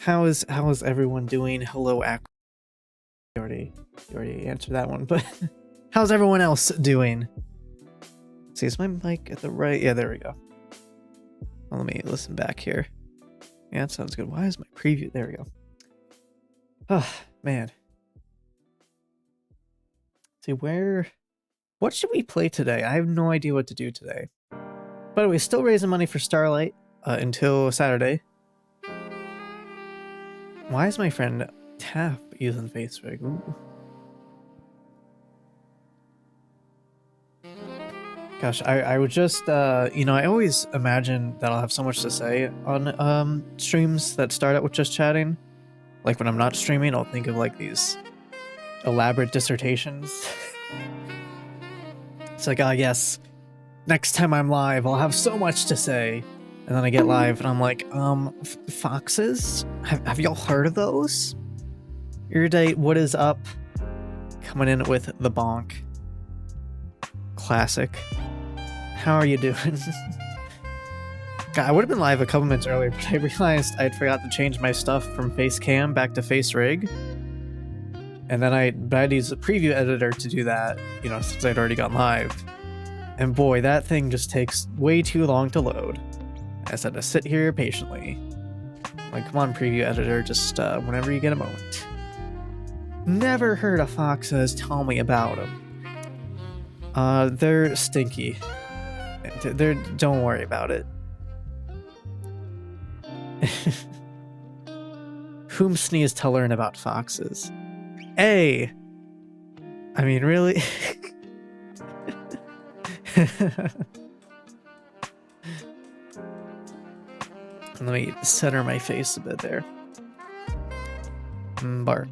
How is everyone doing? Hello, you already answered that one, but how's everyone else doing? See, is my mic at the right? Yeah, there we go. Well, let me listen back here. Yeah, that sounds good. Why is my preview? There we go. Oh, man. See, what should we play today? I have no idea what to do today. By the way, still raising money for Starlight until Saturday. Why is my friend Taff using Facebook? Ooh. Gosh, I would just, I always imagine that I'll have so much to say on streams that start out with just chatting. Like when I'm not streaming, I'll think of like these elaborate dissertations. It's like, yes, next time I'm live, I'll have so much to say. And then I get live and I'm like, foxes? Have y'all heard of those? Iridate, what is up? Coming in with the bonk. Classic. How are you doing? God, I would have been live a couple minutes earlier, but I realized I'd forgot to change my stuff from face cam back to face rig. And then I had to use a preview editor to do that, since I'd already gone live. And boy, that thing just takes way too long to load. I just had to sit here patiently. Like, come on, preview editor, just whenever you get a moment. Never heard of foxes, tell me about them. They're stinky. Don't worry about it. Whom sneeze to learn about foxes? I mean, really? Let me center my face a bit there. Bark.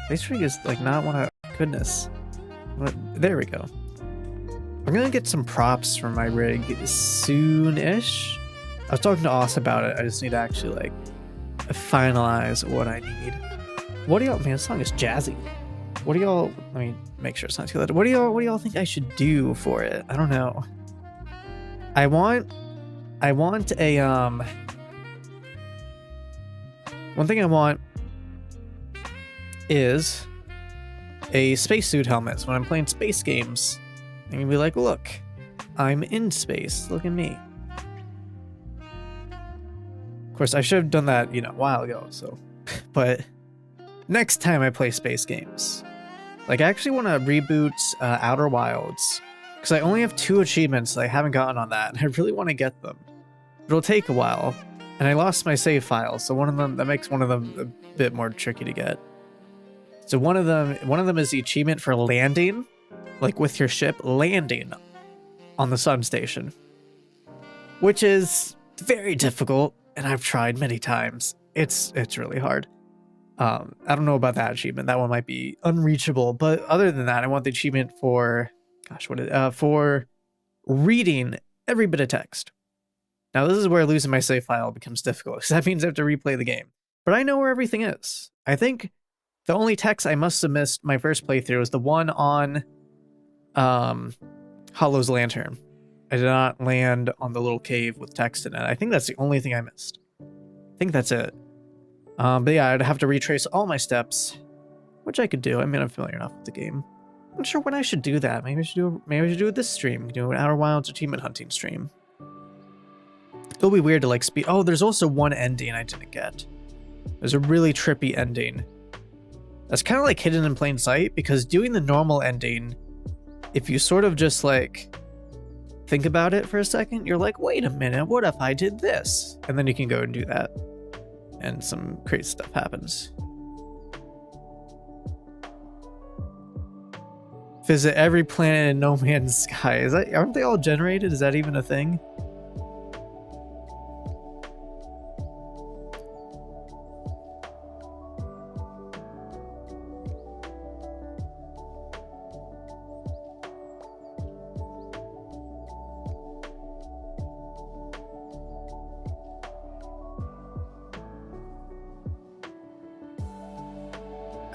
Face rig is like not one of... Goodness. There we go. I'm gonna get some props for my rig soon-ish. I was talking to Oss about it. I just need to actually like finalize what I need. What do y'all... Man, this song is jazzy. What do y'all... Let me make sure it's not too loud. What do y'all think I should do for it? I don't know. I want a one thing I want is a spacesuit helmet. So when I'm playing space games, I can be like, look, I'm in space. Look at me. Of course, I should have done that, a while ago. So, but next time I play space games, like I actually want to reboot Outer Wilds because I only have 2 achievements that I haven't gotten on that, and I really want to get them. It'll take a while, and I lost my save file, so that makes one of them a bit more tricky to get. So one of them is the achievement for landing, like with your ship landing on the sun station, which is very difficult, and I've tried many times. It's really hard. I don't know about that achievement. That one might be unreachable, but other than that, I want the achievement for, for reading every bit of text. Now, this is where losing my save file becomes difficult, because that means I have to replay the game. But I know where everything is. I think the only text I must have missed my first playthrough is the one on Hollow's Lantern. I did not land on the little cave with text in it. I think that's the only thing I missed. I think that's it. But yeah, I'd have to retrace all my steps, which I could do. I mean, I'm familiar enough with the game. I'm not sure when I should do that. Maybe I should do it this stream. Do an Outer Wilds achievement hunting stream. It'll be weird to like speed. Oh, there's also one ending I didn't get. There's a really trippy ending. That's kind of like hidden in plain sight, because doing the normal ending, if you sort of just like think about it for a second, you're like, wait a minute, what if I did this? And then you can go and do that. And some crazy stuff happens. Visit every planet in No Man's Sky. Aren't they all generated? Is that even a thing?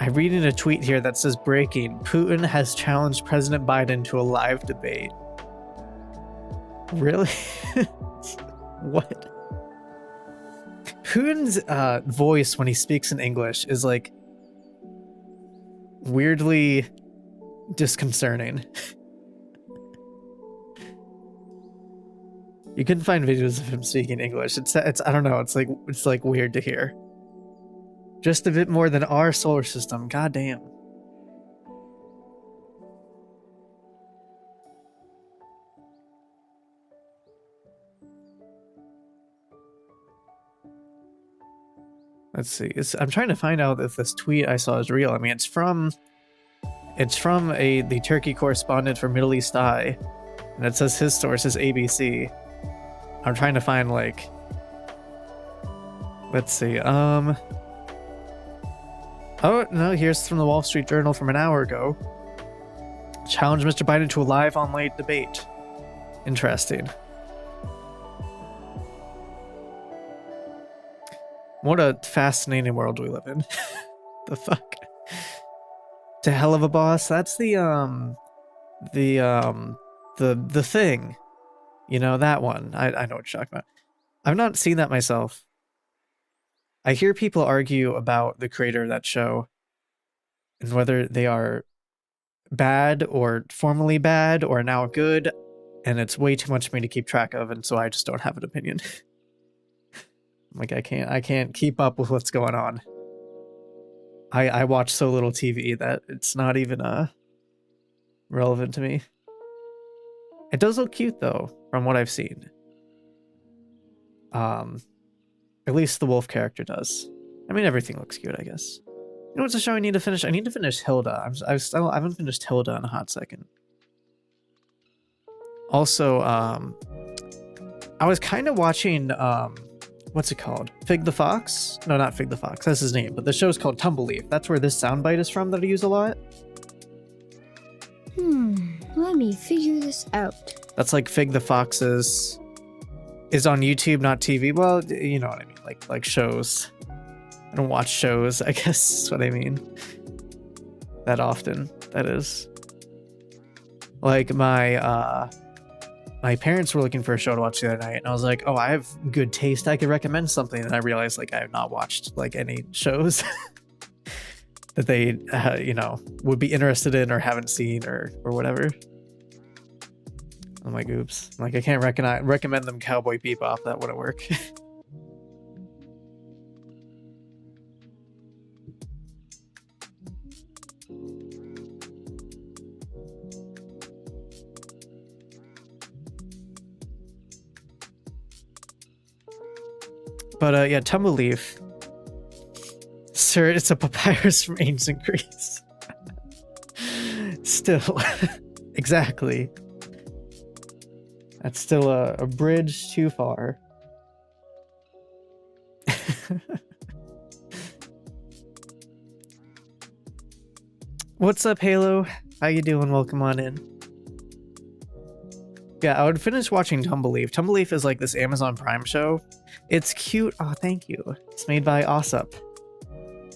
I'm reading a tweet here that says, breaking, Putin has challenged President Biden to a live debate. Really? What? Hoon's voice when he speaks in English is like weirdly disconcerting. You can find videos of him speaking English. It's I don't know, it's like weird to hear. Just a bit more than our solar system. God damn. Let's see. I'm trying to find out if this tweet I saw is real. I mean, it's from the Turkey correspondent for Middle East Eye, and it says his source is ABC. I'm trying to find like. Let's see. Oh no, here's from the Wall Street Journal from an hour ago. Challenge Mr. Biden to a live online debate. Interesting. What a fascinating world we live in. The fuck? To hell of a boss. That's the thing. You know, that one. I know what you're talking about. I've not seen that myself. I hear people argue about the creator of that show and whether they are bad or formerly bad or now good, and it's way too much for me to keep track of, and so I just don't have an opinion. Like I can't keep up with what's going on. I watch so little TV that it's not even relevant to me. It does look cute though, from what I've seen. At least the wolf character does. I mean, everything looks cute, I guess. You know what's a show I need to finish? I need to finish Hilda. I haven't finished Hilda in a hot second. Also, I was kind of watching what's it called? Fig the Fox? No, not Fig the Fox. That's his name. But the show's called Tumbleleaf. That's where this soundbite is from that I use a lot. Let me figure this out. That's like Fig the Fox's is on YouTube, not TV. Well, you know what I mean. Like shows. I don't watch shows, I guess is what I mean. That often, that is. Like my parents were looking for a show to watch the other night, and I was like, oh, I have good taste. I could recommend something. And I realized like I have not watched like any shows that they, you know, would be interested in or haven't seen or whatever. Oh my goops. Like I can't recommend them Cowboy Bebop. That wouldn't work. But yeah, Tumbleleaf. Sir, it's a papyrus from ancient Greece. Still. Exactly. That's still a bridge too far. What's up, Halo? How you doing? Welcome on in. Yeah, I would finish watching Tumbleleaf. Tumbleleaf is like this Amazon Prime show. It's cute. Oh, thank you. It's made by Ossup.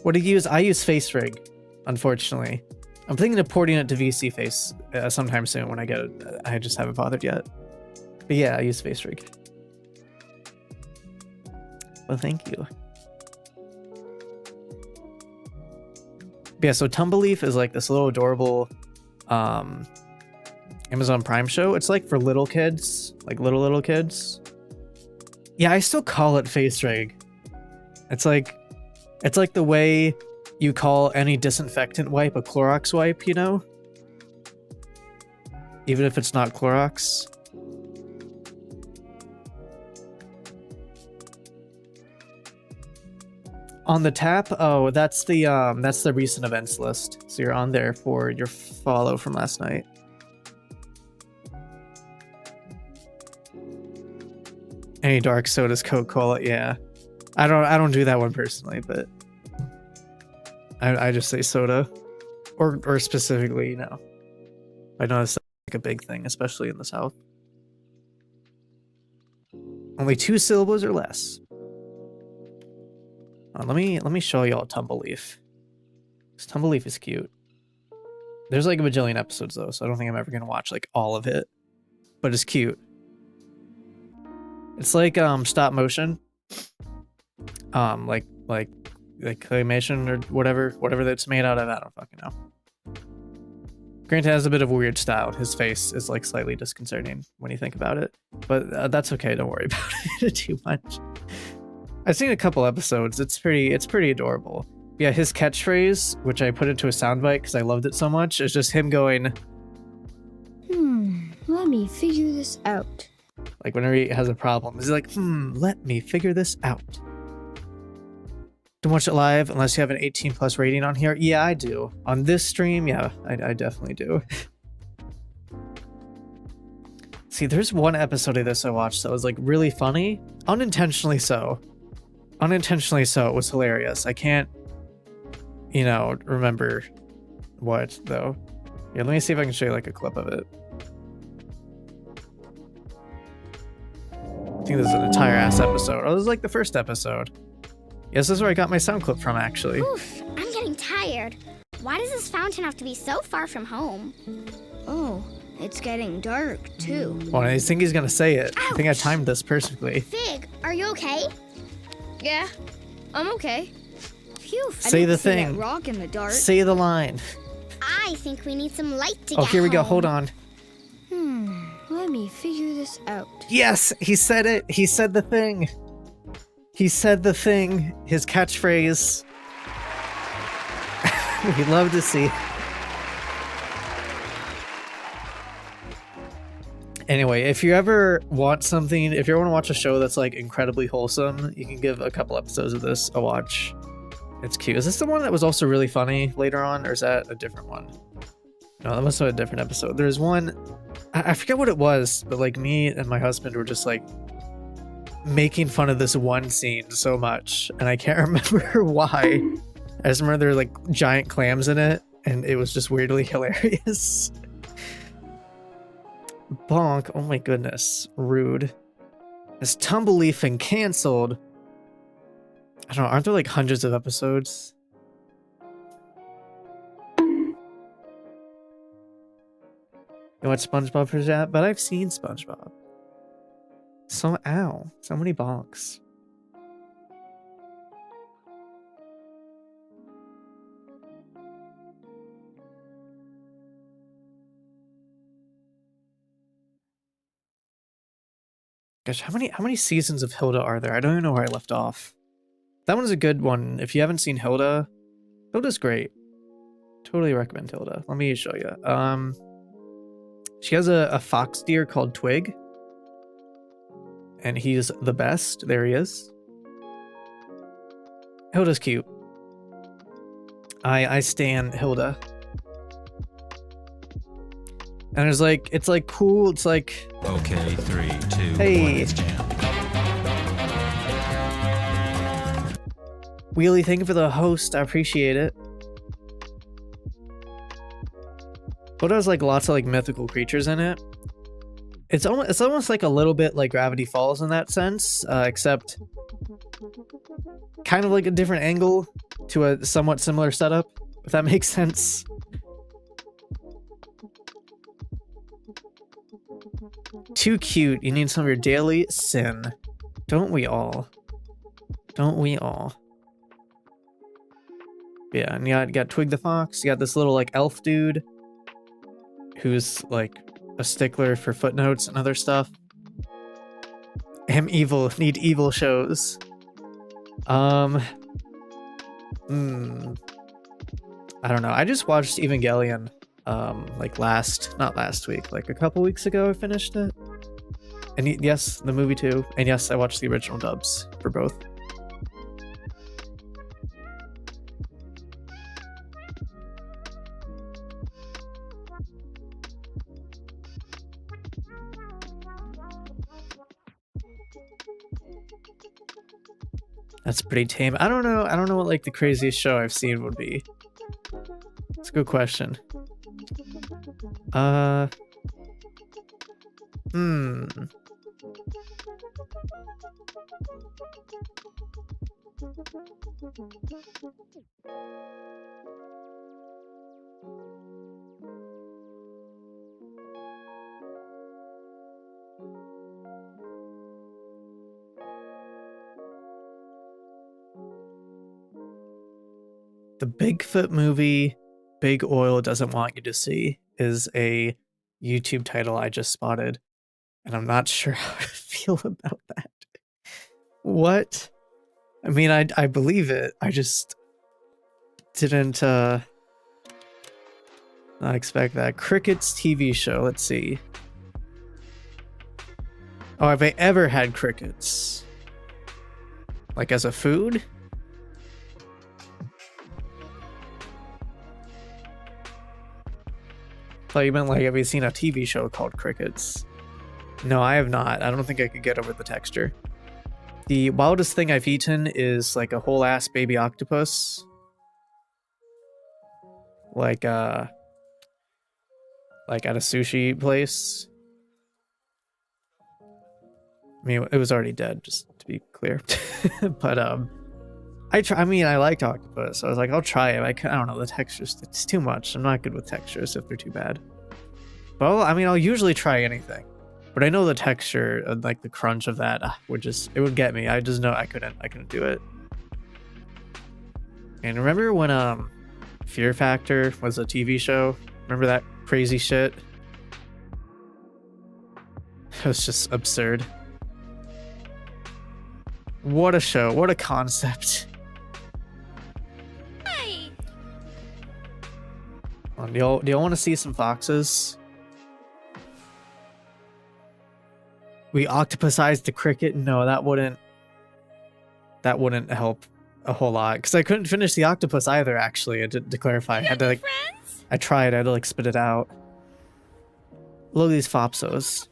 What do you use? I use FaceRig, unfortunately. I'm thinking of porting it to VC Face sometime soon when I get it. I just haven't bothered yet. But yeah, I use FaceRig. Well, thank you. But yeah, so Tumbleleaf is like this little adorable Amazon Prime show. It's like for little kids, like little kids. Yeah, I still call it FaceRig. It's like the way you call any disinfectant wipe a Clorox wipe, you know? Even if it's not Clorox. On the tap, oh, that's the recent events list. So you're on there for your follow from last night. Any dark sodas, Coca-Cola, yeah. I don't do that one personally, but I just say soda, or specifically, you know. I know it's like a big thing, especially in the South. Only 2 syllables or less. Let me show y'all Tumbleleaf. This Tumbleleaf is cute. There's like a bajillion episodes though, so I don't think I'm ever gonna watch like all of it. But it's cute. It's like stop motion. like claymation or whatever that's made out of. I don't fucking know. Granted, has a bit of a weird style. His face is like slightly disconcerting when you think about it, but that's okay. Don't worry about it too much. I've seen a couple episodes. It's pretty adorable. Yeah, his catchphrase, which I put into a soundbite because I loved it so much, is just him going, let me figure this out. like whenever he has a problem, he's like, let me figure this out. Don't watch it live unless you have an 18+ rating on here. Yeah, I do. On this stream, yeah, I definitely do. See, there's one episode of this I watched that was like really funny. Unintentionally so. Unintentionally so. It was hilarious. I can't, remember what though. Yeah, let me see if I can show you like a clip of it. I think this is an entire ass episode. Oh, this is like the first episode. Yes, this is where I got my sound clip from, actually. Oof, I'm getting tired. Why does this fountain have to be so far from home? Oh, it's getting dark, too. Well, I think he's gonna say it. Ouch. I think I timed this perfectly. Fig, are you okay? Yeah, I'm okay. Phew. Say the thing. That rock in the dark. Say the line. I think we need some light to Oh, get here we go. home. Hold on. Let me figure this out. Yes, he said it. He said the thing. He said the thing. His catchphrase. We love to see. Anyway, if you ever want something, if you ever want to watch a show that's like incredibly wholesome, you can give a couple episodes of this a watch. It's cute. Is this the one that was also really funny later on, or is that a different one? No, that must have been a different episode. There's one, I forget what it was, but like me and my husband were just like making fun of this one scene so much, and I can't remember why. I just remember there were like giant clams in it, and it was just weirdly hilarious. Bonk, oh my goodness, rude. Is Tumbleleaf and canceled? I don't know, aren't there like hundreds of episodes? You watch SpongeBob for that? But I've seen SpongeBob. So, ow, so many bonks. Gosh, how many seasons of Hilda are there? I don't even know where I left off. That one's a good one. If you haven't seen Hilda, Hilda's great. Totally recommend Hilda. Let me show you. She has a fox deer called Twig. And he's the best. There he is. Hilda's cute. I stan Hilda. And it's like cool. It's like, Okay, 3, 2, 1, hey. it's jam. Wheelie, thank you for the host. I appreciate it. Hilda has like lots of like mythical creatures in it. It's almost like a little bit like Gravity Falls in that sense, except kind of like a different angle to a somewhat similar setup, if that makes sense. Too cute. You need some of your daily sin. Don't we all? Don't we all? Yeah, and you got Twig the Fox. You got this little like elf dude who's like a stickler for footnotes and other stuff. Am evil. Need evil shows. I don't know. I just watched Evangelion like not last week, like a couple weeks ago I finished it. And yes, the movie too. And yes, I watched the original dubs for both. That's pretty tame. I don't know what like the craziest show I've seen would be. It's a good question. The Bigfoot movie Big Oil Doesn't Want You to See is a YouTube title I just spotted, and I'm not sure how to feel about that. What? I mean, I believe it. I just didn't not expect that. Cricket's TV show. Let's see. Oh, have I ever had crickets? Like as a food? Thought you meant like, have you seen a TV show called Crickets? No, I have not. I don't think I could get over the texture. The wildest thing I've eaten is like a whole ass baby octopus. Like at a sushi place. I mean, it was already dead, just to be clear. But I mean, I liked octopus, so I was like, I'll try it. I don't know, the textures, it's too much. I'm not good with textures if they're too bad. Well, I mean, I'll usually try anything, but I know the texture and like the crunch of that it would get me. I just know I couldn't do it. And remember when Fear Factor was a TV show? Remember that crazy shit? It was just absurd. What a show, what a concept. Hi. Do y'all want to see some foxes? We octopusized the cricket? No, that wouldn't help a whole lot. Because I couldn't finish the octopus either, actually, to clarify. I had to, like, Friends? I tried, I had to like spit it out. Look at these fopsos.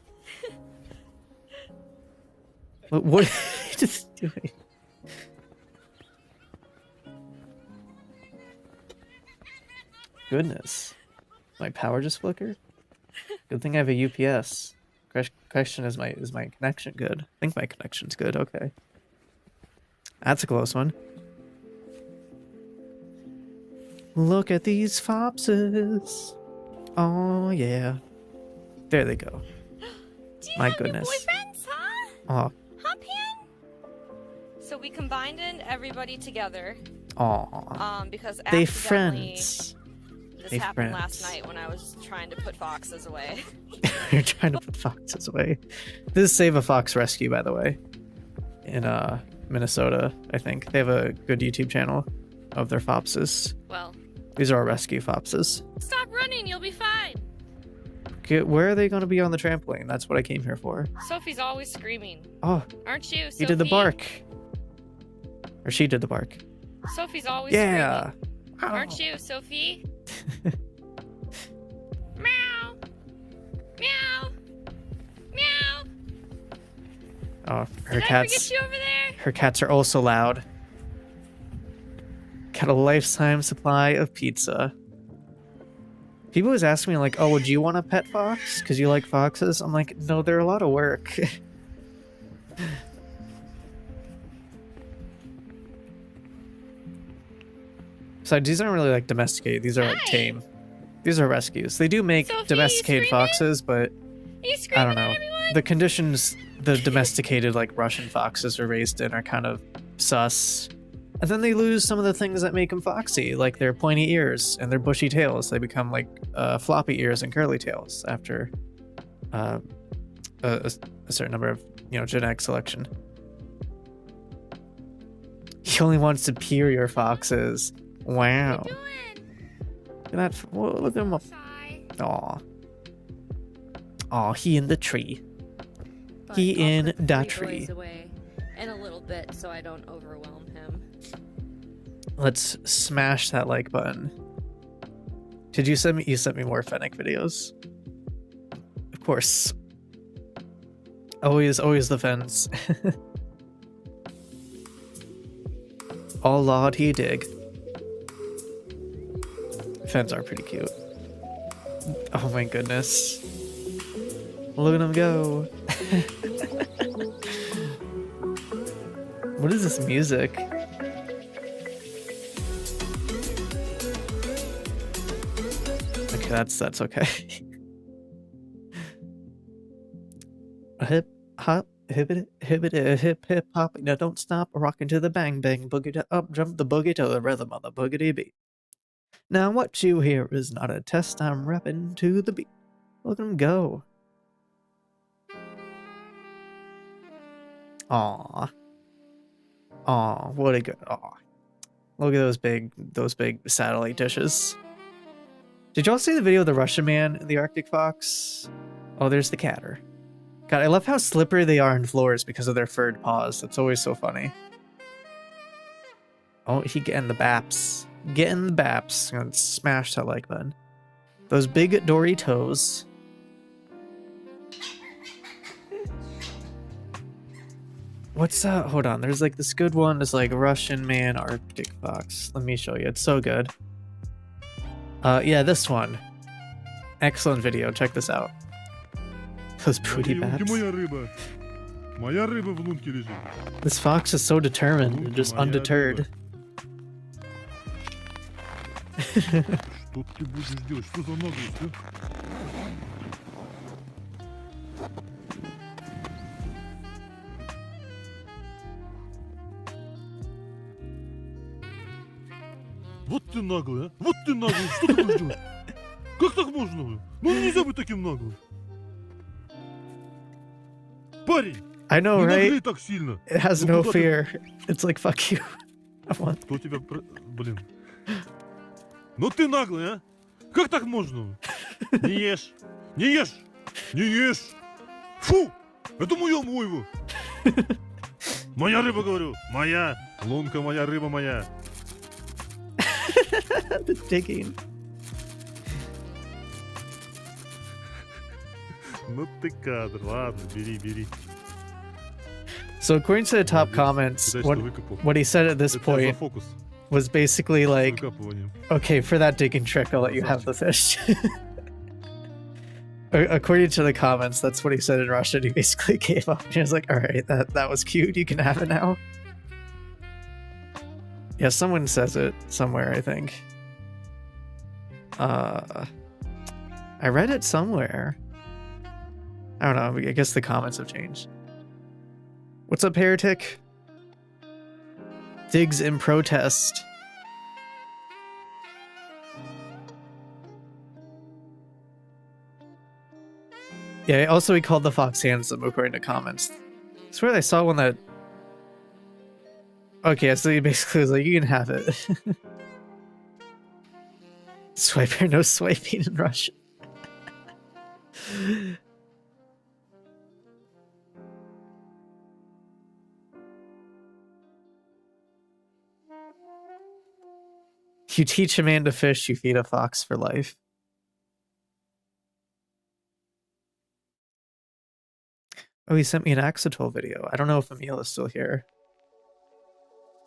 What are you just doing? Goodness. My power just flickered? Good thing I have a UPS. Question is my connection good? I think my connection's good, okay. That's a close one. Look at these fopses. Oh yeah. There they go. My goodness. Boyfriends, huh? Oh. Huh, Pan? So we combined in everybody together. Aw. Because They accidentally friends. this They happened friends. last night when I was trying to put foxes away. You're trying to put foxes away. This is Save a Fox Rescue, by the way. In Minnesota, I think. They have a good YouTube channel of their fopses. Well, These are our rescue fopses. stop running, you'll be fine. Okay, where are they going to be on the trampoline? That's what I came here for. Sophie's always screaming. Oh, Aren't you, Sophie? you did the bark. Or she did the bark. Sophie's always Yeah. screaming. Aren't you, Sophie? Meow. Meow. Meow. Oh, her Did I cats. forget you over there? Her cats are also loud. Got a lifetime supply of pizza. People always ask me like, "Oh, would you want a pet fox? Because you like foxes?" I'm like, "No, they're a lot of work." Besides, these aren't really like domesticated. These are like Hi. tame. These are rescues. They do make Sophie, domesticated screaming? foxes, but Are you I screaming don't know. at everyone? The conditions the domesticated like Russian foxes are raised in are kind of sus. And then they lose some of the things that make them foxy, like their pointy ears and their bushy tails. They become like floppy ears and curly tails after a certain number of, genetic selection. He only wants superior foxes. Wow. What are you Look at that. Whoa, look at him. doing? Shy. Aw. Aw, he in the tree. But He I'll in put the that three tree. boys away in a little bit so I don't overwhelm him. Let's smash that like button. Did you send me? You sent me more Fennec videos. Of course. Always the fence. Oh Lord, he dig. Fens are pretty cute. Oh my goodness. Look at him go. What is this music? Okay, that's okay. A hip hop hip hip hop. Now don't stop, rocking to the bang bang boogie to up jump the boogie to the rhythm of the boogity beat. Now what you hear is not a test. I'm rapping to the beat. Look at him go. Aw. Aw, what a good. Aw. Look at those big satellite dishes. Did y'all see the video of the Russian man and the Arctic fox? Oh, there's the catter. God, I love how slippery they are in floors because of their furred paws. That's always so funny. Oh, he getting the baps. Getting the baps. Gonna smash that like button. Those big dory toes. What's hold on, there's like this good one. It's like Russian man, Arctic fox. Let me show you. It's so good. Yeah, this one. Excellent video. Check this out. Those booty bats. This fox is so determined and just undeterred. Вот ты наглый, а? Вот ты наглый, что ты будешь делать? Как так можно? Ну нельзя быть таким наглым. Парень, I know, не right? наглей так сильно. It has Ну no куда ты- fear. It's like, fuck you. I want... Кто тебя... Блин. Ну ты наглый, а? Как так можно? Не ешь! Не ешь! Не ешь! Фу! Это мое моего! Моя рыба, говорю! Моя! Лунка моя, рыба моя! The digging. Ну ты кадр, ладно, бери, бери. So according to the top Молодец. comments, Считай, что what, выкопал. what he said at this Это за point фокус was basically с like, выкапыванием. okay, for that digging trick, I'll let you have the fish. According to the comments, that's what he said in Russian. He basically gave up. He was like, all right, that was cute. You can have it now. Yeah, someone says it somewhere, I think. I read it somewhere. I don't know. I guess the comments have changed. What's up, Heretic? Digs in protest. Yeah, also he called the fox handsome, according to comments. I swear I saw one that... Okay, so he basically was like, you can have it. Swipe or no swiping in Russian. You teach a man to fish, you feed a fox for life. Oh, he sent me an Axetol video. I don't know if Emil is still here.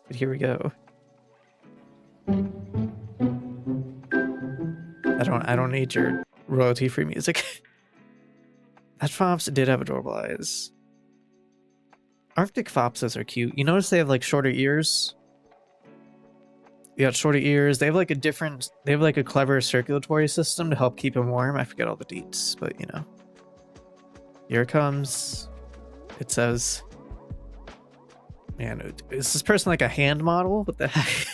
But here we go. I don't need your royalty-free music. That fox did have adorable eyes. Arctic foxes are cute. You notice they have like shorter ears? They got shorter ears. They have like a clever circulatory system to help keep them warm. I forget all the deets, but you know. Here it comes. It says, man, is this person like a hand model? What the heck?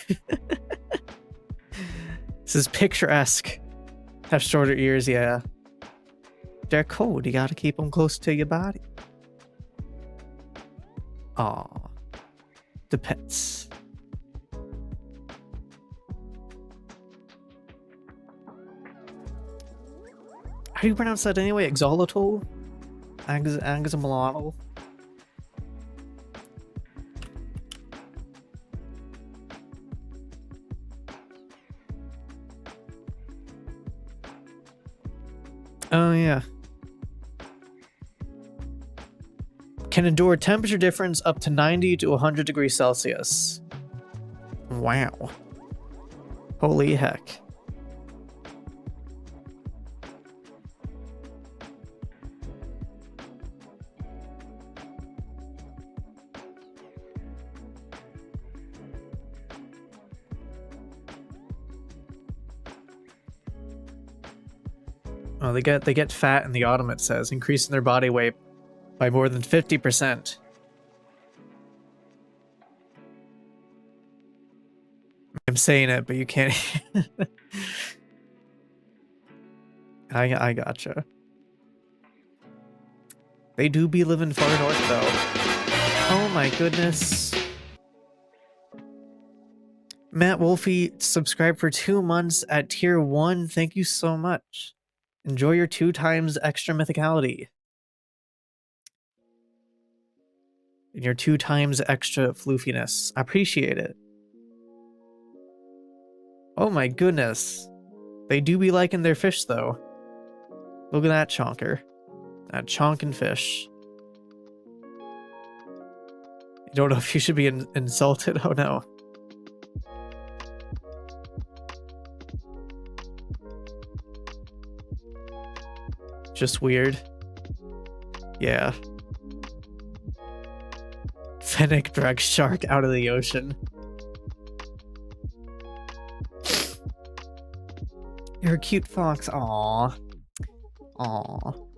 This is picturesque. Have shorter ears, yeah. They're cold. You gotta keep them close to your body. Aw. The pets. How do you pronounce that anyway? Axolotl? Axolotl? Oh, yeah. Can endure temperature difference up to 90 to 100 degrees Celsius. Wow. Holy heck. Oh, they get fat in the autumn, it says, increasing their body weight by more than 50%. I'm saying it, but you can't. I gotcha. They do be living far north, though. Oh my goodness. Matt Wolfie subscribed for 2 months at tier 1. Thank you so much. Enjoy your 2 times extra mythicality. And your 2 times extra floofiness. I appreciate it. Oh my goodness. They do be liking their fish, though. Look at that chonker. That chonkin' fish. You don't know if you should be insulted. Oh no. Just weird. Yeah. Fennec drags shark out of the ocean. You're a cute fox. Aww. Aww.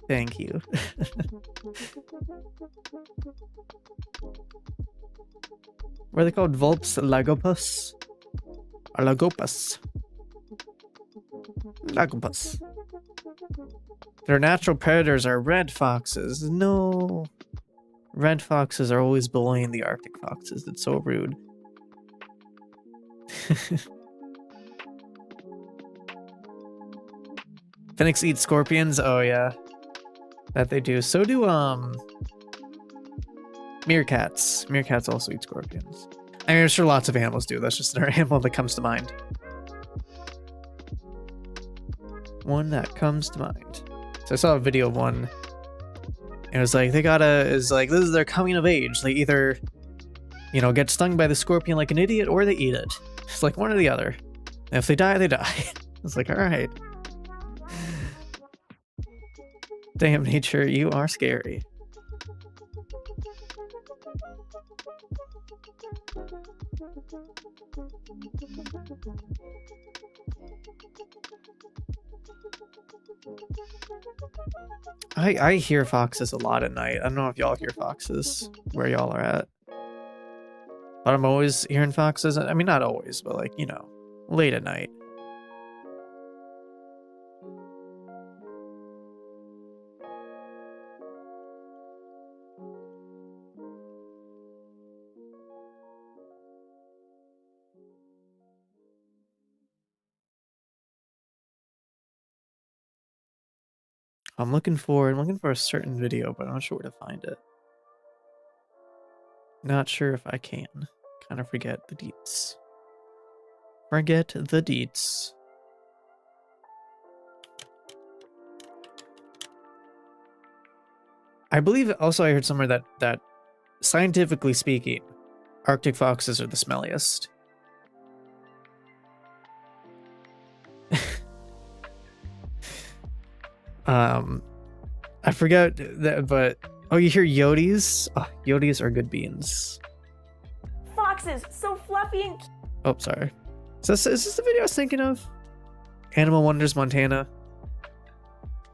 Thank you. What are they called? Vulps? Lagopus? Or Lagopus? Lagopus. Their natural predators are red foxes. No. Red foxes are always bullying the Arctic foxes. It's so rude. Phoenix eats scorpions? Oh yeah. That they do. So do meerkats. Meerkats also eat scorpions. I mean, I'm sure lots of animals do. That's just another animal that comes to mind. One that comes to mind. So I saw a video of one. And it was like, this is their coming of age. They either, you know, get stung by the scorpion like an idiot, or they eat it. It's like one or the other. And if they die, they die. It's like, alright. Damn, nature, you are scary. I hear foxes a lot at night. I don't know if y'all hear foxes where y'all are at. But I'm always hearing foxes. I mean, not always, but like, you know, late at night. I'm looking for a certain video, but I'm not sure where to find it. Not sure if I can. Kind of forget the deets. Forget the deets. I believe also I heard somewhere that scientifically speaking, Arctic foxes are the smelliest. I forgot that, but oh, you hear Yodis? Oh, Yodis are good beans. Foxes, so fluffy and oh, sorry. Is this the video I was thinking of? Animal Wonders Montana,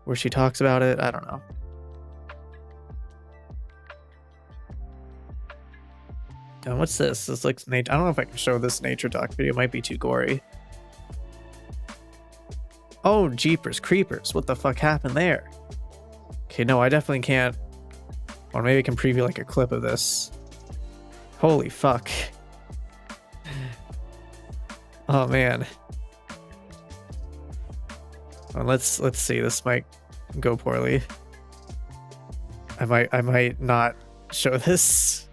where she talks about it. I don't know. What's this? This looks nature. I don't know if I can show this nature doc video. It might be too gory. Oh, jeepers creepers. What the fuck happened there? Okay, no, I definitely can't. Or maybe I can preview like a clip of this. Holy fuck. Oh man. Well, let's see. This might go poorly. I might not show this.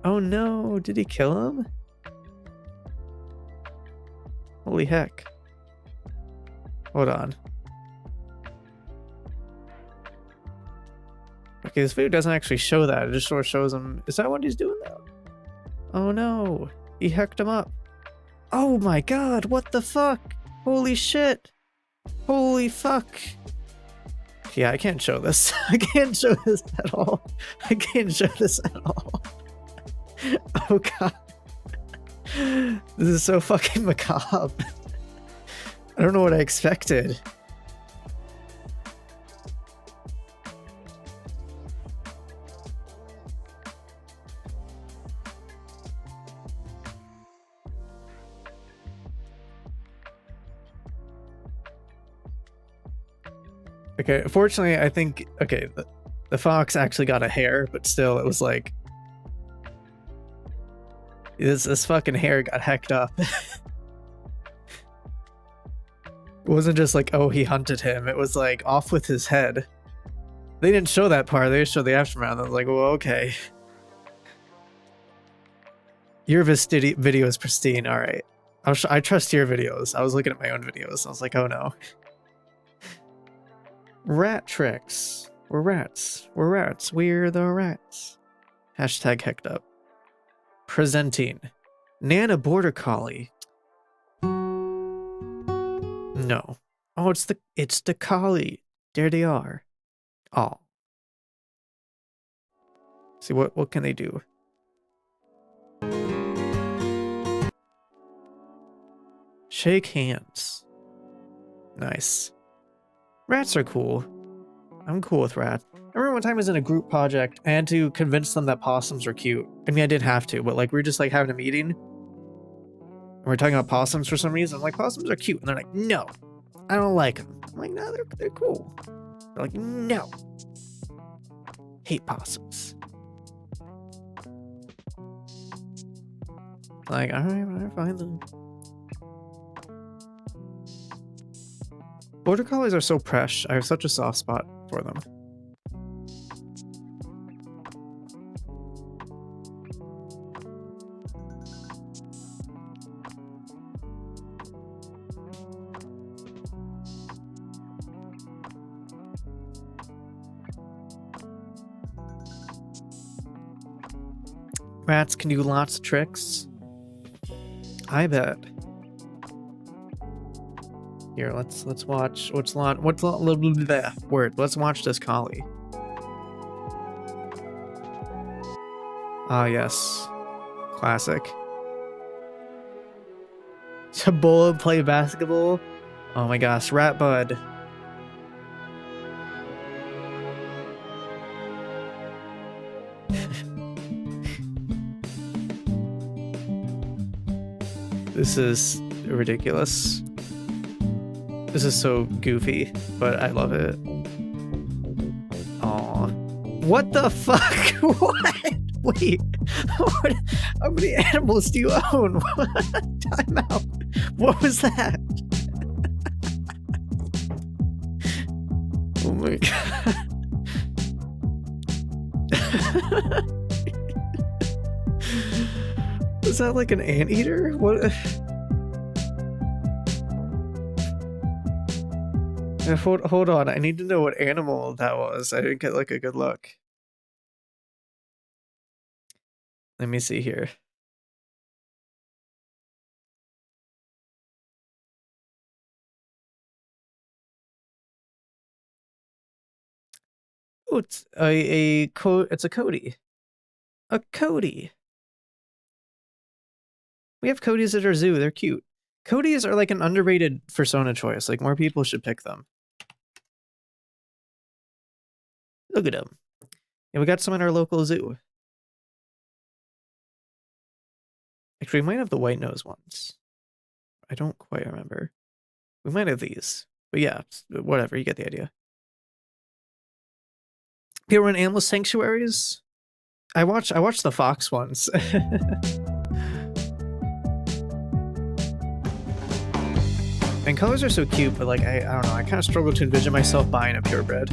Oh no, did he kill him? Holy heck. Hold on. Okay, this video doesn't actually show that. It just sort of shows him. Is that what he's doing though? Oh no. He hecked him up. Oh my god, what the fuck? Holy shit. Holy fuck. Yeah, I can't show this. I can't show this at all. I can't show this at all. Oh god. This is so fucking macabre. I don't know what I expected. Okay, fortunately, I think, okay, the fox actually got a hair, but still, it was like, this fucking hair got hecked up. It wasn't just like, oh, he hunted him. It was like, off with his head. They didn't show that part. They just showed the aftermath. I was like, well, okay. Your video is pristine. All right. I trust your videos. I was looking at my own videos. I was like, oh no. Rat tricks. We're rats. We're rats. We're the rats. Hashtag hecked up. Presenting. Nana Border Collie. No. Oh, it's the collie. There they are. Oh. See, what can they do? Shake hands. Nice. Rats are cool. I'm cool with rats. I remember one time I was in a group project. I had to convince them that possums are cute. I mean, I didn't have to, but like we were just like having a meeting. And we're talking about possums for some reason. I'm like, possums are cute. And they're like, no, I don't like them. I'm like, no, they're cool. They're like, no. Hate possums. Like, alright, fine then. Border collies are so fresh. I have such a soft spot for them. Rats can do lots of tricks. I bet. Here, let's watch. Let's watch this collie. Ah, yes, classic. To bowl and play basketball. Oh my gosh, rat bud. This is ridiculous. This is so goofy, but I love it. Aw. What the fuck? What? Wait. What? How many animals do you own? Time out. What was that? Oh my god. Is that like an anteater? What? Hold on, I need to know what animal that was. I didn't get like a good look. Let me see here. Oh, it's it's a Cody. A Cody. We have Codys at our zoo. They're cute. Codys are like an underrated persona choice. Like, more people should pick them. Look at them. Yeah, we got some in our local zoo. Actually, we might have the white nose ones. I don't quite remember. We might have these. But yeah, whatever. You get the idea. People in animal sanctuaries? I watched the fox ones. And colors are so cute, but like, I don't know, I kind of struggle to envision myself buying a purebred.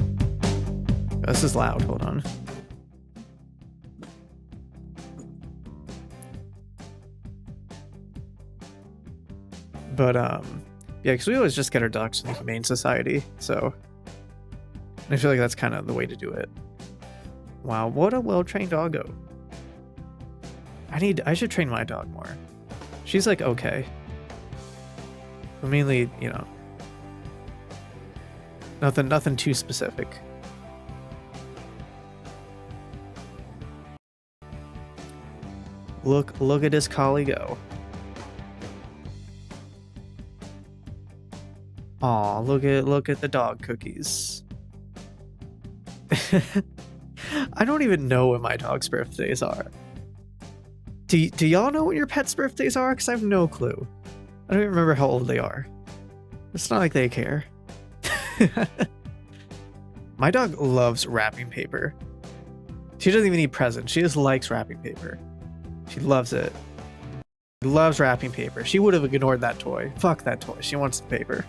This is loud, hold on. But, yeah, because we always just get our ducks in the Humane Society, so I feel like that's kind of the way to do it. Wow, what a well-trained doggo. I should train my dog more. She's like, okay. But mainly, you know, nothing too specific. Look at this collie go. Aw, look at the dog cookies. I don't even know when my dog's birthdays are. Do y'all know what your pet's birthdays are? Because I have no clue. I don't even remember how old they are. It's not like they care. My dog loves wrapping paper. She doesn't even need presents. She just likes wrapping paper. She loves it. She loves wrapping paper. She would have ignored that toy. Fuck that toy. She wants the paper.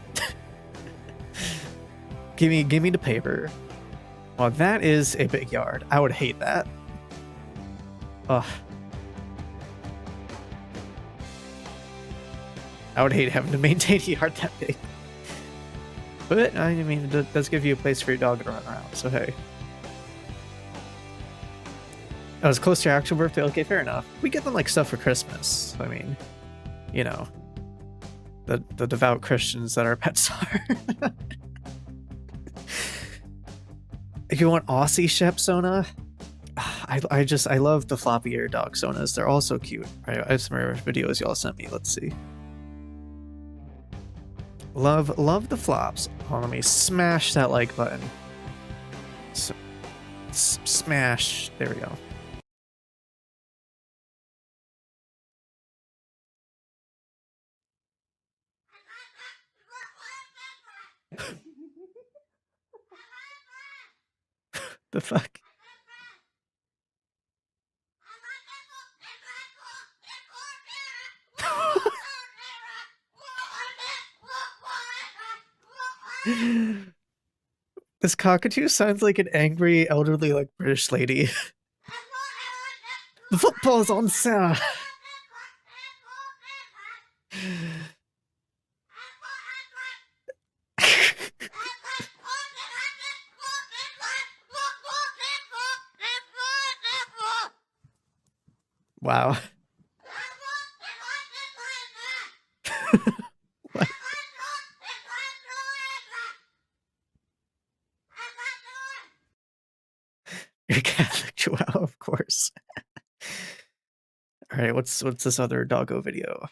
give me the paper. Well, that is a big yard. I would hate that. Ugh. I would hate having to maintain a yard that big. But, I mean, it does give you a place for your dog to run around, so hey. I was close to your actual birthday. Okay, fair enough. We get them like stuff for Christmas. I mean, you know, the devout Christians that our pets are. If you want Aussie Shep Sona, I love the floppy ear dog Sonas. They're all so cute. I have some videos y'all sent me. Let's see. Love the flops. Oh, let me smash that like button. Smash. There we go. The fuck? This cockatoo sounds like an angry, elderly, like British lady. The football's on, sir. Wow. What? You're Catholic, Joel, of course. All right, what's this other doggo video?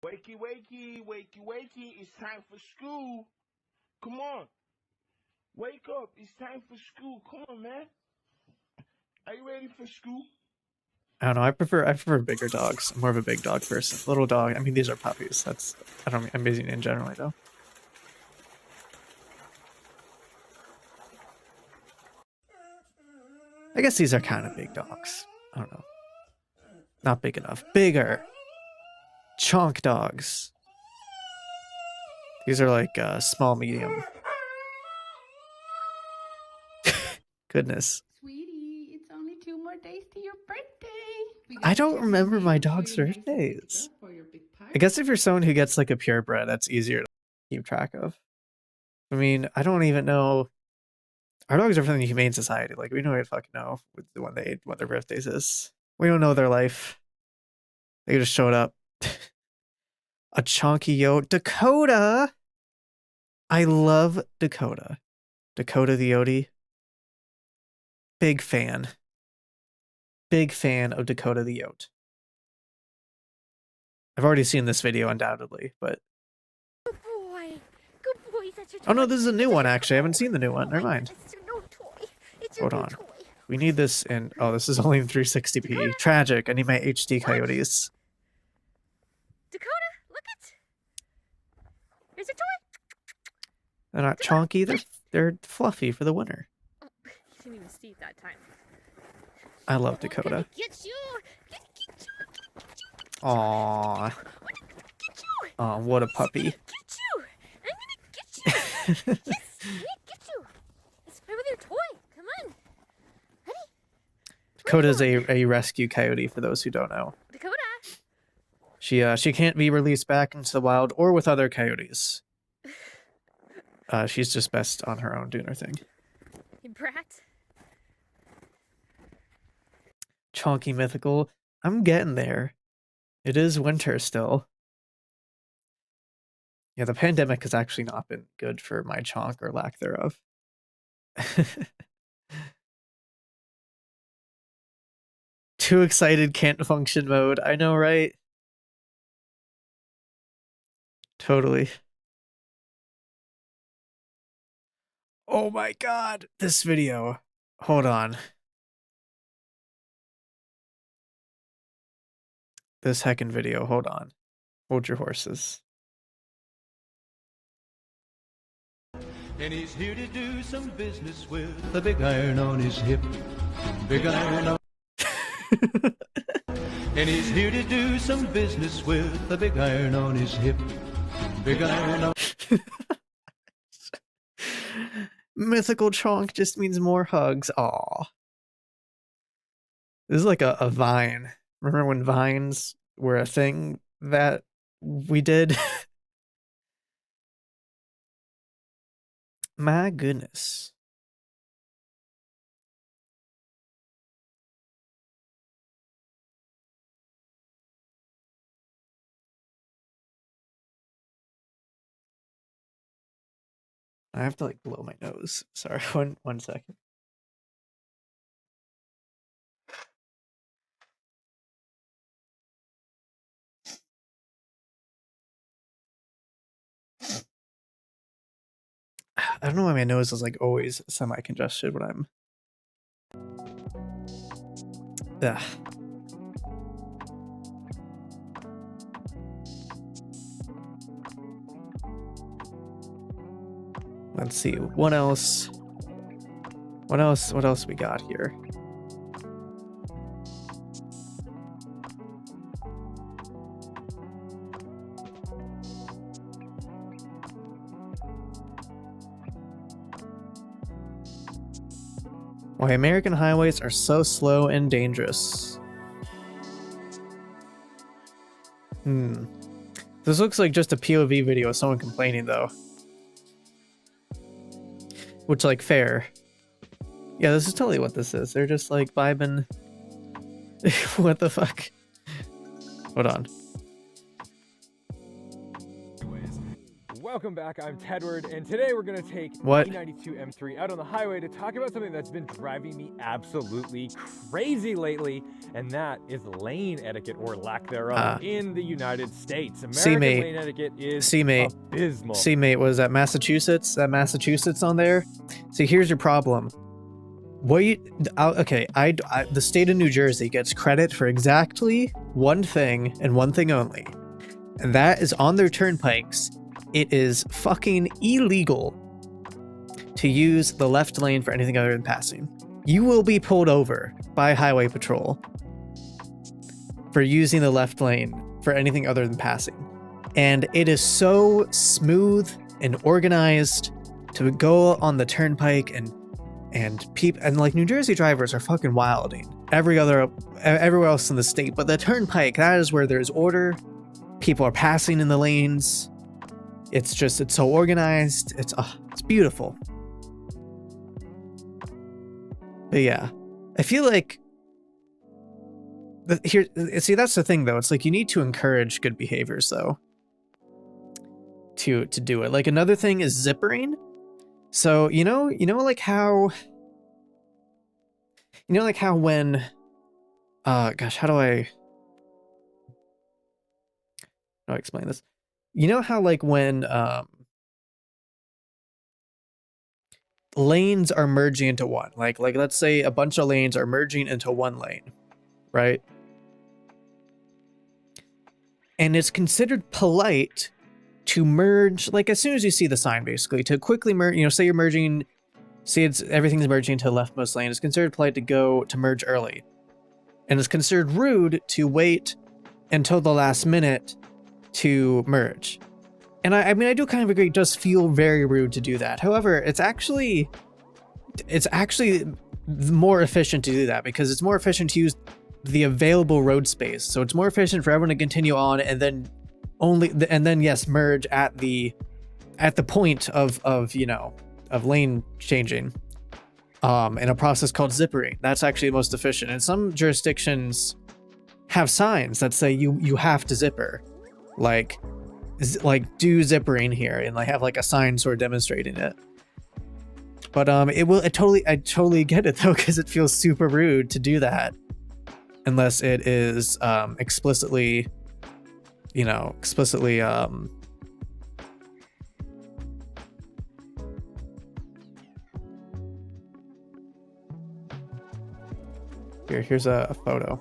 Wakey, wakey, wakey, wakey, it's time for school. Come on. Wake up, it's time for school. Come on, man. Are you ready for school? I don't know. I prefer bigger dogs. I'm more of a big dog person. Little dog. I mean, these are puppies. I'm busy in generally though. I guess these are kind of big dogs. I don't know. Not big enough. Bigger. Chonk dogs. These are like small, medium. Goodness. Sweetie, it's only 2 more days to your birthday. I don't remember my dog's birthdays. I guess if you're someone who gets like a purebred, that's easier to keep track of. I mean, I don't even know. Our dogs are from the Humane Society. Like, we don't even fucking know what their birthdays is. We don't know their life. They just showed up. A chonky yote. Dakota! I love Dakota. Dakota the Yodi. Big fan. Big fan of Dakota the Yote. I've already seen this video undoubtedly, but... Good boy. Good boy. That's your toy. Oh no, this is a new one actually. I haven't seen the new one. Never mind. It's your new toy. It's your Hold new on. toy. We need this in... Oh, this is only in 360p. Tragic. I need my HD coyotes. Dakota, look it. Here's your toy. They're not chonky. They're fluffy for the winter. Oh, you didn't even see it that time. I love I'm Dakota. gonna get you. Gonna get you. Aww. Get you. Aw, what a puppy. Get you. I'm gonna get you. Yes, I'm gonna get you. Let's play with your toy. Come on. Ready? Dakota's a rescue coyote for those who don't know. Dakota. She can't be released back into the wild or with other coyotes. She's just best on her own doing her thing. You brat. Chonky mythical. I'm getting there. It is winter still. Yeah, the pandemic has actually not been good for my chonk or lack thereof. Too excited, can't function mode. I know, right? Totally. Oh my god, this video. Hold on. This heckin' video, hold on. Hold your horses. And he's here to do some business with the big iron on his hip. Big iron on. And he's here to do some business with the big iron on his hip. Big iron on. Mythical chonk just means more hugs. Aw. This is like a vine. Remember when vines were a thing that we did? My goodness. I have to like blow my nose. Sorry, one second. I don't know why my nose is like always semi-congested when I'm. Ugh. Let's see, what else? What else we got here? Why American highways are so slow and dangerous. This looks like just a POV video of someone complaining though. Which, like, fair. Yeah, this is totally what this is. They're just like vibing. What the fuck? Hold on. Welcome back, I'm Tedward, and today we're gonna take What? E92 M3 out on the highway to talk about something that's been driving me absolutely crazy lately, and that is lane etiquette, or lack thereof, in the United States. American lane etiquette is abysmal. See, mate, was that Massachusetts? That Massachusetts on there? See, here's your problem. The state of New Jersey gets credit for exactly one thing and one thing only, and that is on their turnpikes. It is fucking illegal to use the left lane for anything other than passing. You will be pulled over by highway patrol for using the left lane for anything other than passing. And it is so smooth and organized to go on the turnpike, and like New Jersey drivers are fucking wilding everywhere else in the state, but the turnpike, that is where there's order. People are passing in the lanes. It's so organized. It's beautiful. But yeah, I feel like see, that's the thing though. It's like you need to encourage good behaviors though to do it. Like another thing is zippering. So you know like how when gosh, how do I explain this? You know how like when lanes are merging into one, like let's say a bunch of lanes are merging into one lane, right? And it's considered polite to merge, like as soon as you see the sign, basically to quickly merge. You know, say you're merging, everything's merging to the leftmost lane. It's considered polite to merge early, and it's considered rude to wait until the last minute to merge. And I mean, I do kind of agree, it does feel very rude to do that. However, it's actually more efficient to do that, because it's more efficient to use the available road space. So it's more efficient for everyone to continue on and then yes, merge at the point of lane changing in a process called zippering. That's actually the most efficient. And some jurisdictions have signs that say you have to zipper. Like do zippering here, and like have like a sign sort of demonstrating it. But I totally get it though, because it feels super rude to do that unless it is explicitly here, here's a photo.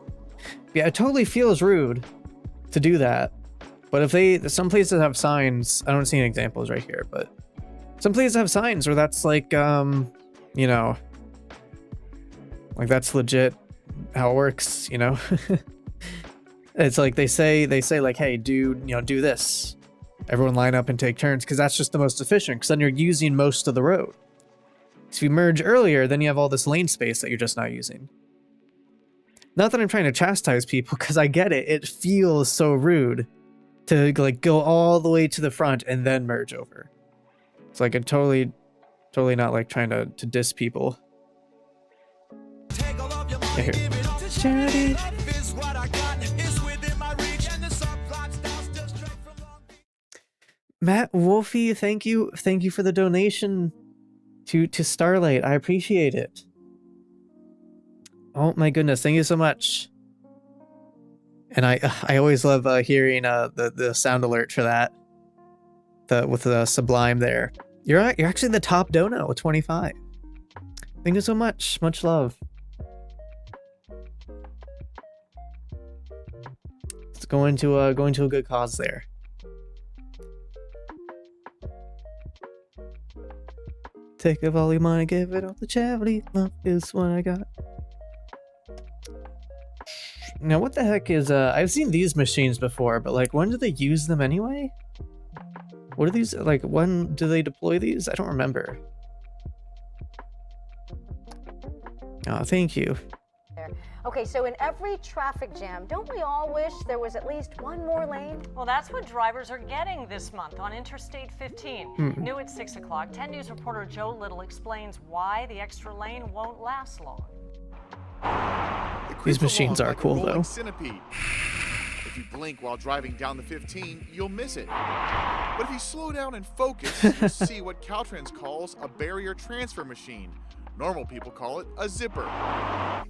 Yeah, it totally feels rude to do that. But if some places have signs, I don't see any examples right here, but Some places have signs where that's like, you know, like that's legit how it works, you know? It's like they say like, hey, do this. Everyone line up and take turns, because that's just the most efficient, because then you're using most of the road. So if you merge earlier, then you have all this lane space that you're just not using. Not that I'm trying to chastise people, because I get it. It feels so rude to like go all the way to the front and then merge over. It's like, I'm totally not like trying to diss people. Yeah, here. Charity. Matt Wolfie, thank you for the donation to Starlight. I appreciate it. Oh my goodness, thank you so much. And I always love hearing the sound alert for that. With the Sublime there. You're actually the top dono with 25. Thank you so much. Much love. It's going to a good cause there. Take up all your money, give it all to charity. Love is what I got. Now, what the heck is I've seen these machines before, but like, when do they use them anyway? What are these, like, when do they deploy these? I don't remember. Oh, thank you. Okay, so in every traffic jam, don't we all wish there was at least one more lane? Well, that's what drivers are getting this month on Interstate 15. New at 6 o'clock, 10 News reporter Joe Little explains why the extra lane won't last long. These machines are cool, though. Centipede. If you blink while driving down the 15, you'll miss it. But if you slow down and focus, you'll see what Caltrans calls a barrier transfer machine. Normal people call it a zipper.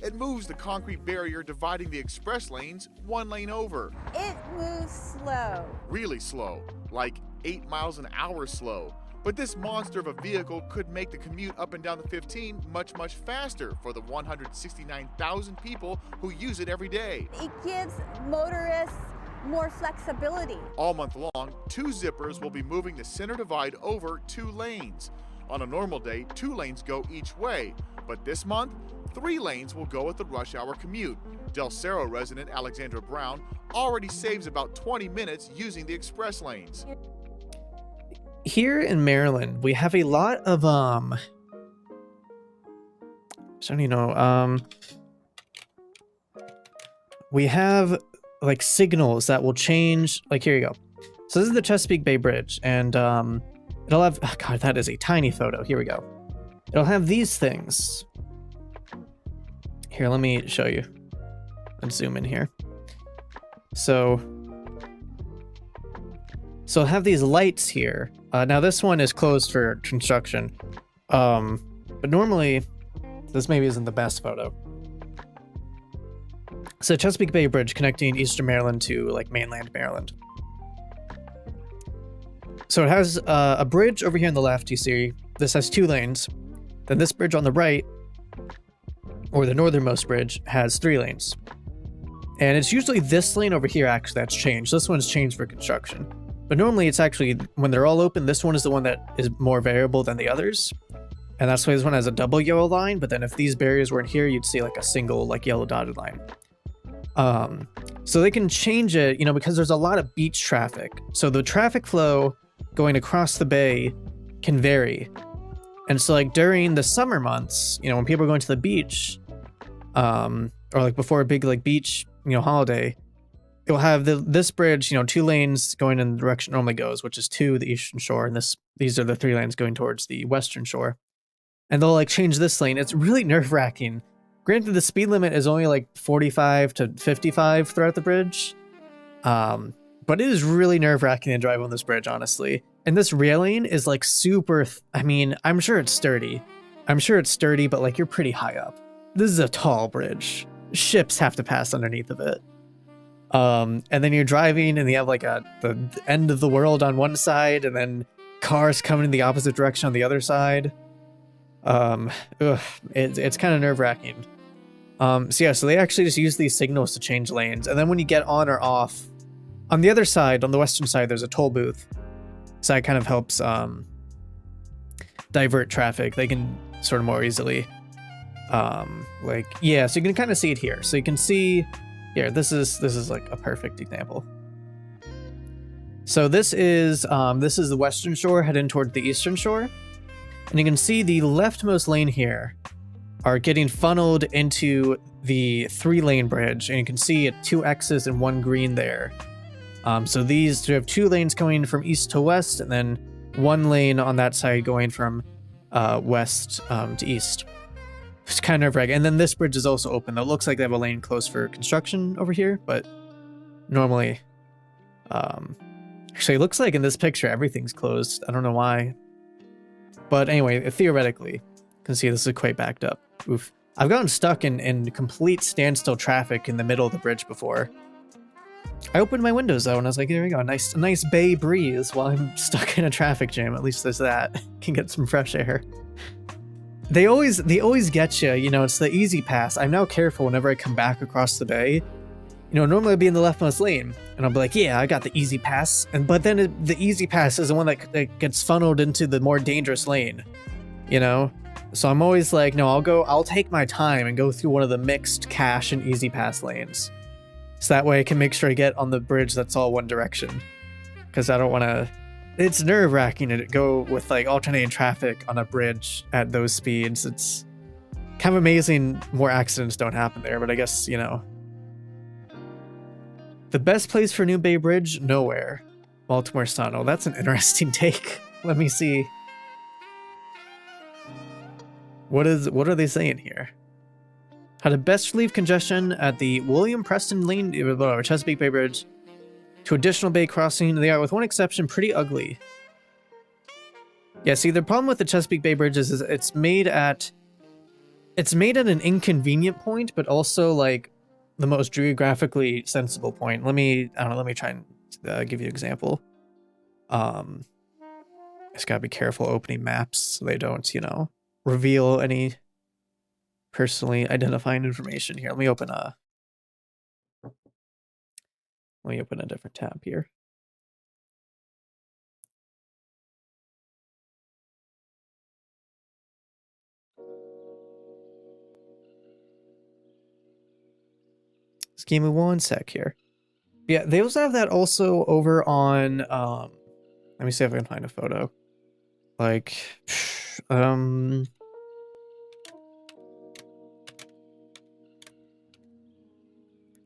It moves the concrete barrier dividing the express lanes one lane over. It moves slow. Really slow, like 8 miles an hour slow. But this monster of a vehicle could make the commute up and down the 15 much, much faster for the 169,000 people who use it every day. It gives motorists more flexibility. All month long, 2 zippers will be moving the center divide over 2 lanes. On a normal day, 2 lanes go each way, but this month, 3 lanes will go at the rush hour commute. Del Cerro resident Alexandra Brown already saves about 20 minutes using the express lanes. Here in Maryland, we have a lot of I don't even know, we have like signals that will change. Like, here you go. So this is the Chesapeake Bay Bridge, and it'll have, oh God, that is a tiny photo. Here we go. It'll have these things. Here, let me show you. Let's zoom in here. So it'll have these lights here. Now this one is closed for construction. But normally, this maybe isn't the best photo. So Chesapeake Bay Bridge connecting Eastern Maryland to like mainland Maryland. So it has a bridge over here on the left, you see. This has 2 lanes. Then this bridge on the right, or the northernmost bridge, has 3 lanes. And it's usually this lane over here actually that's changed. This one's changed for construction. But normally it's actually, when they're all open, this one is the one that is more variable than the others. And that's why this one has a double yellow line, but then if these barriers weren't here, you'd see like a single like yellow dotted line. So they can change it, you know, because there's a lot of beach traffic. So the traffic flow going across the bay can vary. And so like during the summer months, you know, when people are going to the beach, or like before a big like beach, you know, holiday, you'll have this bridge, you know, 2 lanes going in the direction it normally goes, which is to the eastern shore, and these are the 3 lanes going towards the western shore. And they'll like change this lane. It's really nerve-wracking. Granted, the speed limit is only like 45 to 55 throughout the bridge, but it is really nerve-wracking to drive on this bridge, honestly. And this railing is like super. I mean, I'm sure it's sturdy, but like you're pretty high up. This is a tall bridge. Ships have to pass underneath of it. And then you're driving and you have like the end of the world on one side and then cars coming in the opposite direction on the other side. It's kind of nerve-wracking. So they actually just use these signals to change lanes. And then when you get on or off, on the other side, on the western side, there's a toll booth. So that kind of helps, divert traffic, they can sort of more easily. Like, yeah, so you can kind of see it here. So you can see here, this is like a perfect example. So this is the western shore heading toward the eastern shore. And you can see the leftmost lane here are getting funneled into the 3-lane bridge. And you can see 2 X's and 1 green there. So these have 2 lanes going from east to west, and then 1 lane on that side going from west to east. It's kind of nerve-wracking. And then this bridge is also open. It looks like they have a lane closed for construction over here, but normally, actually, it looks like in this picture everything's closed. I don't know why, but anyway, theoretically, you can see this is quite backed up. Oof. I've gotten stuck in complete standstill traffic in the middle of the bridge before. I opened my windows though, and I was like, "There we go, a nice bay breeze while I'm stuck in a traffic jam. At least there's that. Can get some fresh air." They always get you. You know, it's the easy pass. I'm now careful whenever I come back across the bay. You know, normally I'd be in the leftmost lane, and I'll be like, "Yeah, I got the easy pass." But then the easy pass is the one that gets funneled into the more dangerous lane. You know, so I'm always like, "No, I'll take my time and go through one of the mixed cash and easy pass lanes." So that way I can make sure I get on the bridge that's all one direction. Because I don't want to... It's nerve-wracking to go with like alternating traffic on a bridge at those speeds. It's kind of amazing more accidents don't happen there, but I guess, you know. The best place for New Bay Bridge? Nowhere. Baltimore Sun. Oh, that's an interesting take. Let me see. What are they saying here? How to best relieve congestion at the William Preston Lane, Chesapeake Bay Bridge, to additional bay crossing. They are, with one exception, pretty ugly. Yeah, see, the problem with the Chesapeake Bay Bridge is it's made at an inconvenient point, but also like the most geographically sensible point. Let me try and give you an example. Just gotta be careful opening maps so they don't, you know, reveal any personally identifying information here. Let me open a different tab here. Just give me one sec here. Yeah, they also have that also over on let me see if I can find a photo. Like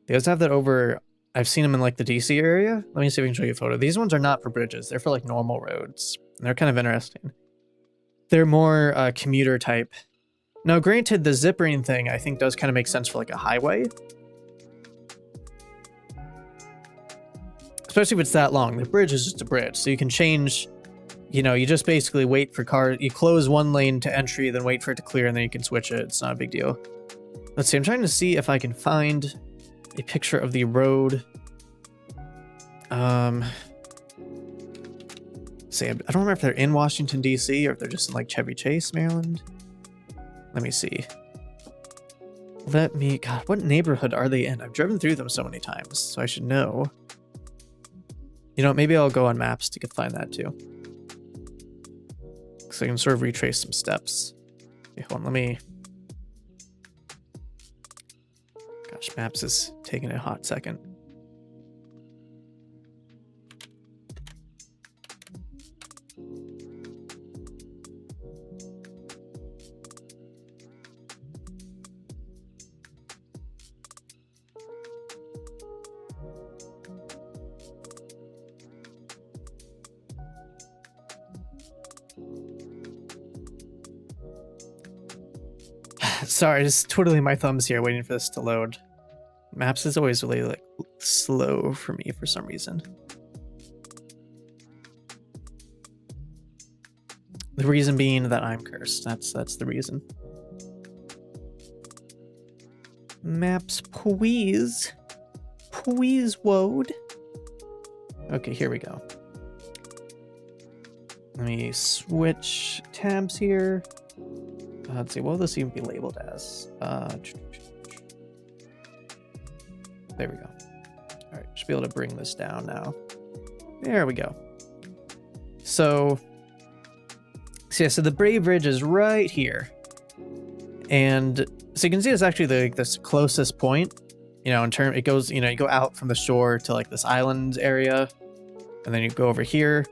they also have that over. I've seen them in like the DC area. Let me see if I can show you a photo. These ones are not for bridges. They're for like normal roads. And they're kind of interesting. They're more commuter type. Now, granted, the zippering thing I think does kind of make sense for like a highway. Especially if it's that long. The bridge is just a bridge. So you can change, you know, you just basically wait for cars. You close one lane to entry, then wait for it to clear, and then you can switch it. It's not a big deal. Let's see. I'm trying to see if I can find a picture of the road. See, I don't remember if they're in Washington, D.C. or if they're just in like Chevy Chase, Maryland. Let me see. God, what neighborhood are they in? I've driven through them so many times, so I should know. You know, maybe I'll go on maps to find that too. So I can sort of retrace some steps. Okay, hold on, let me... Gosh, maps is taking a hot second. Sorry, just twiddling my thumbs here, waiting for this to load. Maps is always really like slow for me for some reason. The reason being that I'm cursed. That's the reason. Maps, please. Please load. Okay, here we go. Let me switch tabs here. Let's see, what will this even be labeled as? There we go. All right, should be able to bring this down now. There we go. So, So yeah, so the Bray Bridge is right here. And so you can see it's actually this closest point, you know, in term, it goes, you know, you go out from the shore to like this island area, and then you go over here.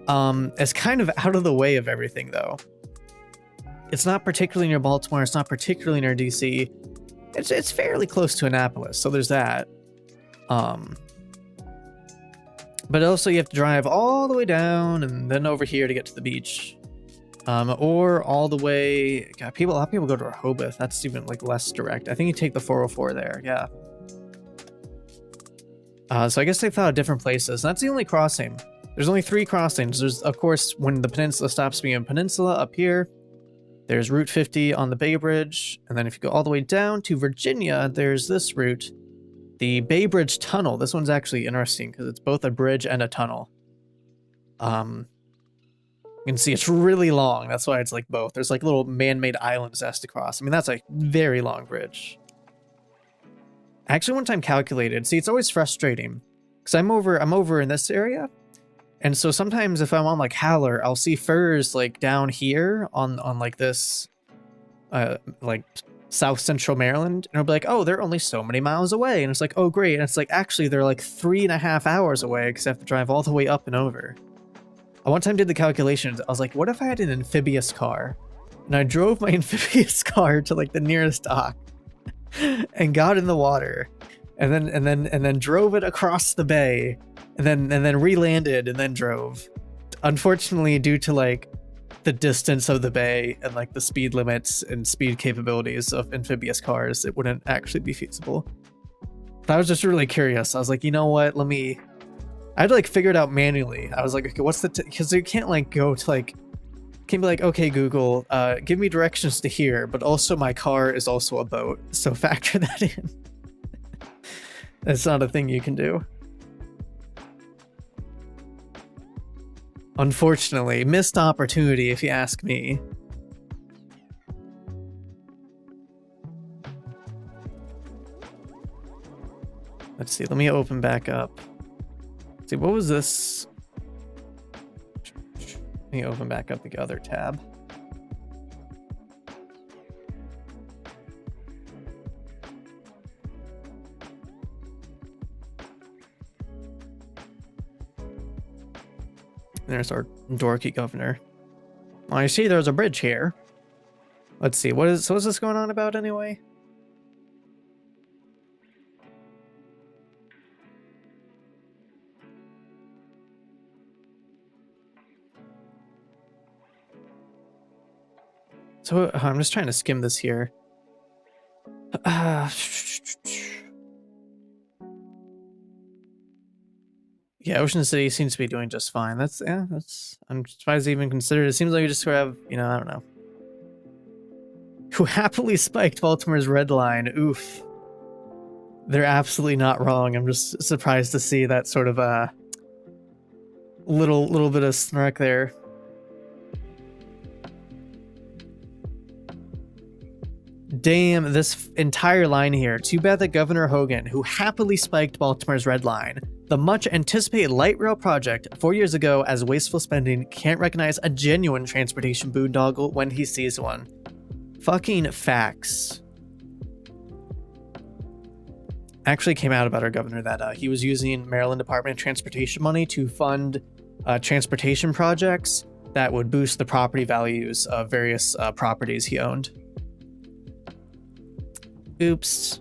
It's kind of out of the way of everything though. It's not particularly near Baltimore, it's not particularly near DC. It's fairly close to Annapolis, so there's that. But also you have to drive all the way down and then over here to get to the beach. Or all the way, God, a lot of people go to Rehoboth. That's even like less direct. I think you take the 404 there, yeah. So I guess they thought of different places. That's the only crossing. There's only 3 crossings. There's, of course, when the peninsula stops being a peninsula up here. There's Route 50 on the Bay Bridge. And then if you go all the way down to Virginia, there's this route, the Bay Bridge Tunnel. This one's actually interesting because it's both a bridge and a tunnel. You can see it's really long. That's why it's like both. There's like little man-made islands it has to cross. I mean, that's a very long bridge. I actually one time calculated. See, it's always frustrating because I'm over in this area. And so sometimes if I'm on like Howler, I'll see furs like down here on like this, like South Central Maryland. And I'll be like, oh, they're only so many miles away. And it's like, oh, great. And it's like, actually, they're like 3.5 hours away because I have to drive all the way up and over. I one time did the calculations. I was like, what if I had an amphibious car? And I drove my amphibious car to like the nearest dock and got in the water and then drove it across the bay and then re-landed and then drove. Unfortunately, due to like the distance of the bay and like the speed limits and speed capabilities of amphibious cars, it wouldn't actually be feasible. But I was just really curious. I was like, you know what? I had to like figure it out manually. I was like, okay, what's the, because you can't like go to like, can't be like, okay, Google, give me directions to here, but also my car is also a boat. So factor that in. That's not a thing you can do. Unfortunately, missed opportunity if you ask me. Let's see, let me open back up. Let's see, what was this? Let me open back up the other tab. There's our dorky governor. Well, I see there's a bridge here. Let's see, what's this going on about anyway? So I'm just trying to skim this here. Yeah, Ocean City seems to be doing just fine. That's I'm surprised they even considered it. It seems like you just sort of have, you know, I don't know. Who happily spiked Baltimore's red line. Oof. They're absolutely not wrong. I'm just surprised to see that sort of little bit of snark there. Damn, this entire line here. Too bad that Governor Hogan, who happily spiked Baltimore's red line, the much anticipated light rail project 4 years ago as wasteful spending, can't recognize a genuine transportation boondoggle when he sees one. Fucking facts. Actually came out about our governor that he was using Maryland Department of Transportation money to fund transportation projects that would boost the property values of various properties he owned. Oops.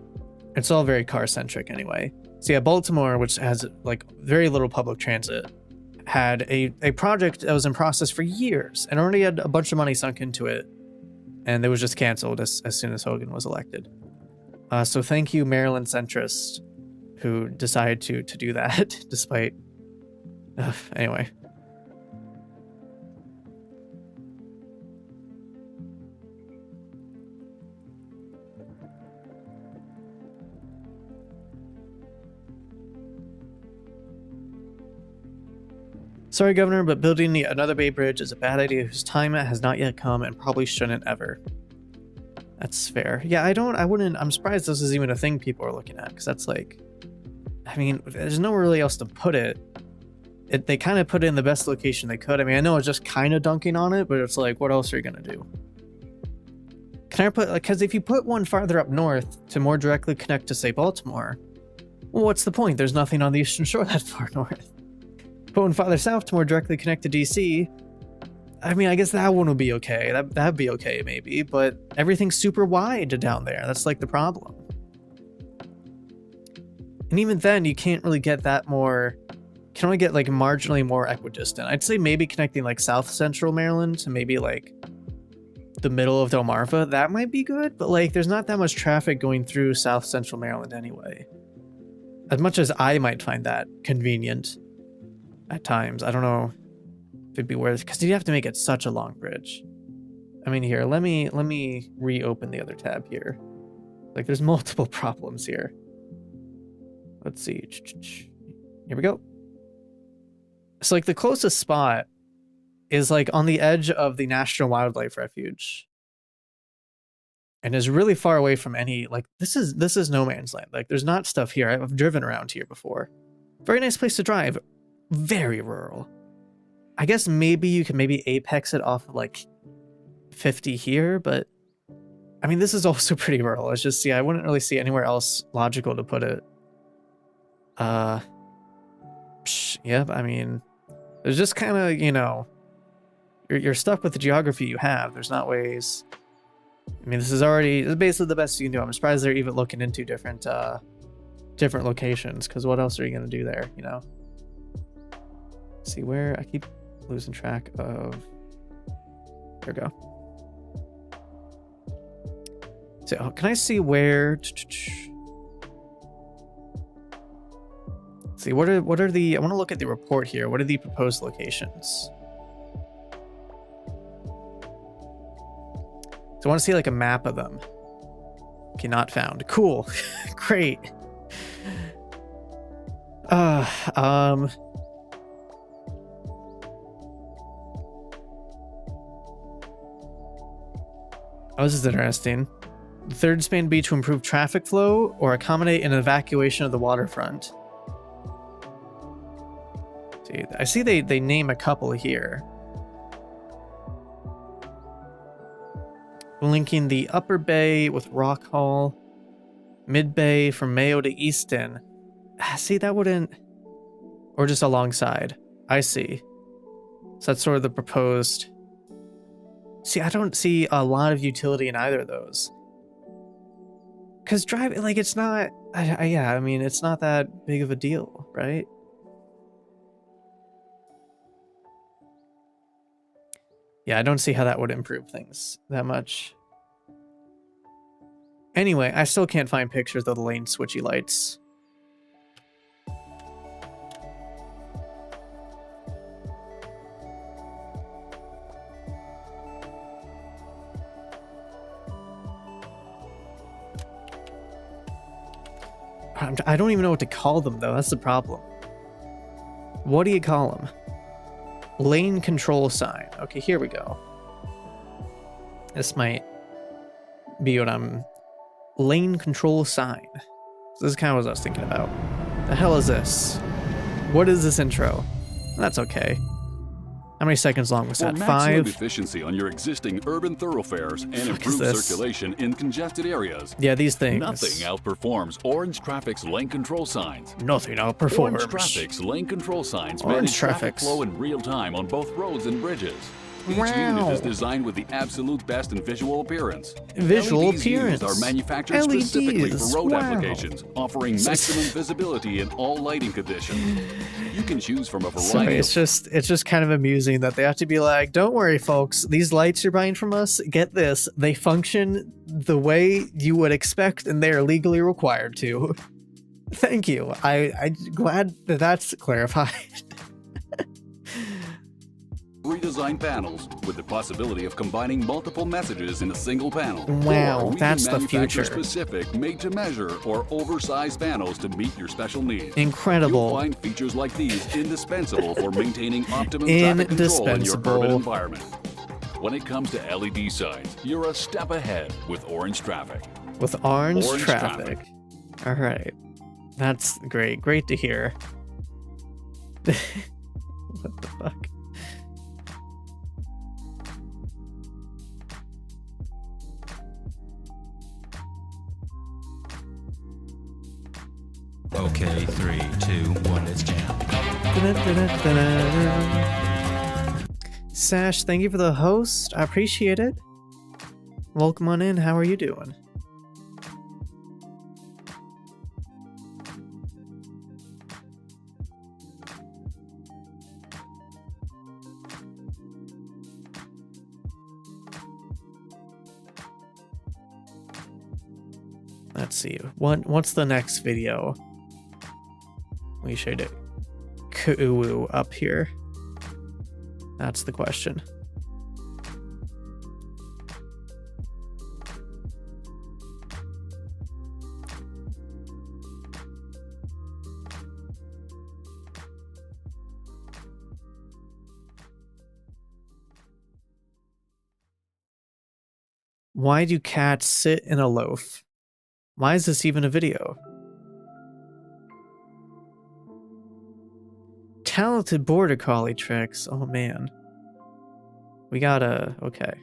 It's all very car-centric anyway. So yeah, Baltimore, which has like very little public transit, had a project that was in process for years and already had a bunch of money sunk into it. And it was just canceled as soon as Hogan was elected. So thank you, Maryland centrists, who decided to do that despite... anyway. Sorry, Governor, but building another Bay Bridge is a bad idea whose time has not yet come and probably shouldn't ever. That's fair. Yeah, I'm surprised this is even a thing people are looking at, because that's like, I mean, there's nowhere really else to put it. they kind of put it in the best location they could. I mean, I know it's just kind of dunking on it, but it's like, what else are you gonna do? Can I put, like, because if you put one farther up north to more directly connect to, say, Baltimore, well, what's the point? There's nothing on the Eastern Shore that far north. Put one farther south to more directly connect to DC. I mean, I guess that one would be okay. That'd be okay, maybe, but everything's super wide down there. That's like the problem. And even then, you can't really get that more. You can only get like marginally more equidistant. I'd say maybe connecting like South Central Maryland to maybe like the middle of Delmarva. That might be good, but like there's not that much traffic going through South Central Maryland anyway. As much as I might find that convenient at times, I don't know if it'd be worth it, because you'd have to make it such a long bridge. I mean, here, let me reopen the other tab here. Like, there's multiple problems here. Let's see. Here we go. So, like, the closest spot is, like, on the edge of the National Wildlife Refuge. And is really far away from any, like, this is no man's land. Like, there's not stuff here. I've driven around here before. Very nice place to drive. Very rural. I guess maybe you can apex it off of, like, 50 here, but I mean, this is also pretty rural. It's just, I wouldn't really see anywhere else logical to put it. Yep, I mean, there's just kind of, you know, you're stuck with the geography you have. There's not ways. I mean, this is basically the best you can do. I'm surprised they're even looking into different locations, because what else are you going to do there, you know? Let's see where I keep losing track of. There we go. So, can I see where? Let's see, what are the? I want to look at the report here. What are the proposed locations? So I want to see like a map of them. Okay, not found. Cool. Great. Oh, this is interesting. The third span be to improve traffic flow or accommodate an evacuation of the waterfront. See, I see they name a couple here. Linking the upper bay with Rock Hall, mid bay from Mayo to Easton. See, that wouldn't, or just alongside. I see. So that's sort of the proposed. See, I don't see a lot of utility in either of those. Because driving, like, it's not, yeah, I mean, it's not that big of a deal, right? Yeah, I don't see how that would improve things that much. Anyway, I still can't find pictures of the lane switchy lights. I don't even know what to call them, though. That's the problem. What do you call them? Lane control sign. Okay, here we go. This might be what I'm... Lane control sign. So this is kind of what I was thinking about. The hell is this? What is this intro? That's okay. How many seconds long was that? 5? Maximum efficiency on your existing urban thoroughfares and improve circulation in congested areas. Yeah, these things. Nothing outperforms Orange Traffic's lane control signs. Nothing outperforms. Orange Traffic's lane control signs manage traffic flow in real time on both roads and bridges. Each unit is designed with the absolute best in visual appearance. LEDs used are manufactured specifically for road applications, offering maximum visibility in all lighting conditions. You can choose from a variety. Sorry, it's just kind of amusing that they have to be like, don't worry, folks. These lights you're buying from us, get this, they function the way you would expect, and they are legally required to. Thank you. I'm glad that that's clarified. Redesigned panels with the possibility of combining multiple messages in a single panel. Wow, that's the future. Specific, made-to-measure, or oversized panels to meet your special needs. Incredible. You'll find features like these indispensable for maintaining optimum traffic control in your urban environment. When it comes to LED signs, you're a step ahead with Orange Traffic. With Orange Traffic. All right. That's great. Great to hear. What the fuck? Okay, 3, 2, 1, let's jam. Sash, thank you for the host. I appreciate it. Welcome on in. How are you doing? Let's see. What's the next video? We should Kuuwu up here. That's the question. Why do cats sit in a loaf? Why is this even a video? Talented border collie tricks. Oh man. We gotta... okay.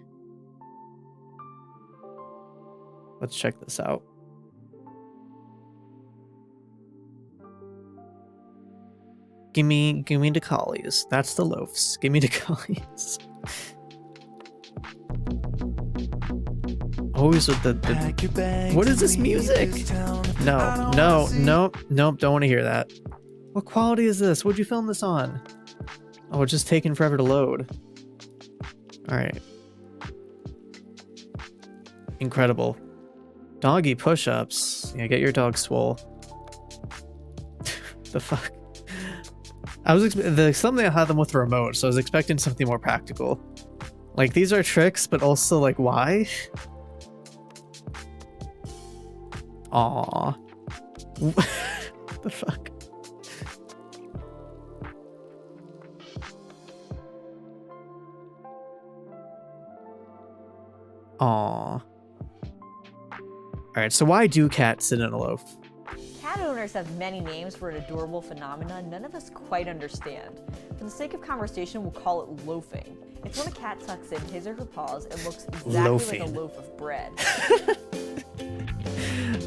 Let's check this out. Gimme the collies. That's the loafs. Gimme the collies. Always with the what is this music? No, nope, don't want to hear that. What quality is this? What'd you film this on? Oh, it's just taking forever to load. Alright. Incredible. Doggy push-ups. Yeah, get your dog swole. The fuck? I was the thumbnail had them with a remote, so I was expecting something more practical. Like, these are tricks, but also, like, why? Aww. What the fuck? Aww. Alright, so why do cats sit in a loaf? Cat owners have many names for an adorable phenomenon none of us quite understand. For the sake of conversation, we'll call it loafing. It's when a cat tucks in his or her paws and looks exactly like a loaf of bread.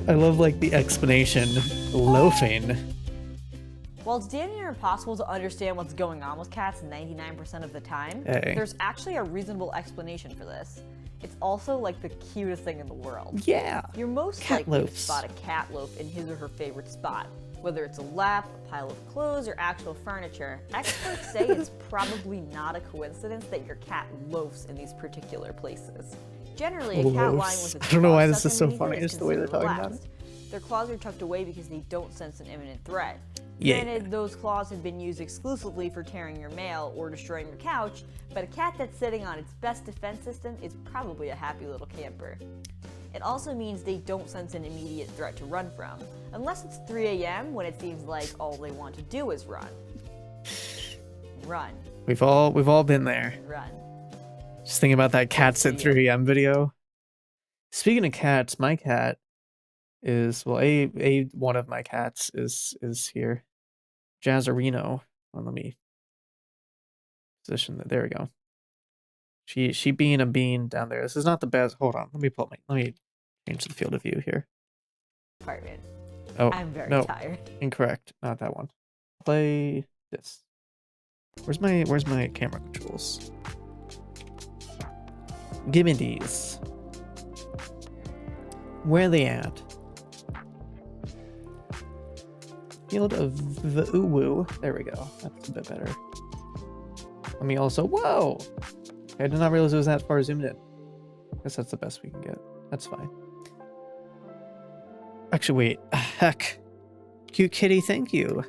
I love, like, the explanation. Loafing. While it's damn near impossible to understand what's going on with cats 99% of the time, there's actually a reasonable explanation for this. It's also, like, the cutest thing in the world. Yeah. You're most Cat likely loafs. to spot a cat loaf in his or her favorite spot. Whether it's a lap, a pile of clothes, or actual furniture, experts say it's probably not a coincidence that your cat loafs in these particular places. Generally, a cat lying with its I don't know why claws this is so tucked underneath funny, it is just the way they're considered talking about relaxed. Their claws are tucked away because they don't sense an imminent threat. Yeah. Granted, those claws have been used exclusively for tearing your mail or destroying your couch, but a cat that's sitting on its best defense system is probably a happy little camper. It also means they don't sense an immediate threat to run from, unless it's 3 a.m. when it seems like all they want to do is run. Run. We've all been there. Run. Just thinking about that cats at 3 a.m. video. Speaking of cats, my cat is, well, one of my cats is here. Jazzerino. Well, let me position that. There we go. She being a bean down there. This is not the best. Hold on. Let me change the field of view here. Apartment. Oh, I'm very no. tired. Incorrect. Not that one. Play this. Where's my camera controls? Give me these. Where are they at? Field of Uwu. There we go. That's a bit better. Let me also... Whoa! I did not realize it was that far zoomed in. Guess that's the best we can get. That's fine. Actually, wait. Heck. Cute kitty, thank you.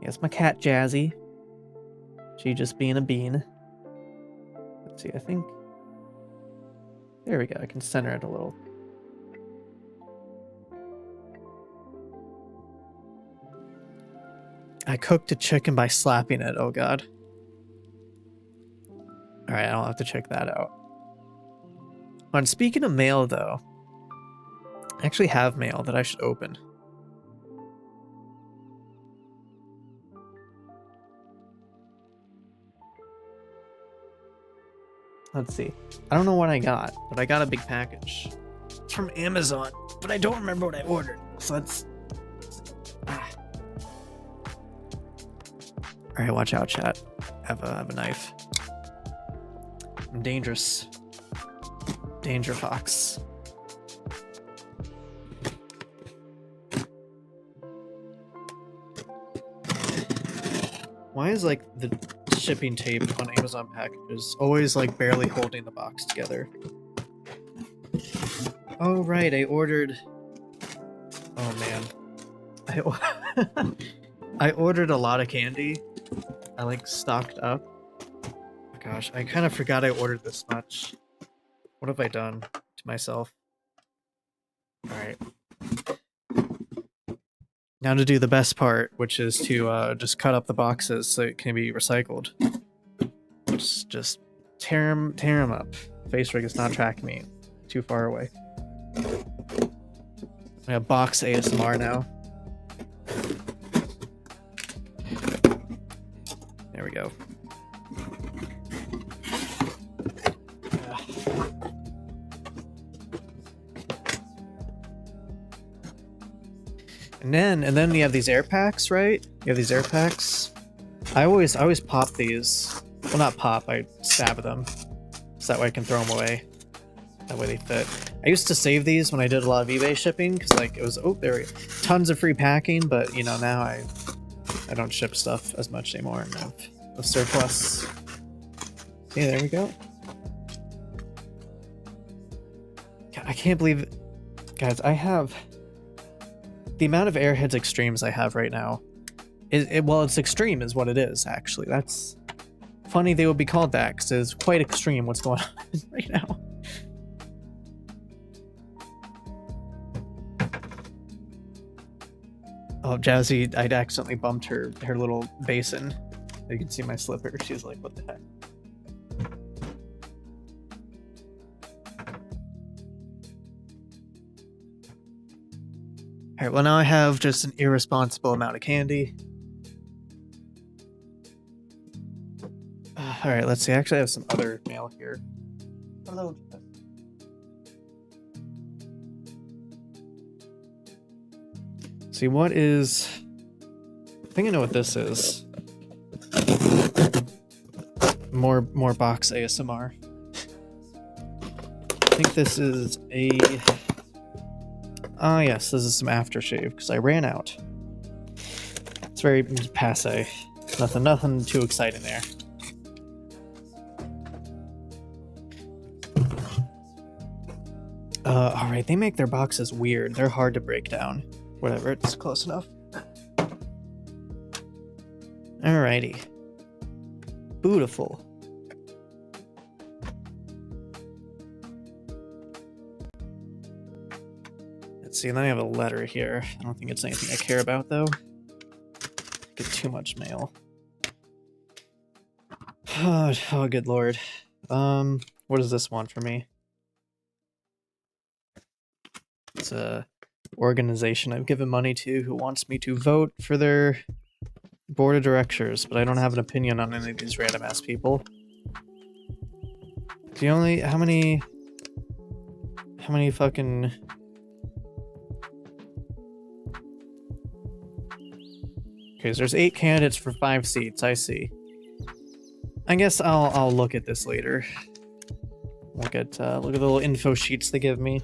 Yes, my cat Jazzy. She just being a bean. Let's see, I think... There we go. I can center it a little. I cooked a chicken by slapping it. Oh god. Alright, I don't have to check that out. On speaking of mail, though, I actually have mail that I should open. Let's see. I don't know what I got, but I got a big package. It's from Amazon, but I don't remember what I ordered. So let's... Alright, watch out, chat. I have a knife. I'm dangerous. Danger Fox. Why is like the shipping tape on Amazon packages always like barely holding the box together? Oh right, I ordered... Oh man. I ordered a lot of candy. I like stocked up. Oh, gosh, I kind of forgot I ordered this much. What have I done to myself? Alright. Now to do the best part, which is to just cut up the boxes so it can be recycled. Just tear them up. Face rig is not tracking me. Too far away. I have box ASMR now. There we go. And then you have these air packs, right? You have these air packs. I always pop these. Well, not pop. I stab them, so that way I can throw them away. That way they fit. I used to save these when I did a lot of eBay shipping because like it was there we go. Tons of free packing, but you know now I don't ship stuff as much anymore and have a surplus. Yeah, there we go. God, I can't believe it. Guys, I have the amount of Airheads Extremes I have right now. Well, it's extreme is what it is, actually. That's funny they would be called that, because it's quite extreme what's going on right now. Oh, Jazzy, I'd accidentally bumped her little basin. You can see my slipper. She's like, what the heck? Alright, well now I have just an irresponsible amount of candy. Alright, let's see. Actually, I have some other mail here. Hello. See, what is... I think I know what this is. More box ASMR. I think this is a... Ah, yes, this is some aftershave, because I ran out. It's very passe. Nothing too exciting there. Alright, they make their boxes weird. They're hard to break down. Whatever, it's close enough. Alrighty. Beautiful. Let's see, and then I have a letter here. I don't think it's anything I care about, though. Get too much mail. Oh, good lord. What does this want for me? It's a organization I've given money to who wants me to vote for their board of directors, but I don't have an opinion on any of these random ass people. How many fucking... Okay, so there's 8 candidates for 5 seats, I see. I guess I'll look at this later. Look at the little info sheets they give me.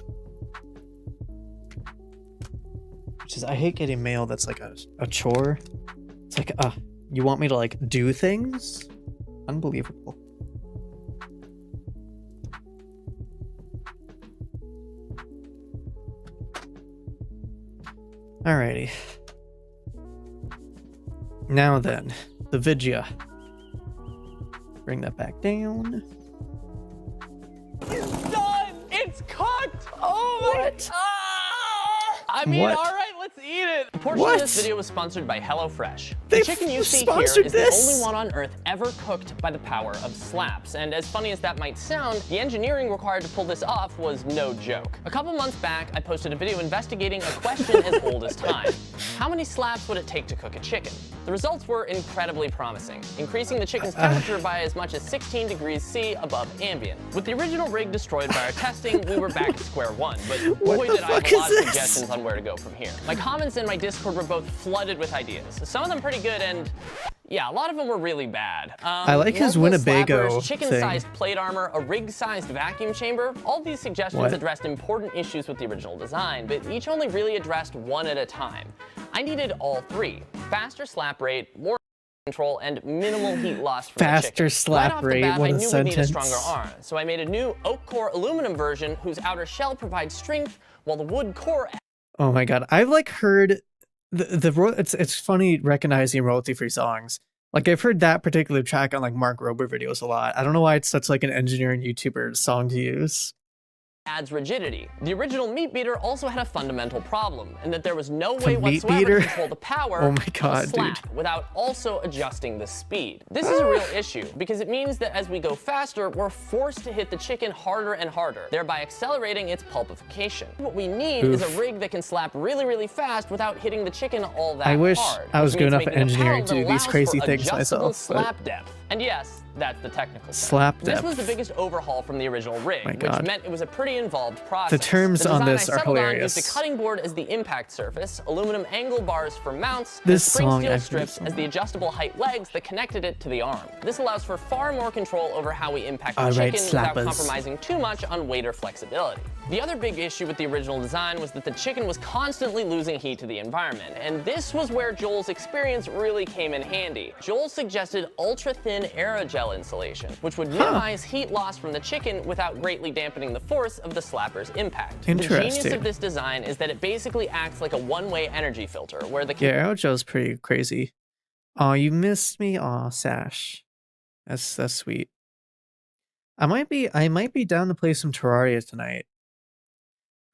Which is, I hate getting mail that's like a chore. It's like, you want me to like do things? Unbelievable. Alrighty. Now then, the Vidya. Bring that back down. It's done! It's cooked! Oh my god! I mean, What? alright, let's eat it. A portion What? of this video was sponsored by HelloFresh. They The chicken you see here sponsored is this? the only one on Earth ever cooked by the power of slaps. And as funny as that might sound, the engineering required to pull this off was no joke. A couple months back, I posted a video investigating a question as old as time. How many slaps would it take to cook a chicken? The results were incredibly promising, increasing the chicken's temperature by as much as 16 degrees C above ambient. With the original rig destroyed by our testing, we were back at square one, but boy did I have a lot of suggestions on where to go from here. My comments and my Discord were both flooded with ideas. Some of them pretty good and yeah, a lot of them were really bad. I like his Winnebago chicken-sized plate armor, a rig-sized vacuum chamber. All of these suggestions addressed important issues with the original design, but each only really addressed one at a time. I needed all three: faster slap rate, more control, and minimal heat loss from the chicken. Faster slap right off the rate, bat, what I a knew sentence. we'd need a stronger arm, so I made a new oak core aluminum version whose outer shell provides strength, while the wood core. Oh my god, I've like heard it's funny recognizing royalty-free songs. Like I've heard that particular track on like Mark Rober videos a lot. I don't know why it's such like an engineering YouTuber song to use. Adds rigidity. The original meat beater also had a fundamental problem in that there was no The way meat whatsoever beater? to control the power Oh my of God, a slap dude. without also adjusting the speed. This is a real issue because it means that as we go faster, we're forced to hit the chicken harder and harder, thereby accelerating its pulpification. What we need is a rig that can slap really, really fast without hitting the chicken all that I wish hard. I was which good means enough at making a engineering pound to that do these allows crazy for things adjustable myself, but- slap depth. And yes, that's the technical term. Slap This was depth. the biggest overhaul from the original rig, My which God. meant it was a pretty involved process. terms The on design this I are settled on hilarious. used a cutting board as the impact surface, aluminum angle bars for mounts, This and spring song steel actually strips is as the adjustable height legs that connected it to the arm. This allows for far more control over how we impact the Alright, chicken without slappers. compromising too much on weight or flexibility. The other big issue with the original design was that the chicken was constantly losing heat to the environment, and this was where Joel's experience really came in handy. Joel suggested ultra-thin aerogel insulation, which would minimize heat loss from the chicken without greatly dampening the force of the slapper's impact. The genius Interesting. of this design is that it basically acts like a one-way energy filter, where the Yeah, Aerogel's pretty crazy. Oh, you missed me. Aw, Sash. That's sweet. I might be down to play some Terraria tonight.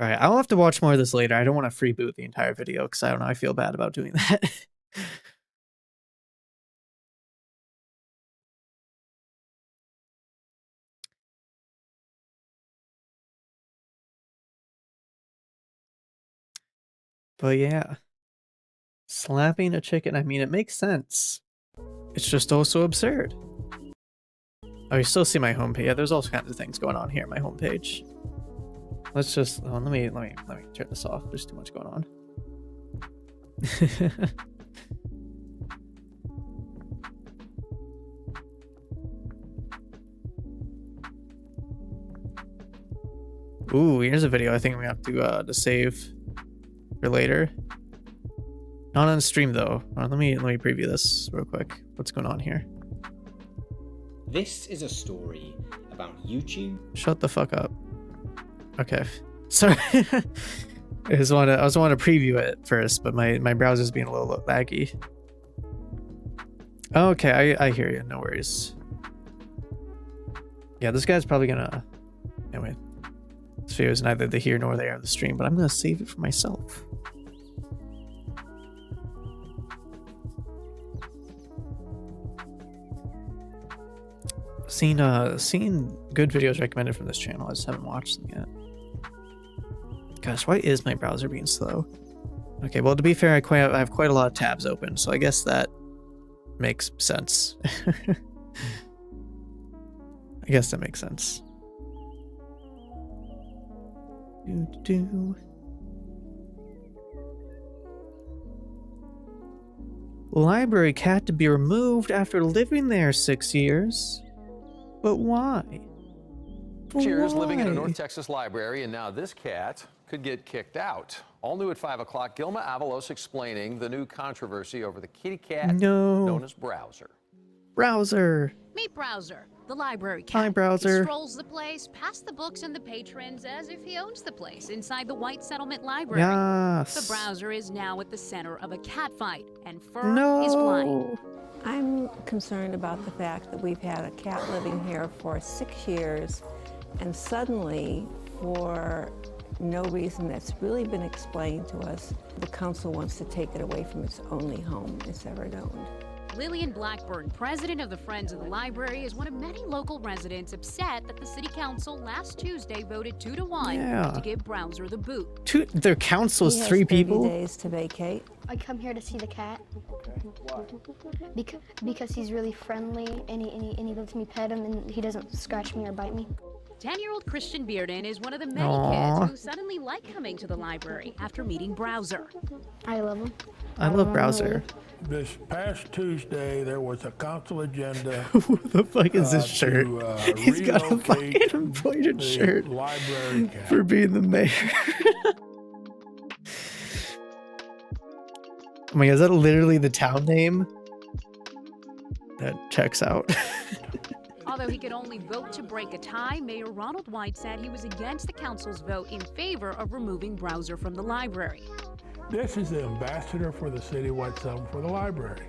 Alright, I'll have to watch more of this later. I don't want to freeboot the entire video because I don't know, I feel bad about doing that. But yeah. Slapping a chicken, I mean, it makes sense. It's just also absurd. Oh, you still see my homepage. Yeah, there's all kinds of things going on here on my homepage. Let's just let me turn this off. There's too much going on. Ooh, here's a video I think we have to save for later. Not on stream though. Let me preview this real quick. What's going on here? This is a story about YouTube. Shut the fuck up. Okay. Sorry. I just want to preview it first, but my browser's being a little laggy. Okay, I hear you. No worries. Yeah, this guy's probably gonna. Anyway, this video is neither the here nor there of the stream, but I'm gonna save it for myself. Seen good videos recommended from this channel. I just haven't watched them yet. Gosh, why is my browser being slow? Okay, well, to be fair, I have quite a lot of tabs open, so I guess that makes sense. I guess that makes sense. Library cat to be removed after living there 6 years. But why? Cheers, living in a North Texas library, and now this cat could get kicked out. All new at 5 o'clock, Gilma Avalos explaining the new controversy over the kitty cat known as Browser. Browser. Meet Browser, the library cat. Hi, Browser. He strolls the place, past the books and the patrons as if he owns the place inside the White Settlement Library. Yes. The Browser is now at the center of a cat fight, and fur is flying. I'm concerned about the fact that we've had a cat living here for 6 years, and suddenly, for no reason that's really been explained to us. The council wants to take it away from its only home it's ever known. Lillian Blackburn, president of the Friends of the Library, is one of many local residents upset that the city council last Tuesday voted 2-1 to give Browser the boot. Their council is He has 3 30 people? days to vacate. I come here to see the cat. Okay. Why? Because he's really friendly and he lets me pet him and he doesn't scratch me or bite me. 10-year-old Christian Bearden is one of the many kids who suddenly like coming to the library after meeting Browser. I love him. I love Browser. This past Tuesday, there was a council agenda. What the fuck is this shirt? He's got a fucking relocate embroidered the shirt library cat. for being the mayor. Oh my god, is that literally the town name? That checks out. Although he could only vote to break a tie, Mayor Ronald White said he was against the council's vote in favor of removing Browser from the library. This is the ambassador for the citywide summit for the library.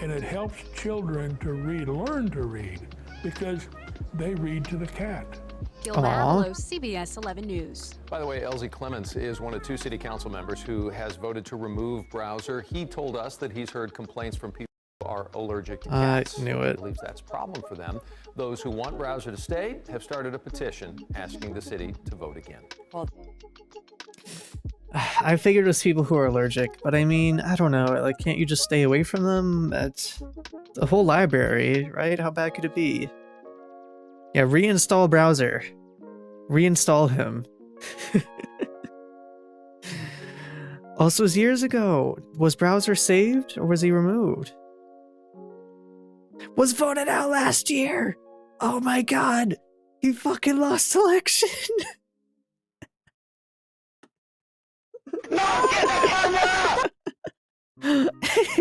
And it helps children to read, learn to read, because they read to the cat. Gilma Avalos, CBS 11 News. By the way, Elsie Clements is one of 2 city council members who has voted to remove Browser. He told us that he's heard complaints from people who are allergic to cats. I knew it. He believes that's a problem for them. Those who want Browser to stay have started a petition asking the city to vote again. I figured it was people who are allergic, but I mean, I don't know. Like, can't you just stay away from them? It's the whole library, right? How bad could it be? Yeah, reinstall Browser. Reinstall him. Also, it was years ago. Was Browser saved or was he removed? Was voted out last year. Oh my god. He fucking lost election. He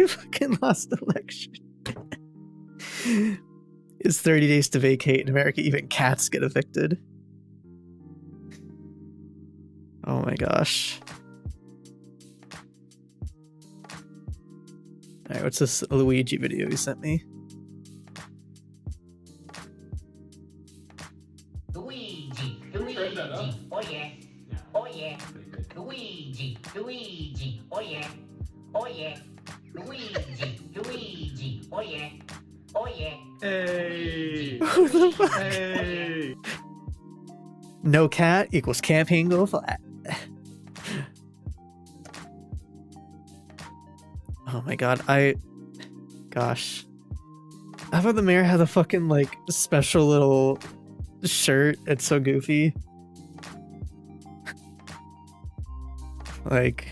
fucking lost election. It's 30 days to vacate in America. Even cats get evicted. Oh my gosh. Alright, what's this Luigi video you sent me? Luigi, Luigi, oh yeah, oh yeah. Luigi, Luigi, oh yeah, oh yeah. Luigi, Luigi, oh yeah, oh yeah. Hey! Who the fuck? Hey! No cat equals campaign go flat. Oh my god, gosh. How about the mayor had a fucking, like, special little shirt? It's so goofy. Like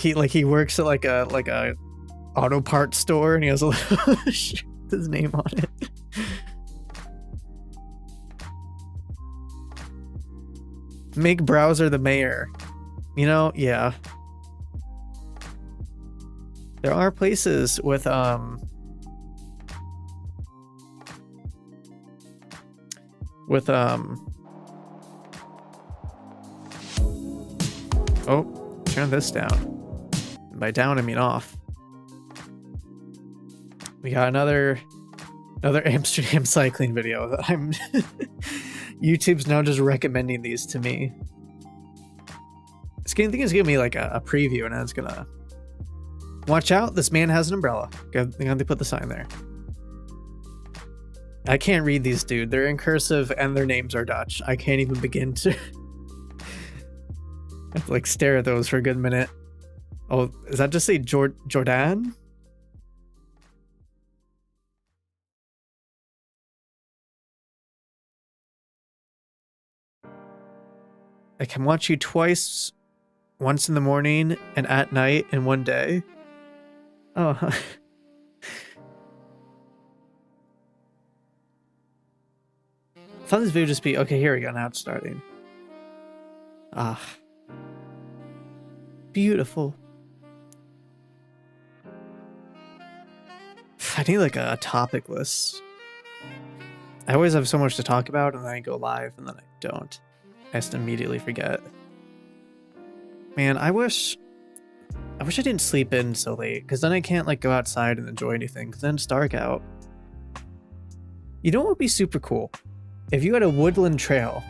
he works at like a auto parts store and he has a little shirt with his name on it. Make Browser the mayor. You know, yeah. There are places with oh, turn this down. And by down I mean off. We got another Amsterdam cycling video that I'm YouTube's now just recommending these to me. I think it's giving me like a preview and it's gonna watch out, this man has an umbrella. They put the sign there. I can't read these, dude. They're in cursive and their names are Dutch. I can't even begin to I have to like stare at those for a good minute. Oh, does that just say Jordan? I can watch you twice, once in the morning and at night in one day. Oh, I thought this video would just be, okay, here we go, now it's starting. Ah. Beautiful. I need like a topic list. I always have so much to talk about and then I go live and then I don't. I just immediately forget. Man, I wish I didn't sleep in so late, because then I can't like go outside and enjoy anything, because then it's dark out. You know what would be super cool? If you had a woodland trail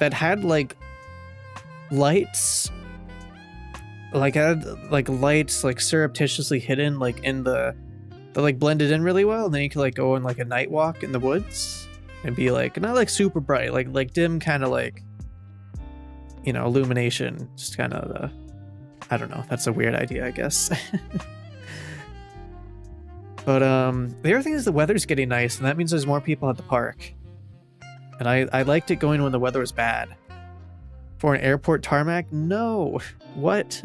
that had like lights, like I had like lights like surreptitiously hidden like in the like blended in really well, and then you could like go on like a night walk in the woods and be like not like super bright, like dim, kind of like, you know, illumination, just kind of the, I don't know, that's a weird idea, I guess. But the other thing is the weather's getting nice, and that means there's more people at the park. And I liked it going when the weather was bad. For an airport tarmac? No. What?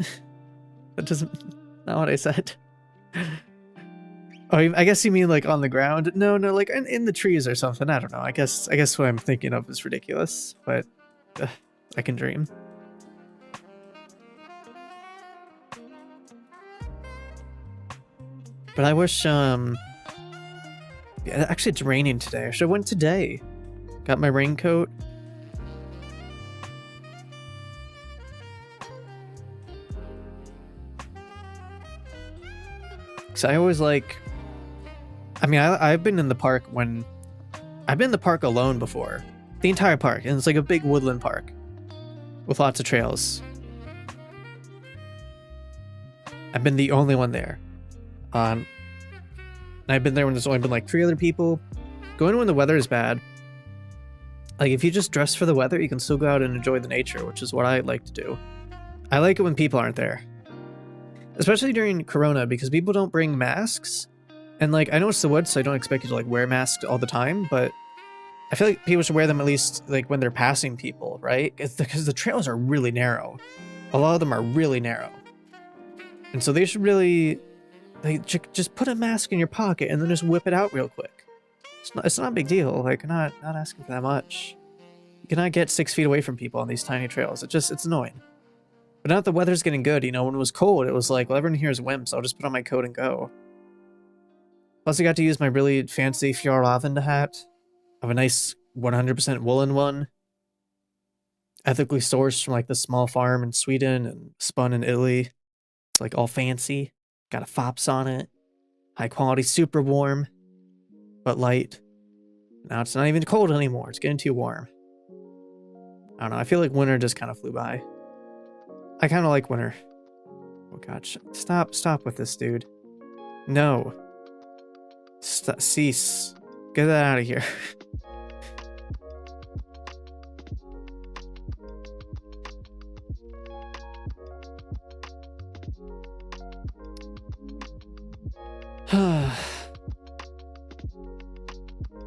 That doesn't, not what I said. Oh, I guess you mean like on the ground? No, like in the trees or something. I don't know. I guess what I'm thinking of is ridiculous, but I can dream. But I wish, yeah, actually it's raining today. I should have went today. Got my raincoat. Cause I always like, I mean, I've been in the park when, I've been in the park alone before. The entire park, and it's like a big woodland park with lots of trails. I've been the only one there. And I've been there when there's only been like 3 other people. Going when the weather is bad. Like if you just dress for the weather, you can still go out and enjoy the nature, which is what I like to do. I like it when people aren't there. Especially during Corona, because people don't bring masks. And like, I know it's the woods, so I don't expect you to like wear masks all the time, but I feel like people should wear them at least like when they're passing people, right? Because the trails are really narrow. A lot of them are really narrow. And so they should really, like, just put a mask in your pocket and then just whip it out real quick. It's not a big deal. Like, not asking for that much. You cannot get 6 feet away from people on these tiny trails. It's annoying. But now that the weather's getting good, you know, when it was cold, it was like, well, everyone here is wimps. I'll just put on my coat and go. Plus, I got to use my really fancy Fjallraven hat. I have a nice 100% woolen one. Ethically sourced from like the small farm in Sweden and spun in Italy. It's like all fancy. Got a fops on it. High quality, super warm, but light. Now it's not even cold anymore. It's getting too warm. I don't know. I feel like winter just kind of flew by. I kind of like winter. Oh god, stop with this, dude. No. Cease. Get that out of here.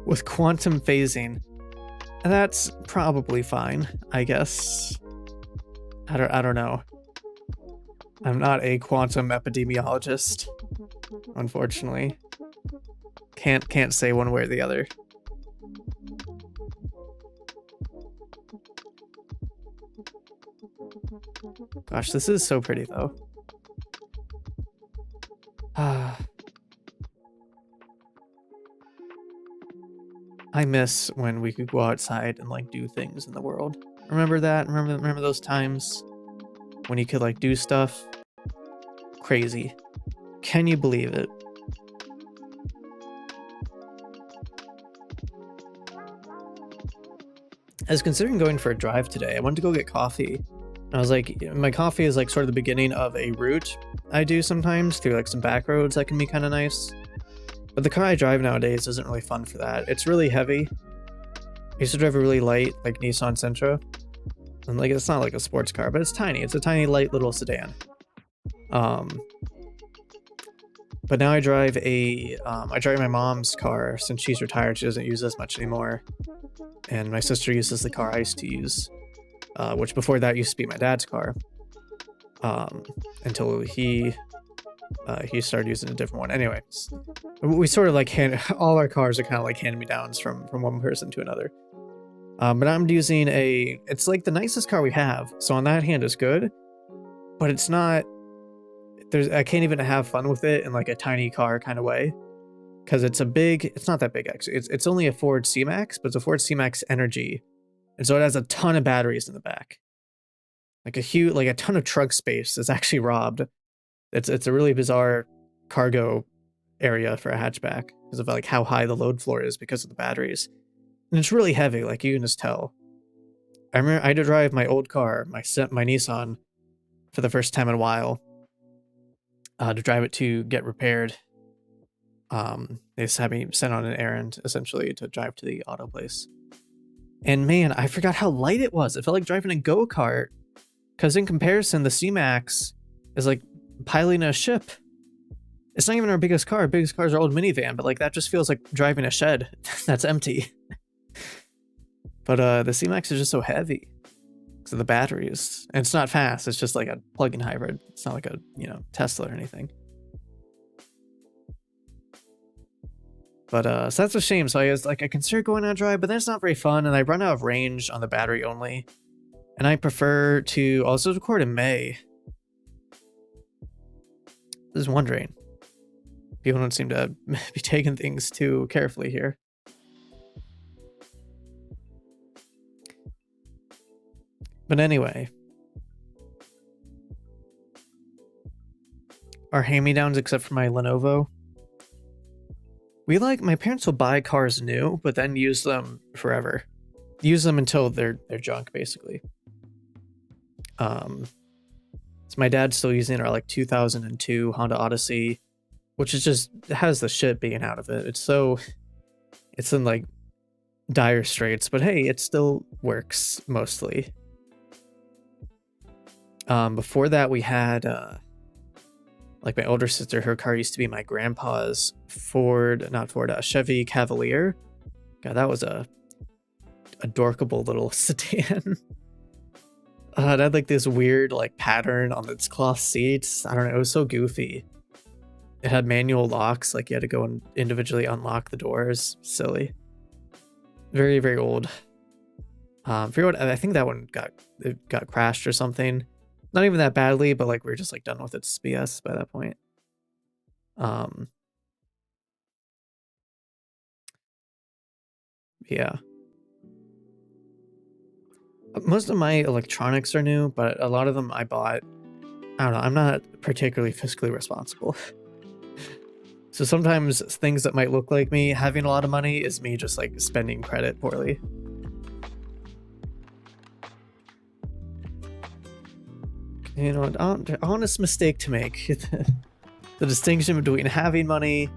With quantum phasing. That's probably fine, I guess. I don't know. I'm not a quantum epidemiologist, unfortunately. Can't say one way or the other. Gosh, this is so pretty though. I miss when we could go outside and like do things in the world. Remember that? Remember those times when you could like do stuff? Crazy. Can you believe it? I was considering going for a drive today. I wanted to go get coffee. And I was like, my coffee is like sort of the beginning of a route I do sometimes through like some back roads that can be kind of nice. But the car I drive nowadays isn't really fun for that. It's really heavy. I used to drive a really light, like Nissan Sentra. And like, it's not like a sports car, but it's tiny. It's a tiny, light little sedan. But now I drive my mom's car since she's retired. She doesn't use as much anymore. And my sister uses the car I used to use, which before that used to be my dad's car. Until he started using a different one. Anyway, we sort of like all our cars are kind of like hand-me-downs from one person to another. But I'm using it's like the nicest car we have. So on that hand, it's good, but it's not. I can't even have fun with it in like a tiny car kind of way, because it's not that big actually. It's only a Ford C-Max, but it's a Ford C-Max Energy, and so it has a ton of batteries in the back. Like a ton of trunk space is actually robbed. It's a really bizarre cargo area for a hatchback because of like how high the load floor is because of the batteries. And it's really heavy, like you can just tell. I remember I had to drive my old car, my Nissan, for the first time in a while, to drive it to get repaired. They just had me sent on an errand, essentially, to drive to the auto place. And man, I forgot how light it was. It felt like driving a go-kart. Because in comparison, the C-Max is like piloting a ship. It's not even our biggest car. Our biggest car is our old minivan, but like that just feels like driving a shed that's empty. But the C-Max is just so heavy. So the batteries, and it's not fast. It's just like a plug-in hybrid. It's not like a, you know, Tesla or anything. But so that's a shame. So I was like, I considered going on a drive, but then it's not very fun, and I run out of range on the battery only. And I prefer to also record in May. I was wondering. People don't seem to be taking things too carefully here. But anyway. Our hand-me-downs, except for my Lenovo. My parents will buy cars new, but then use them forever. Use them until they're junk, basically. So my dad's still using our like 2002 Honda Odyssey, which is just, it has the shit being out of it. It's in like dire straits, but hey, it still works mostly. Before that we had like my older sister, her car used to be my grandpa's Chevy Cavalier. God, that was a adorkable little sedan. It had like this weird like pattern on its cloth seats. I don't know, it was so goofy. It had manual locks, like you had to go and individually unlock the doors. Silly. Very, very old. I think that one got crashed or something. Not even that badly, but like we were just like done with its BS by that point. Yeah. Most of my electronics are new, but a lot of them I bought. I don't know, I'm not particularly fiscally responsible. So sometimes things that might look like me having a lot of money is me just like spending credit poorly. You know, an honest mistake to make. The distinction between having money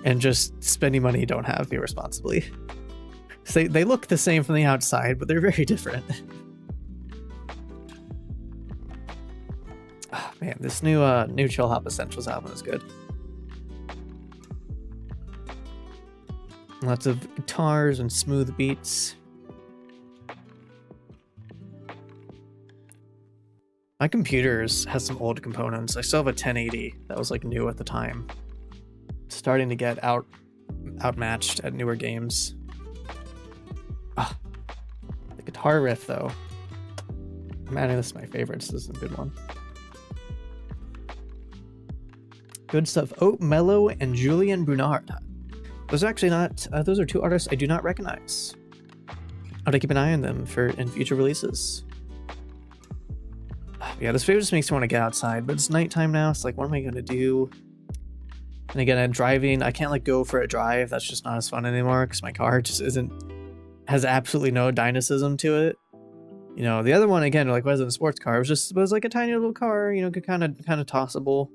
and just spending money you don't have irresponsibly. So they look the same from the outside, but they're very different. Oh, man, this new Chill Hop Essentials album is good. Lots of guitars and smooth beats. My computers has some old components. I still have a 1080 that was like new at the time. It's starting to get outmatched at newer games. Ah, the guitar riff though. I'm adding this to my favorites. This is a good one. Good stuff. Oat Mello and Julian Brunard. Those are actually not. Those are two artists I do not recognize. I'll keep an eye on them in future releases. Yeah, this video just makes me want to get outside, but it's nighttime now. It's like, what am I gonna do? And again, I'm driving. I can't like go for a drive. That's just not as fun anymore because my car just has absolutely no dynamism to it. You know, the other one again, like wasn't a sports car. It was like a tiny little car. You know, could kind of tossable.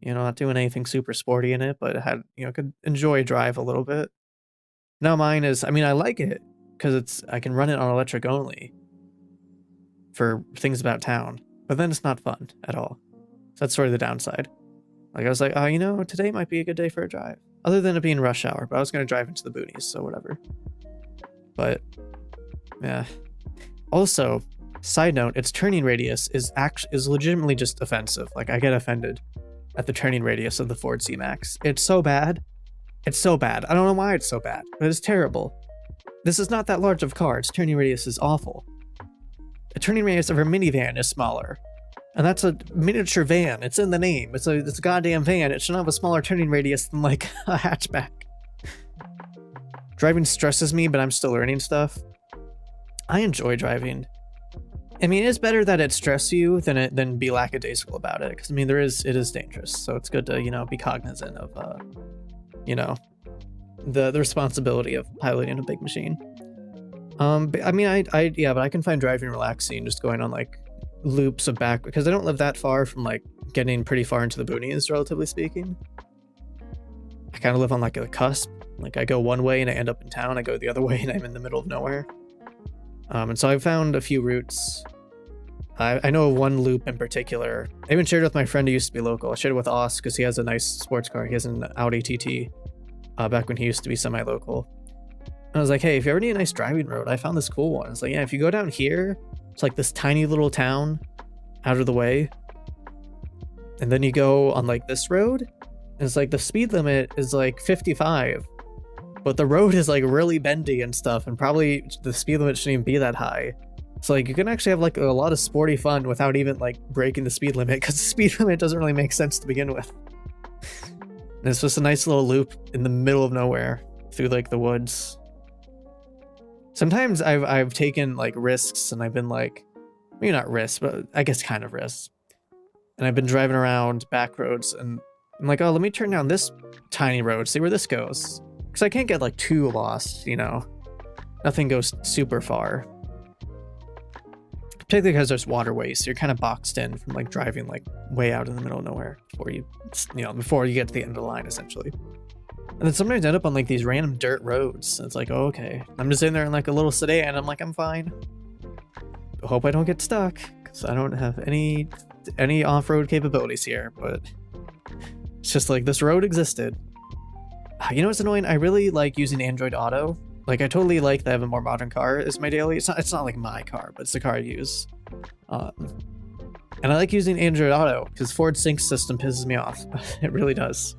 You know, not doing anything super sporty in it, but it had, you know, could enjoy drive a little bit. Now mine is, I mean, I like it because I can run it on electric only for things about town, but then it's not fun at all. So that's sort of the downside. Like I was like, oh, you know, today might be a good day for a drive, other than it being rush hour, but I was going to drive into the boonies, so whatever. But yeah. Also, side note, its turning radius is legitimately just offensive. Like I get offended at the turning radius of the Ford C-Max. It's so bad. It's so bad. I don't know why it's so bad, but it's terrible. This is not that large of a car. Its turning radius is awful. The turning radius of a minivan is smaller. And that's a miniature van. It's in the name. It's a goddamn van. It should have a smaller turning radius than like a hatchback. Driving stresses me, but I'm still learning stuff. I enjoy driving. I mean, it's better that it stress you than be lackadaisical about it. Because I mean, it is dangerous. So it's good to, you know, be cognizant of, you know, the responsibility of piloting a big machine. But, I mean, yeah, but I can find driving relaxing just going on like loops of back because I don't live that far from like getting pretty far into the boonies, relatively speaking. I kind of live on like a cusp. Like I go one way and I end up in town. I go the other way and I'm in the middle of nowhere. And so I've found a few routes. I know of one loop in particular. I even shared it with my friend who used to be local. I shared it with Oz because he has a nice sports car. He has an Audi TT back when he used to be semi-local. And I was like, hey, if you ever need a nice driving road, I found this cool one. It's like, yeah, if you go down here, it's like this tiny little town out of the way. And then you go on like this road. And it's like the speed limit is like 55. But the road is like really bendy and stuff. And probably the speed limit shouldn't even be that high. So like you can actually have like a lot of sporty fun without even like breaking the speed limit. Because the speed limit doesn't really make sense to begin with. And it's just a nice little loop in the middle of nowhere through like the woods. Sometimes I've taken like risks and I've been like, maybe not risks, but I guess kind of risks. And I've been driving around back roads and I'm like, oh, let me turn down this tiny road, see where this goes. Because I can't get like too lost, you know. Nothing goes super far. Particularly because there's waterways, so you're kind of boxed in from like driving like way out in the middle of nowhere before you get to the end of the line essentially. And then sometimes I end up on like these random dirt roads. And it's like, oh, okay. I'm just in there in like a little sedan. I'm like, I'm fine. I hope I don't get stuck because I don't have any off-road capabilities here. But it's just like this road existed. You know what's annoying? I really like using Android Auto. Like I totally like that I have a more modern car as my daily. It's not like my car, but it's the car I use. And I like using Android Auto because Ford Sync system pisses me off. It really does.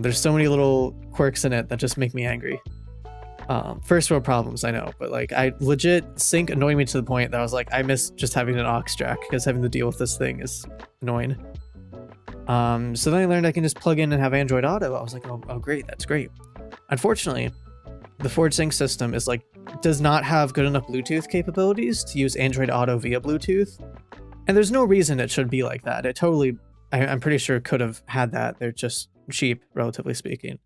There's so many little quirks in it that just make me angry. First world problems, I know, but like I legit sync annoyed me to the point that I was like, I miss just having an aux jack because having to deal with this thing is annoying. So then I learned I can just plug in and have Android Auto. I was like, oh great, that's great. Unfortunately, the Ford Sync system is like does not have good enough Bluetooth capabilities to use Android Auto via Bluetooth, and there's no reason it should be like that. It totally, I'm pretty sure could have had that. They're just cheap, relatively speaking.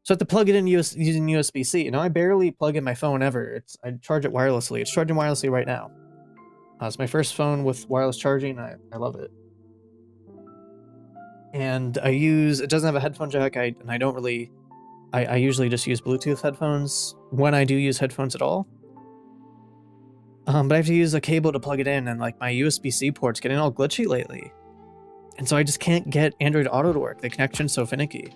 So I have to plug it in using USB-C. You know, I barely plug in my phone ever. I charge it wirelessly. It's charging wirelessly right now. It's my first phone with wireless charging. I love it. And it doesn't have a headphone jack. I usually just use Bluetooth headphones when I do use headphones at all. But I have to use a cable to plug it in, and like my USB-C port's getting all glitchy lately. And so I just can't get Android Auto to work. The connection's so finicky.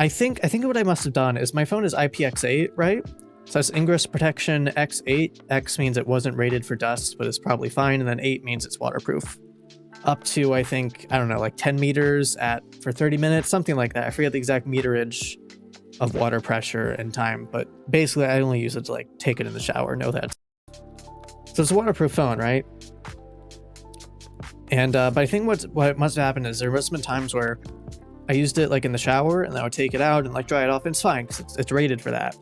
I think what I must have done is my phone is IPX8, right? So that's Ingress Protection X8. X means it wasn't rated for dust, but it's probably fine. And then 8 means it's waterproof. Up to, I think, I don't know, like 10 meters for 30 minutes, something like that. I forget the exact meterage of water pressure and time, but basically I only use it to like take it in the shower, know that. So it's a waterproof phone, right? And but I think what must have happened is there must have been times where I used it like in the shower and I would take it out and like dry it off and it's fine because it's rated for that.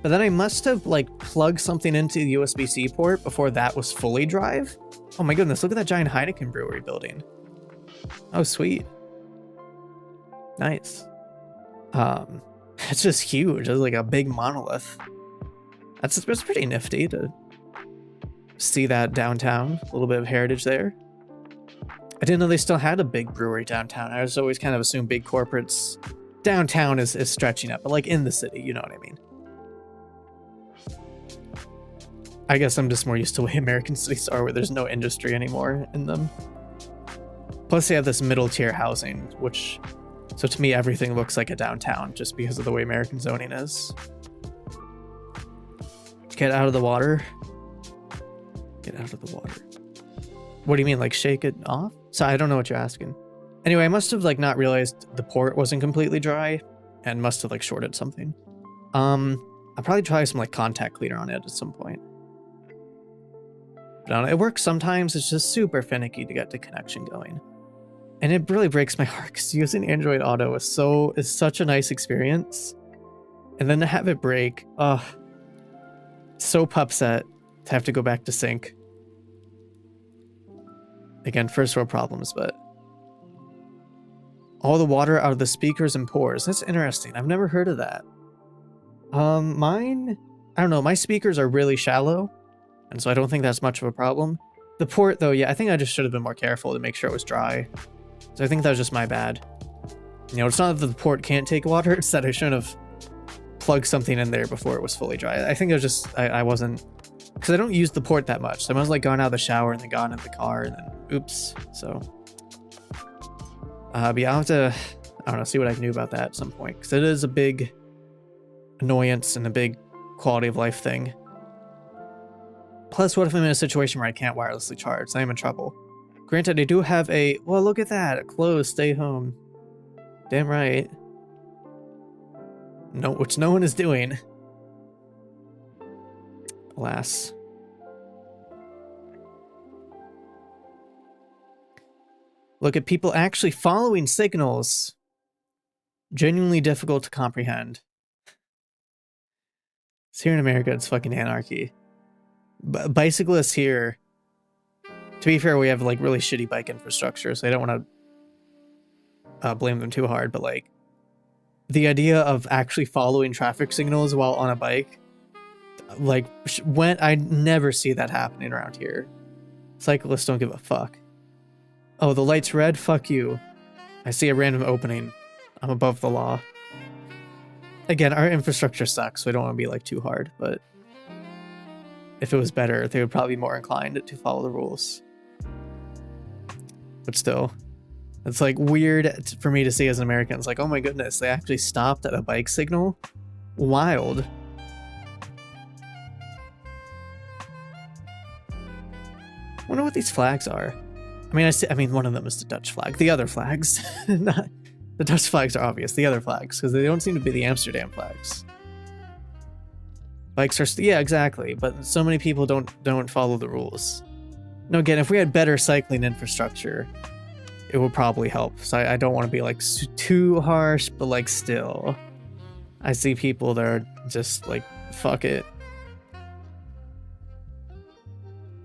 But then I must have like plugged something into the USB-C port before that was fully drive. Oh my goodness, look at that giant Heineken brewery building. Oh, sweet. Nice. It's just huge. It's like a big monolith. That's pretty nifty to see that downtown. A little bit of heritage there. I didn't know they still had a big brewery downtown. I was always kind of assumed big corporates downtown is stretching up, but like in the city, you know what I mean? I guess I'm just more used to the way American cities are, where there's no industry anymore in them. Plus they have this middle tier housing, so to me everything looks like a downtown just because of the way American zoning is. Get out of the water. Get out of the water. What do you mean, like shake it off? So I don't know what you're asking. Anyway, I must have like not realized the port wasn't completely dry and must have like shorted something. I'll probably try some like contact cleaner on it at some point. But I don't know, it works sometimes. It's just super finicky to get the connection going. And it really breaks my heart because using Android Auto is such a nice experience. And then to have it break, so upset to have to go back to sync. Again, first world problems, but all the water out of the speakers and pores. That's interesting. I've never heard of that. Mine I don't know, my speakers are really shallow, and so I don't think that's much of a problem. The port, though, yeah, I think I just should have been more careful to make sure it was dry. So I think that was just my bad. You know, it's not that the port can't take water, it's that I shouldn't have plugged something in there before it was fully dry. I think it was just, I wasn't, because I don't use the port that much. So I was like gone out of the shower and then gone in the car and then, oops. So, but yeah, I'll have to, I don't know, see what I can do about that at some point. Because it is a big annoyance and a big quality of life thing. Plus, what if I'm in a situation where I can't wirelessly charge? I am in trouble. Granted, I do have a, well, look at that, close, stay home. Damn right. No, which no one is doing. Alas. Look at people actually following signals. Genuinely difficult to comprehend. So here in America, it's fucking anarchy. Bicyclists here, to be fair, we have like really shitty bike infrastructure, so I don't want to blame them too hard, but like the idea of actually following traffic signals while on a bike, like when I never see that happening around here. Cyclists don't give a fuck. Oh, the light's red? Fuck you. I see a random opening. I'm above the law. Again, our infrastructure sucks, so I don't want to be like too hard, but if it was better, they would probably be more inclined to follow the rules. But still, it's like weird for me to see as an American. It's like, oh my goodness, they actually stopped at a bike signal? Wild. Wonder what these flags are. I mean, one of them is the Dutch flag. The other flags, not the Dutch flags are obvious. The other flags, because they don't seem to be the Amsterdam flags. Bikes are, yeah, exactly. But so many people don't follow the rules. No, again, if we had better cycling infrastructure, it would probably help. So I don't want to be like too harsh, but like still, I see people that are just like, fuck it.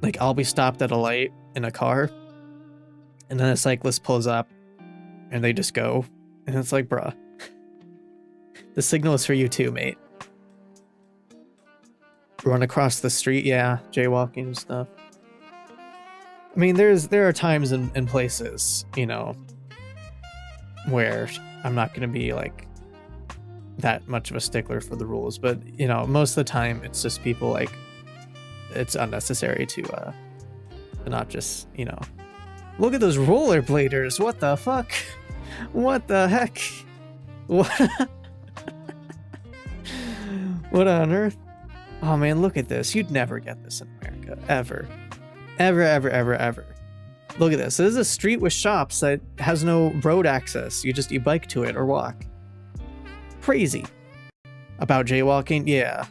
Like I'll be stopped at a light in a car, and then a cyclist pulls up, and they just go, and it's like, bruh, the signal is for you too, mate. Run across the street, yeah, jaywalking and stuff. I mean, there are times and places, you know, where I'm not going to be like that much of a stickler for the rules, but you know, most of the time it's just people like, it's unnecessary to not just, you know, look at those rollerbladers. What the fuck? What the heck? What? What on earth? Oh man, look at this. You'd never get this in America. Ever. Ever, ever, ever, ever. Look at this. This is a street with shops that has no road access. You bike to it or walk. Crazy. About jaywalking? Yeah.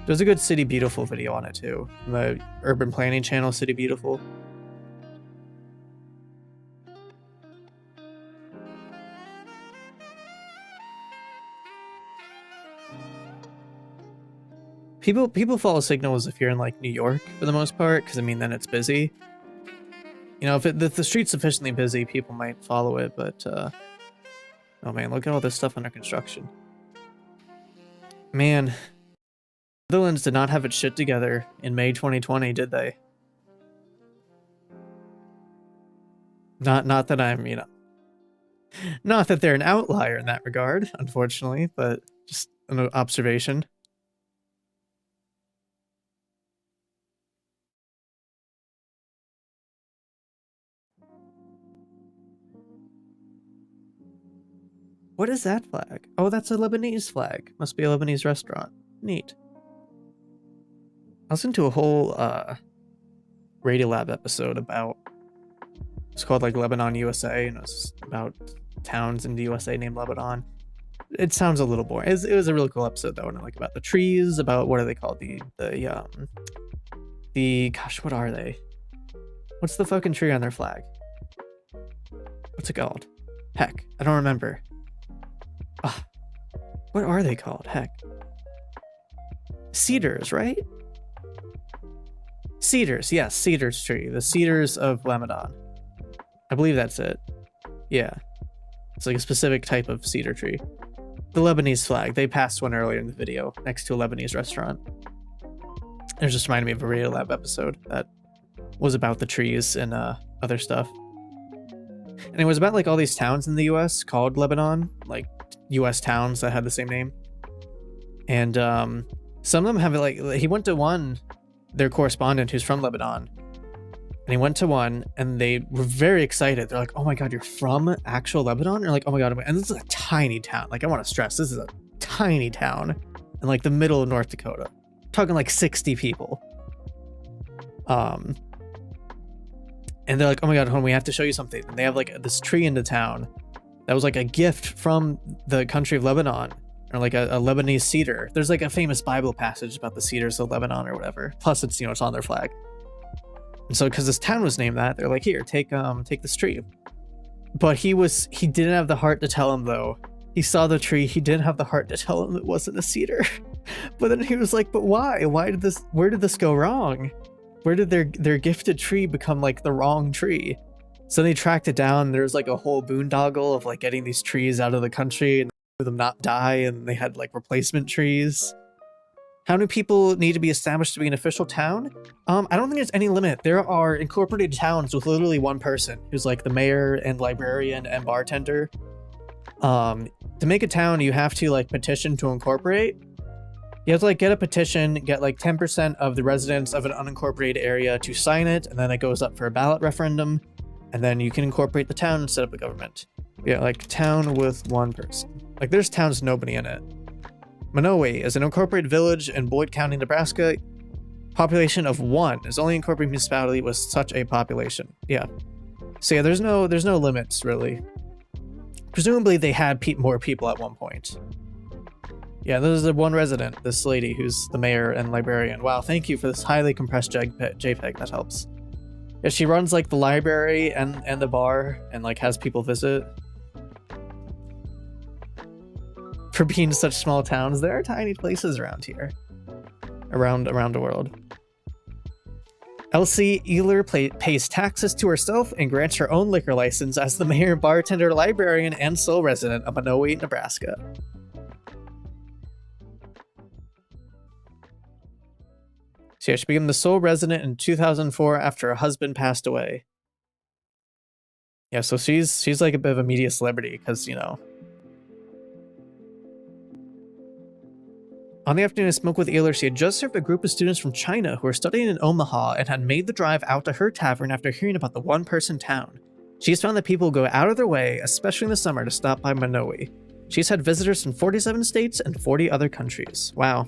There's a good City Beautiful video on it too. The urban planning channel, City Beautiful. People follow signals if you're in like New York for the most part, because I mean then it's busy. You know, if the street's sufficiently busy, people might follow it, but oh man, look at all this stuff under construction. Man, the Netherlands did not have its shit together in May 2020, did they? Not that I'm, you know, not that they're an outlier in that regard, unfortunately, but just an observation. What is that flag? Oh, that's a Lebanese flag. Must be a Lebanese restaurant. Neat. I listened to a whole Radiolab episode about, it's called like Lebanon, USA, and it's about towns in the USA named Lebanon. It sounds a little boring. It was a really cool episode though, and like about the trees, about what are they called? The gosh, what are they? What's the fucking tree on their flag? What's it called? Heck, I don't remember. Ah, what are they called? Heck. Cedars, right? Cedars, yes, cedars tree. The cedars of Lebanon. I believe that's it. Yeah. It's like a specific type of cedar tree. the Lebanese flag. They passed one earlier in the video next to a Lebanese restaurant. It just reminded me of a Radiolab episode that was about the trees and other stuff. And it was about like all these towns in the US called Lebanon, like US towns that had the same name. And some of them have like, he went to one, their correspondent who's from Lebanon, and he went to one and they were very excited. They're like, oh my God, you're from actual Lebanon? You're like, oh my God. And this is a tiny town. Like, I want to stress, this is a tiny town in like the middle of North Dakota. Talking like 60 people. And they're like, oh my God, hon, we have to show you something. And they have like this tree in the town that was like a gift from the country of Lebanon, or like a Lebanese cedar. There's like a famous Bible passage about the cedars of Lebanon or whatever. Plus it's, you know, it's on their flag. And so because this town was named that, they're like, here, take this tree. But he didn't have the heart to tell him though. He saw the tree, he didn't have the heart to tell him it wasn't a cedar. But then he was like, but why? Where did this go wrong? Where did their gifted tree become like the wrong tree? So they tracked it down. There's like a whole boondoggle of like getting these trees out of the country and them not die, and they had like replacement trees. How many people need to be established to be an official town? I don't think there's any limit. There are incorporated towns with literally one person who's like the mayor and librarian and bartender. To make a town, you have to like petition to incorporate. You have to like get a petition, get like 10% of the residents of an unincorporated area to sign it, and then it goes up for a ballot referendum, and then you can incorporate the town and set up a government. Yeah, like town with one person. Like there's towns with nobody in it. Manoa is an incorporated village in Boyd County, Nebraska. Population of 1 is only incorporated municipality with such a population. Yeah. So yeah, there's no limits really. Presumably they had more people at one point. Yeah, this is the one resident, this lady who's the mayor and librarian. Wow, thank you for this highly compressed JPEG, that helps. Yeah, she runs like the library and the bar and like has people visit. For being such small towns, there are tiny places around here. Around the world. Elsie Ealer pays taxes to herself and grants her own liquor license as the mayor, bartender, librarian, and sole resident of Manoa, Nebraska. So yeah, she became the sole resident in 2004 after her husband passed away. Yeah, so she's like a bit of a media celebrity because, you know. On the afternoon of Smoke with Ealer, she had just served a group of students from China who were studying in Omaha and had made the drive out to her tavern after hearing about the one-person town. She's found that people go out of their way, especially in the summer, to stop by Manoa. She's had visitors from 47 states and 40 other countries. Wow.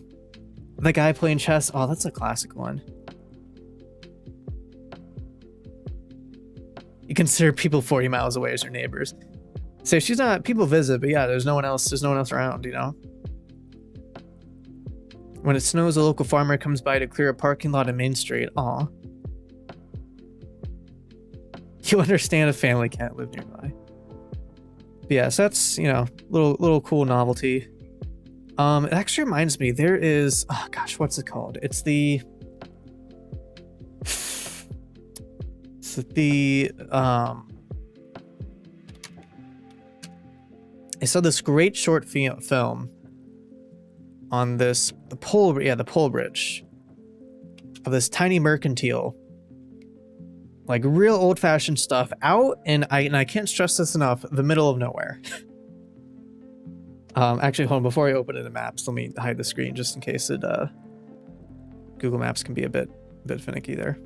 The guy playing chess. Oh, that's a classic one. You consider people 40 miles away as your neighbors. So she's not, people visit, but yeah, there's no one else around, you know? When it snows, a local farmer comes by to clear a parking lot on Main Street. Aw. You understand a family can't live nearby. But yeah, so that's, you know, little cool novelty. It actually reminds me, there is, oh gosh, what's it called? I saw this great short film on the pole bridge of this tiny mercantile, like real old-fashioned stuff out, and I can't stress this enough, the middle of nowhere. Actually, hold on, before I open it in maps, let me hide the screen just in case it Google Maps can be a bit finicky there.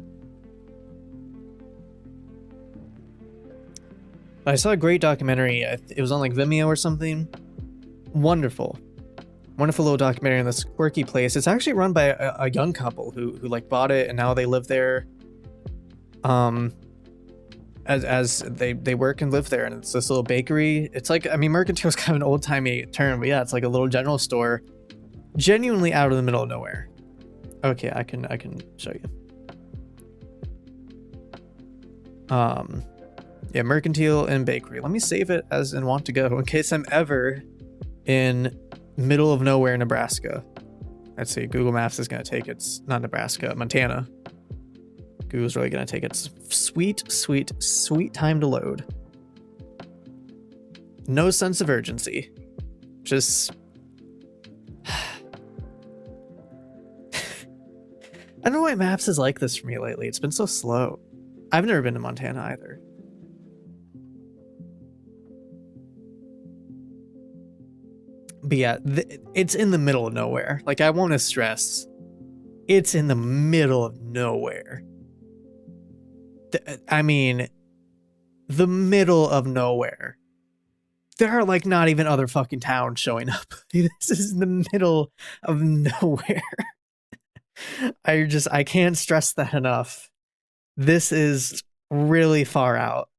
I saw a great documentary. It was on like Vimeo or something. Wonderful little documentary on this quirky place. It's actually run by a young couple who like bought it and now they live there. As they work and live there, and it's this little bakery. It's like, I mean, mercantile is kind of an old-timey term, but yeah, it's like a little general store, genuinely out of the middle of nowhere. Okay, I can show you. Yeah, mercantile and bakery. Let me save it as in want to go in case I'm ever in middle of nowhere, Nebraska. Let's see, Google Maps is gonna take it's not Nebraska, Montana. Google's really gonna take its sweet time to load. No sense of urgency. Just I don't know why Maps is like this for me lately. It's been so slow. I've never been to Montana either. But yeah, it's in the middle of nowhere. Like, I want to stress, it's in the middle of nowhere. I mean, the middle of nowhere. There are like not even other fucking towns showing up. This is in the middle of nowhere. I can't stress that enough. This is really far out.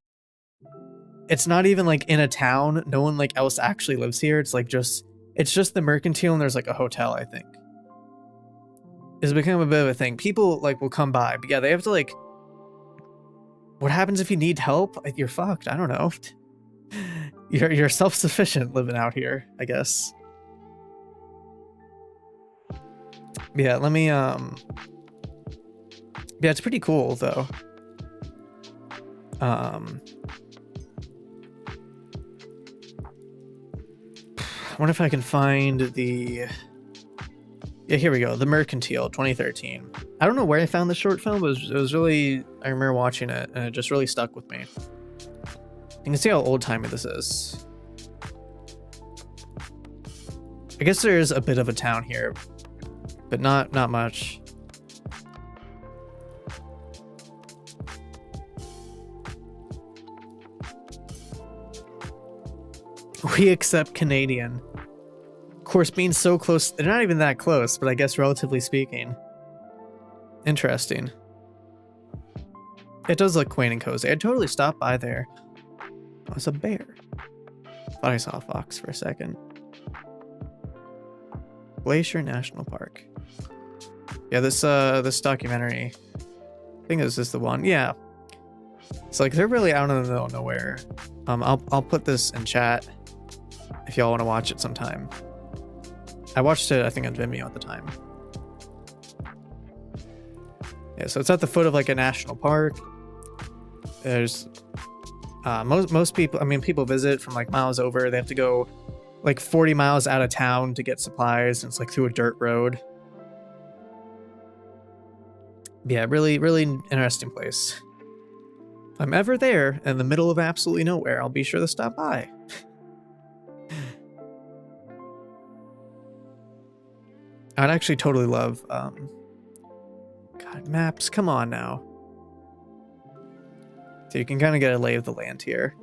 It's not even like in a town. No one like else actually lives here. It's like it's just the Mercantile and there's like a hotel, I think. It's become a bit of a thing. People like will come by, but yeah, they have to like, what happens if you need help? You're fucked. I don't know. You're self-sufficient living out here, I guess. Yeah, let me yeah, it's pretty cool though. I wonder if I can find the... Yeah, here we go. The Mercantile, 2013. I don't know where I found this short film, but it was really... I remember watching it, and it just really stuck with me. You can see how old-timey this is. I guess there is a bit of a town here, but not much. We accept Canadian. Of course, being so close, they're not even that close, but I guess relatively speaking. Interesting. It does look quaint and cozy. I'd totally stop by there. Oh, it's a bear. Thought I saw a fox for a second. Glacier National Park. Yeah, this documentary, I think this is the one. Yeah. It's like they're really out in the middle of nowhere. I'll put this in chat if y'all want to watch it sometime. I watched it, I think, on Vimeo at the time. Yeah, so it's at the foot of like a national park. There's most people, I mean, people visit from like miles over. They have to go like 40 miles out of town to get supplies, and it's like through a dirt road. Yeah, really, really interesting place. If I'm ever there in the middle of absolutely nowhere, I'll be sure to stop by. I'd actually totally love, God, maps, come on now. So you can kind of get a lay of the land here.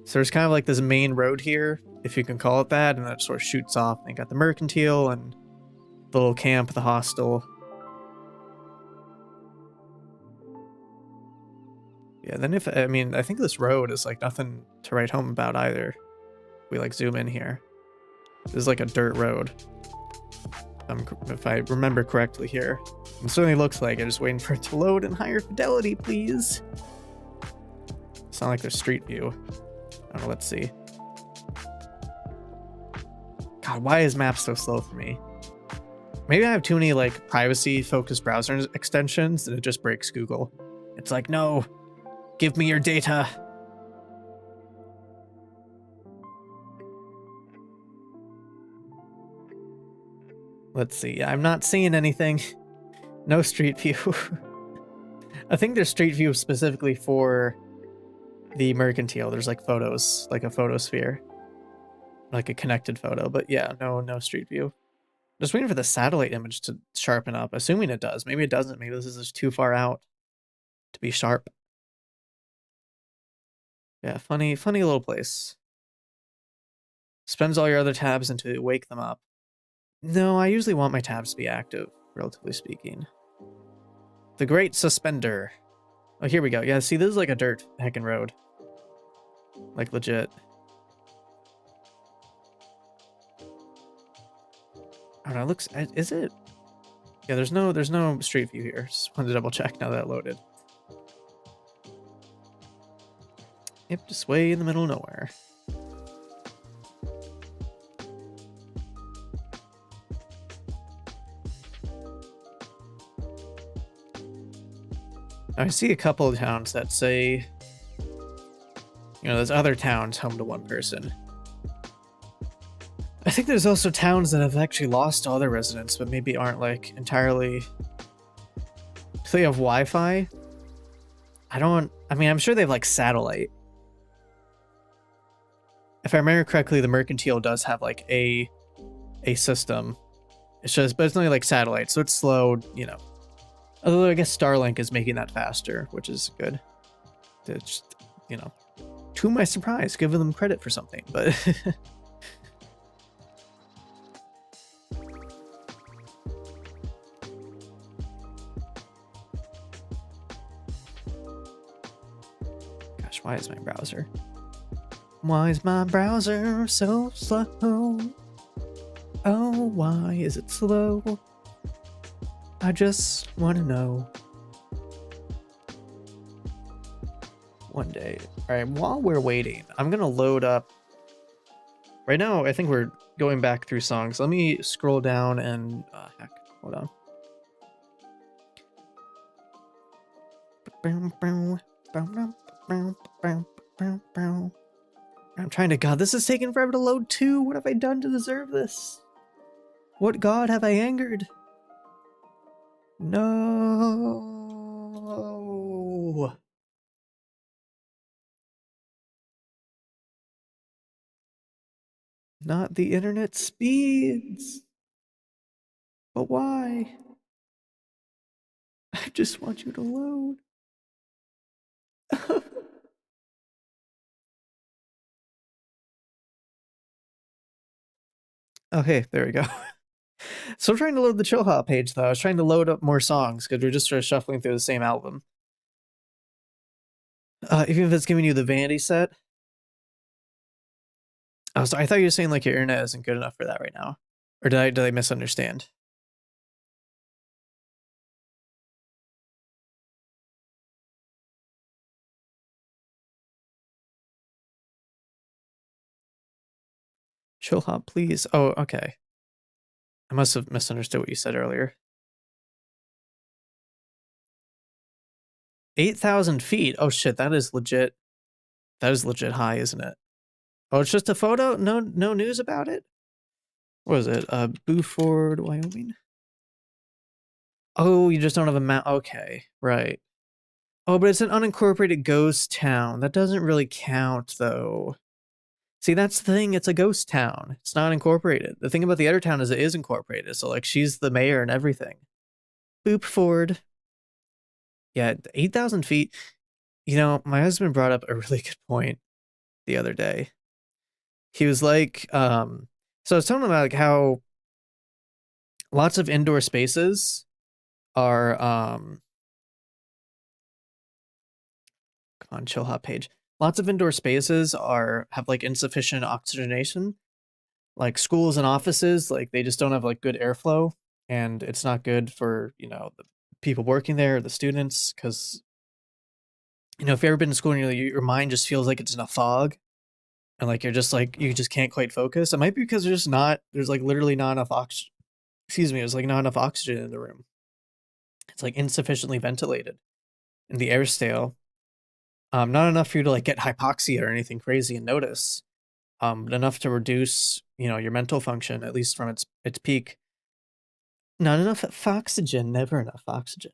So there's kind of like this main road here, if you can call it that, and that sort of shoots off. And you got the Mercantile and the little camp, the hostel. Yeah, then I think this road is like nothing to write home about either. We like zoom in here. This is like a dirt road. If I remember correctly here. It certainly looks like it. Just waiting for it to load in higher fidelity, please. It's not like there's street view. I don't know, let's see. God, why is Maps so slow for me? Maybe I have too many like privacy-focused browser extensions and it just breaks Google. It's like, no, give me your data. Let's see. Yeah, I'm not seeing anything. No street view. I think there's street view specifically for the Mercantile. There's like photos, like a photosphere, like a connected photo. But yeah, no street view. Just waiting for the satellite image to sharpen up. Assuming it does. Maybe it doesn't. Maybe this is just too far out to be sharp. Yeah, funny little place. Spends all your other tabs until you wake them up. No, I usually want my tabs to be active, relatively speaking. The Great Suspender. Oh, here we go. Yeah, see, this is like a dirt heckin' road. Like, legit. I don't know, it looks... Is it? Yeah, there's no street view here. Just wanted to double check now that it loaded. Yep, just way in the middle of nowhere. I see a couple of towns that say, you know, there's other towns home to one person. I think there's also towns that have actually lost all their residents, but maybe aren't like entirely. Do they have Wi-Fi? I mean, I'm sure they have like satellite. If I remember correctly, the Mercantile does have like a system. It's just, but it's only like satellite, so it's slow, you know. Although I guess Starlink is making that faster, which is good. It's just, you know, to my surprise, giving them credit for something, but. Gosh, why is my browser? Why is my browser so slow? Oh, why is it slow? I just want to know. One day. Alright, while we're waiting, I'm going to load up. Right now, I think we're going back through songs. Let me scroll down and... heck, hold on. I'm trying to... God, this is taking forever to load too. What have I done to deserve this? What god have I angered? No. Not the internet speeds. But why? I just want you to load. Okay, there we go. Still trying to load the Chill Hop page, though. I was trying to load up more songs, because we're just sort of shuffling through the same album. Even if it's giving you the vanity set. Oh, so I thought you were saying, like, your internet isn't good enough for that right now. Or did I misunderstand? Chill Hop, please. Oh, okay. I must have misunderstood what you said earlier. 8,000 feet? Oh shit, that is legit. That is legit high, isn't it? Oh, it's just a photo? No news about it? What is it? Buford, Wyoming? Oh, you just don't have a map. Okay, right. Oh, but it's an unincorporated ghost town. That doesn't really count, though. See, that's the thing. It's a ghost town. It's not incorporated. The thing about the other town is it is incorporated. So, like, she's the mayor and everything. Boop Ford. Yeah, 8,000 feet. You know, my husband brought up a really good point the other day. He was like, so I was telling him about like how lots of indoor spaces are, come on, Chill Hop page. Lots of indoor spaces have like insufficient oxygenation. Like schools and offices, like they just don't have like good airflow, and it's not good for, you know, the people working there, the students, because, you know, if you've ever been to school and your mind just feels like it's in a fog, and like you're just like, you just can't quite focus. It might be because there's like literally not enough oxygen. Excuse me, there's like not enough oxygen in the room. It's like insufficiently ventilated, and the air's stale. Not enough for you to like get hypoxia or anything crazy and notice. But enough to reduce, you know, your mental function, at least from its peak. Not enough oxygen, never enough oxygen.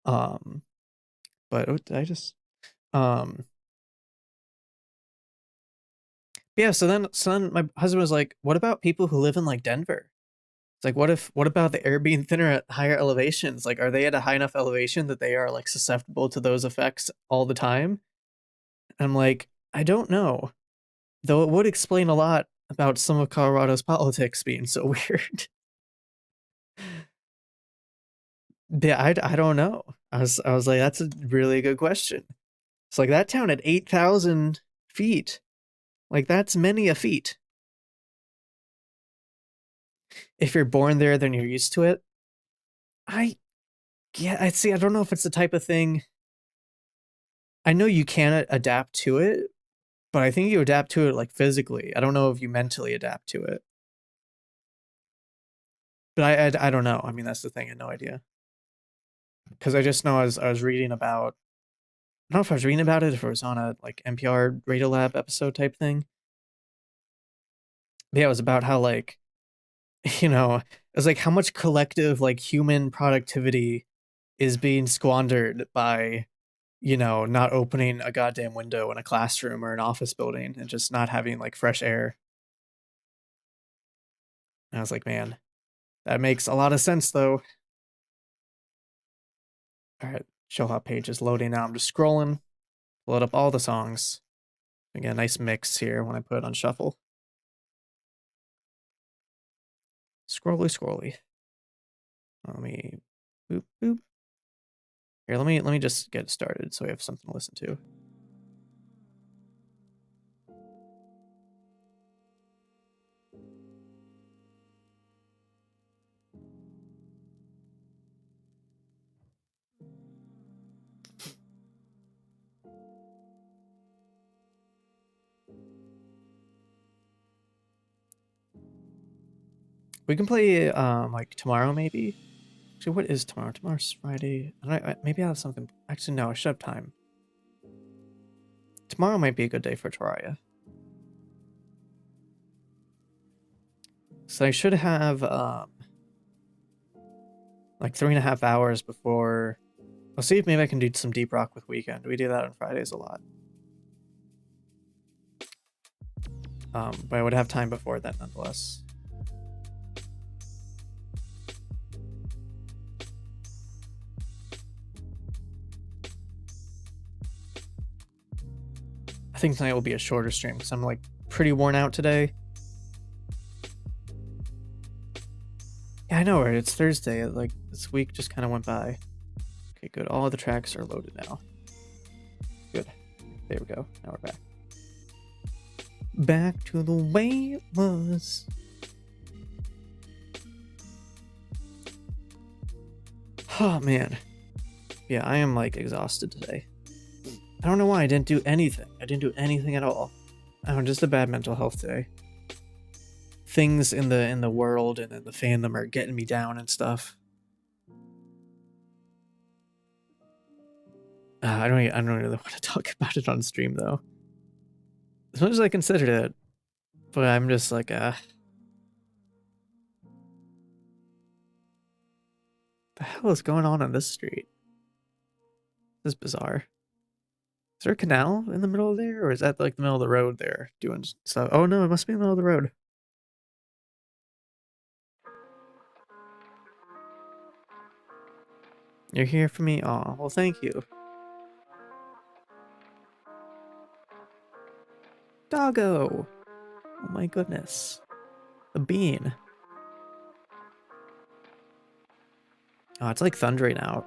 But I just, yeah. So then my husband was like, "What about people who live in like Denver? It's like, what about the air being thinner at higher elevations? Like, are they at a high enough elevation that they are like susceptible to those effects all the time?" And I'm like, I don't know. Though it would explain a lot about some of Colorado's politics being so weird. Yeah, I don't know. I was like, that's a really good question. It's like that town at 8,000 feet. Like that's many a feet. If you're born there, then you're used to it. I see. I don't know if it's the type of thing. I know you can adapt to it, but I think you adapt to it like physically. I don't know if you mentally adapt to it. But I don't know. I mean, that's the thing. I had no idea. Because I just know I was reading about, I don't know if I was reading about it, if it was on a like NPR Radiolab episode type thing. Yeah, it was about how like, you know, it was like how much collective like human productivity is being squandered by, you know, not opening a goddamn window in a classroom or an office building and just not having like fresh air. And I was like, man, that makes a lot of sense though. All right, show hop page is loading now. I'm just scrolling, load up all the songs. I get a nice mix here when I put it on shuffle. Scrolly, scrolly. Let me boop boop. Here, let me just get started so we have something to listen to. We can play like tomorrow maybe. Actually, what is tomorrow? Tomorrow's Friday. Maybe I have something. Actually, no, I should have time. Tomorrow might be a good day for Terraria. So I should have like 3.5 hours before. I'll see if maybe I can do some Deep Rock with Weekend. We do that on Fridays a lot. But I would have time before that nonetheless. I think tonight will be a shorter stream because I'm like pretty worn out today. Yeah, I know, right? It's Thursday. Like this week just kind of went by. Okay, good. All of the tracks are loaded now. Good. There we go. Now we're back. Back to the way it was. Oh man. Yeah, I am like exhausted today. I don't know why I didn't do anything. I didn't do anything at all. I'm just a bad mental health day. Things in the world and in the fandom are getting me down and stuff. I don't really want to talk about it on stream though. As much as I considered it, but I'm just like, the hell is going on this street? This is bizarre. Is there a canal in the middle of there, or is that like the middle of the road there doing stuff? Oh no, it must be in the middle of the road. You're here for me? Aw, well thank you. Doggo! Oh my goodness. A bean. Oh, it's like thundering out.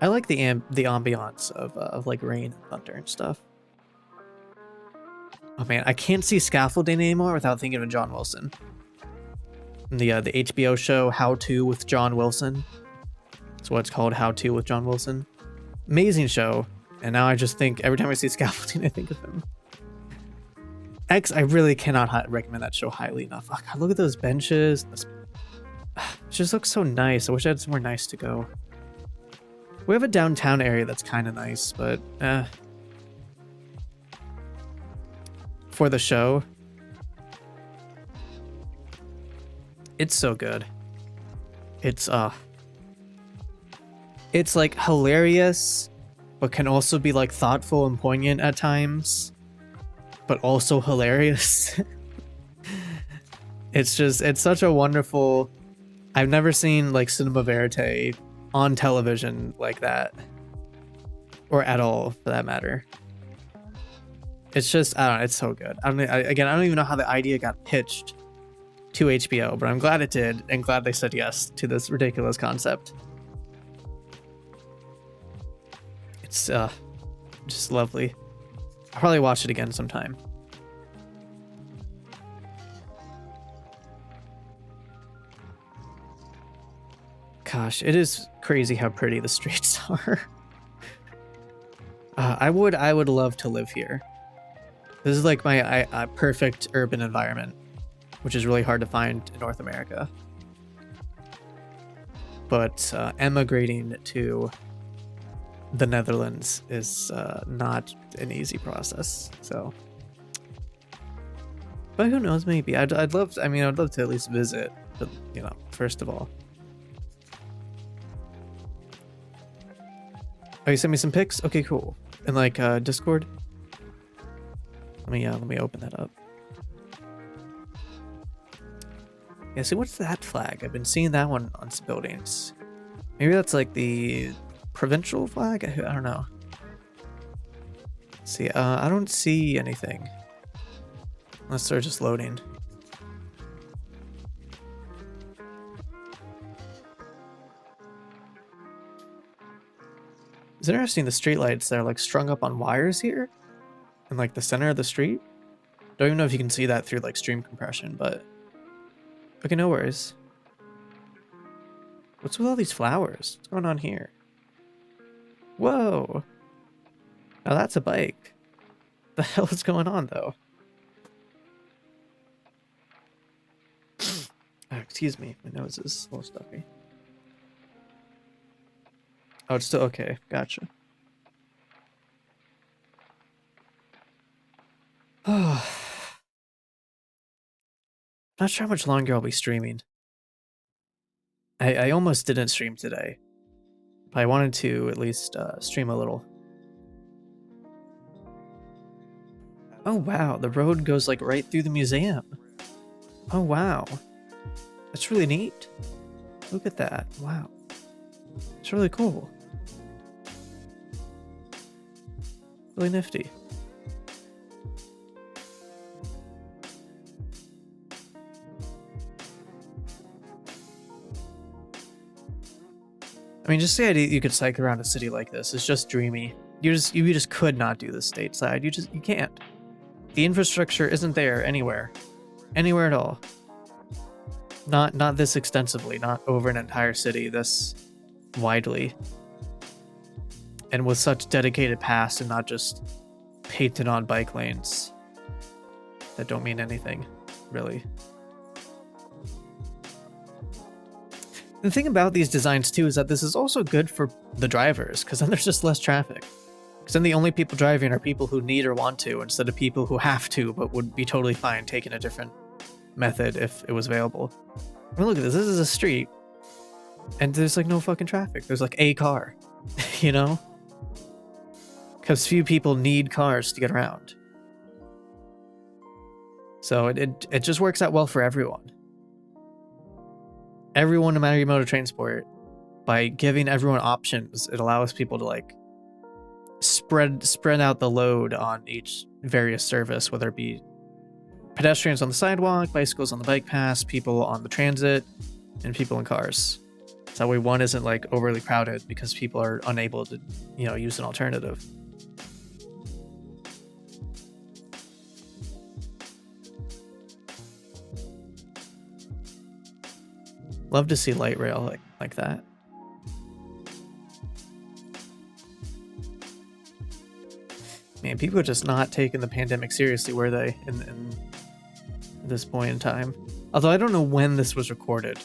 I like the ambiance of like rain and thunder and stuff. Oh man, I can't see scaffolding anymore without thinking of John Wilson. The HBO show How To with John Wilson. That's what it's called, How To with John Wilson. Amazing show. And now I just think every time I see scaffolding, I think of him. I really cannot recommend that show highly enough. Oh, God, look at those benches. It just looks so nice. I wish I had somewhere nice to go. We have a downtown area that's kind of nice, but for the show, it's so good. It's like hilarious, but can also be like thoughtful and poignant at times, but also hilarious. It's such a wonderful. I've never seen like cinema verite on television like that, or at all for that matter. It's just, I don't know, it's so good. I don't even know how the idea got pitched to HBO, but I'm glad it did, and glad they said yes to this ridiculous concept. It's just lovely. I'll probably watch it again sometime. Gosh, it is crazy how pretty the streets are. I would love to live here. This is like my perfect urban environment, which is really hard to find in North America. But emigrating to the Netherlands is not an easy process. So, But who knows, maybe. I'd love to, I mean, I'd love to at least visit, but, you know, first of all. Oh, you sent me some pics? Okay, cool. And like Discord? Let me open that up. Yeah, see, what's that flag? I've been seeing that one on some buildings. Maybe that's like the provincial flag? I don't know. Let's see, I don't see anything. Unless they're just loading. It's interesting, the streetlights, they're like strung up on wires here. In like the center of the street. Don't even know if you can see that through like stream compression, but... Okay, no worries. What's with all these flowers? What's going on here? Whoa! Now that's a bike. What the hell is going on, though? Excuse me, my nose is a little stuffy. Oh, it's still okay. Gotcha. Oh. Not sure how much longer I'll be streaming. I almost didn't stream today. But I wanted to at least stream a little. Oh wow, the road goes like right through the museum. Oh wow. That's really neat. Look at that. Wow. It's really cool. Really nifty. I mean, just the idea you could cycle around a city like this is just dreamy. You just could not do this stateside. You can't. The infrastructure isn't there anywhere. Anywhere at all. Not this extensively, not over an entire city this widely. And with such dedicated paths and not just painted on bike lanes that don't mean anything, really. The thing about these designs too is that this is also good for the drivers, because then there's just less traffic. Because then the only people driving are people who need or want to, instead of people who have to but would be totally fine taking a different method if it was available. I mean, look at this. This is a street, and there's like no fucking traffic. There's like a car, you know? Because few people need cars to get around. So it just works out well for everyone. Everyone, no matter your mode of transport, by giving everyone options, it allows people to like spread out the load on each various service, whether it be pedestrians on the sidewalk, bicycles on the bike path, people on the transit, and people in cars. So that way one isn't like overly crowded because people are unable to, you know, use an alternative. Love to see light rail like that. Man, people are just not taking the pandemic seriously, were they, in this point in time? Although I don't know when this was recorded.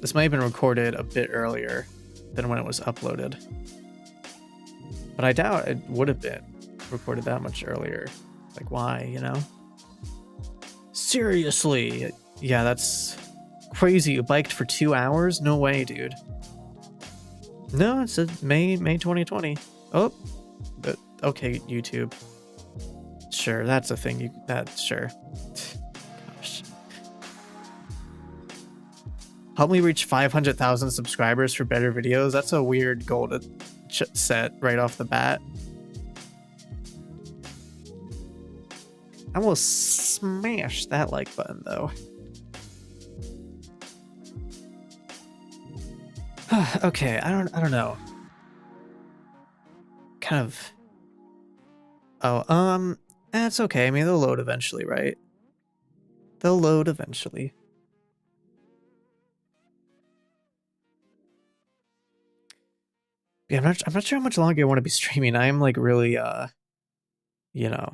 This might have been recorded a bit earlier than when it was uploaded. But I doubt it would have been recorded that much earlier. Like, why, you know? Seriously? Yeah, that's crazy. You biked for 2 hours? No way, dude. No, it said May 2020. Oh, but okay, YouTube. Sure, that's a thing. Sure. Gosh. Help me reach 500,000 subscribers for better videos. That's a weird goal to set right off the bat. I will smash that like button though. Okay, I don't know. Kind of. Oh, that's okay. I mean, they'll load eventually, right? They'll load eventually. Yeah, I'm not sure how much longer I want to be streaming. I am like really, you know,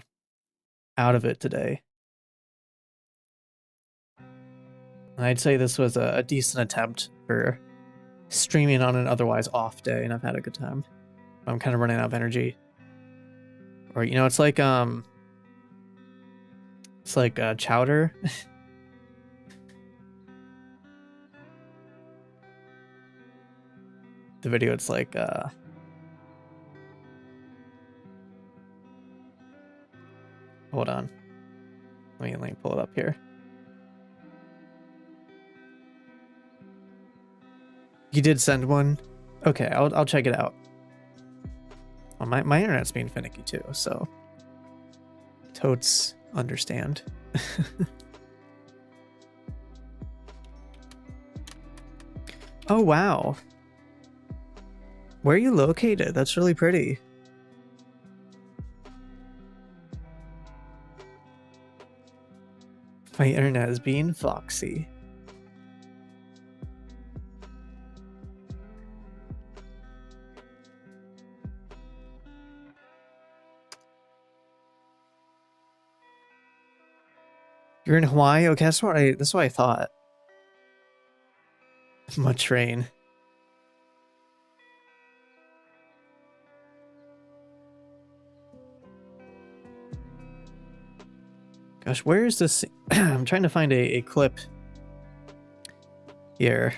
out of it today. I'd say this was a decent attempt for streaming on an otherwise off day, and I've had a good time. I'm kind of running out of energy. Or, you know, it's like, It's like chowder. The video, it's like hold on. Let me pull it up here. You did send one? Okay, I'll check it out. Well, my internet's being finicky too, so totes understand. Oh wow. Where are you located? That's really pretty. My internet is being foxy. You're in Hawaii? Okay, that's what I thought. Much rain. Gosh, where is this? I'm trying to find a clip here.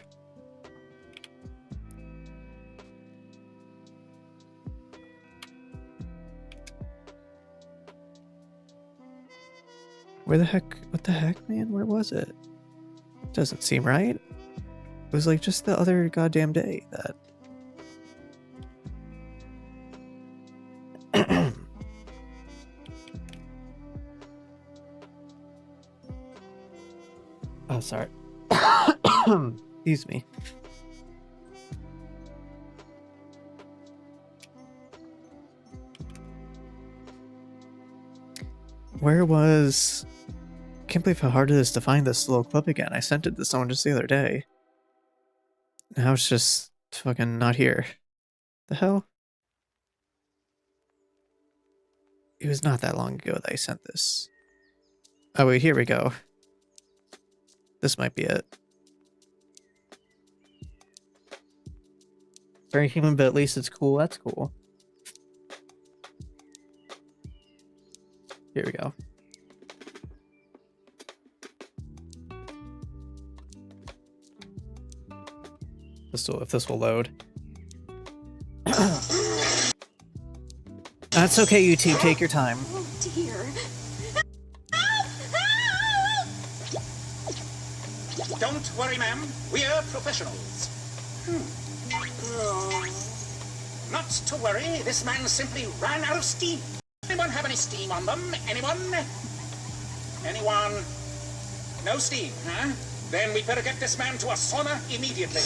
Where the heck? What the heck, man? Where was it? Doesn't seem right. It was like just the other goddamn day that. Oh, sorry. Excuse me. Where was... I can't believe how hard it is to find this little clip again. I sent it to someone just the other day. Now it's just fucking not here. The hell? It was not that long ago that I sent this. Oh wait, here we go. This might be it. Very human, but at least it's cool. That's cool. Here we go. If this will load. That's okay, YouTube. Take your time. Oh dear. Don't worry, ma'am. We're professionals. Not to worry. This man simply ran out of steam. Anyone have any steam on them? Anyone? Anyone? No steam, huh? Then we'd better get this man to a sauna immediately.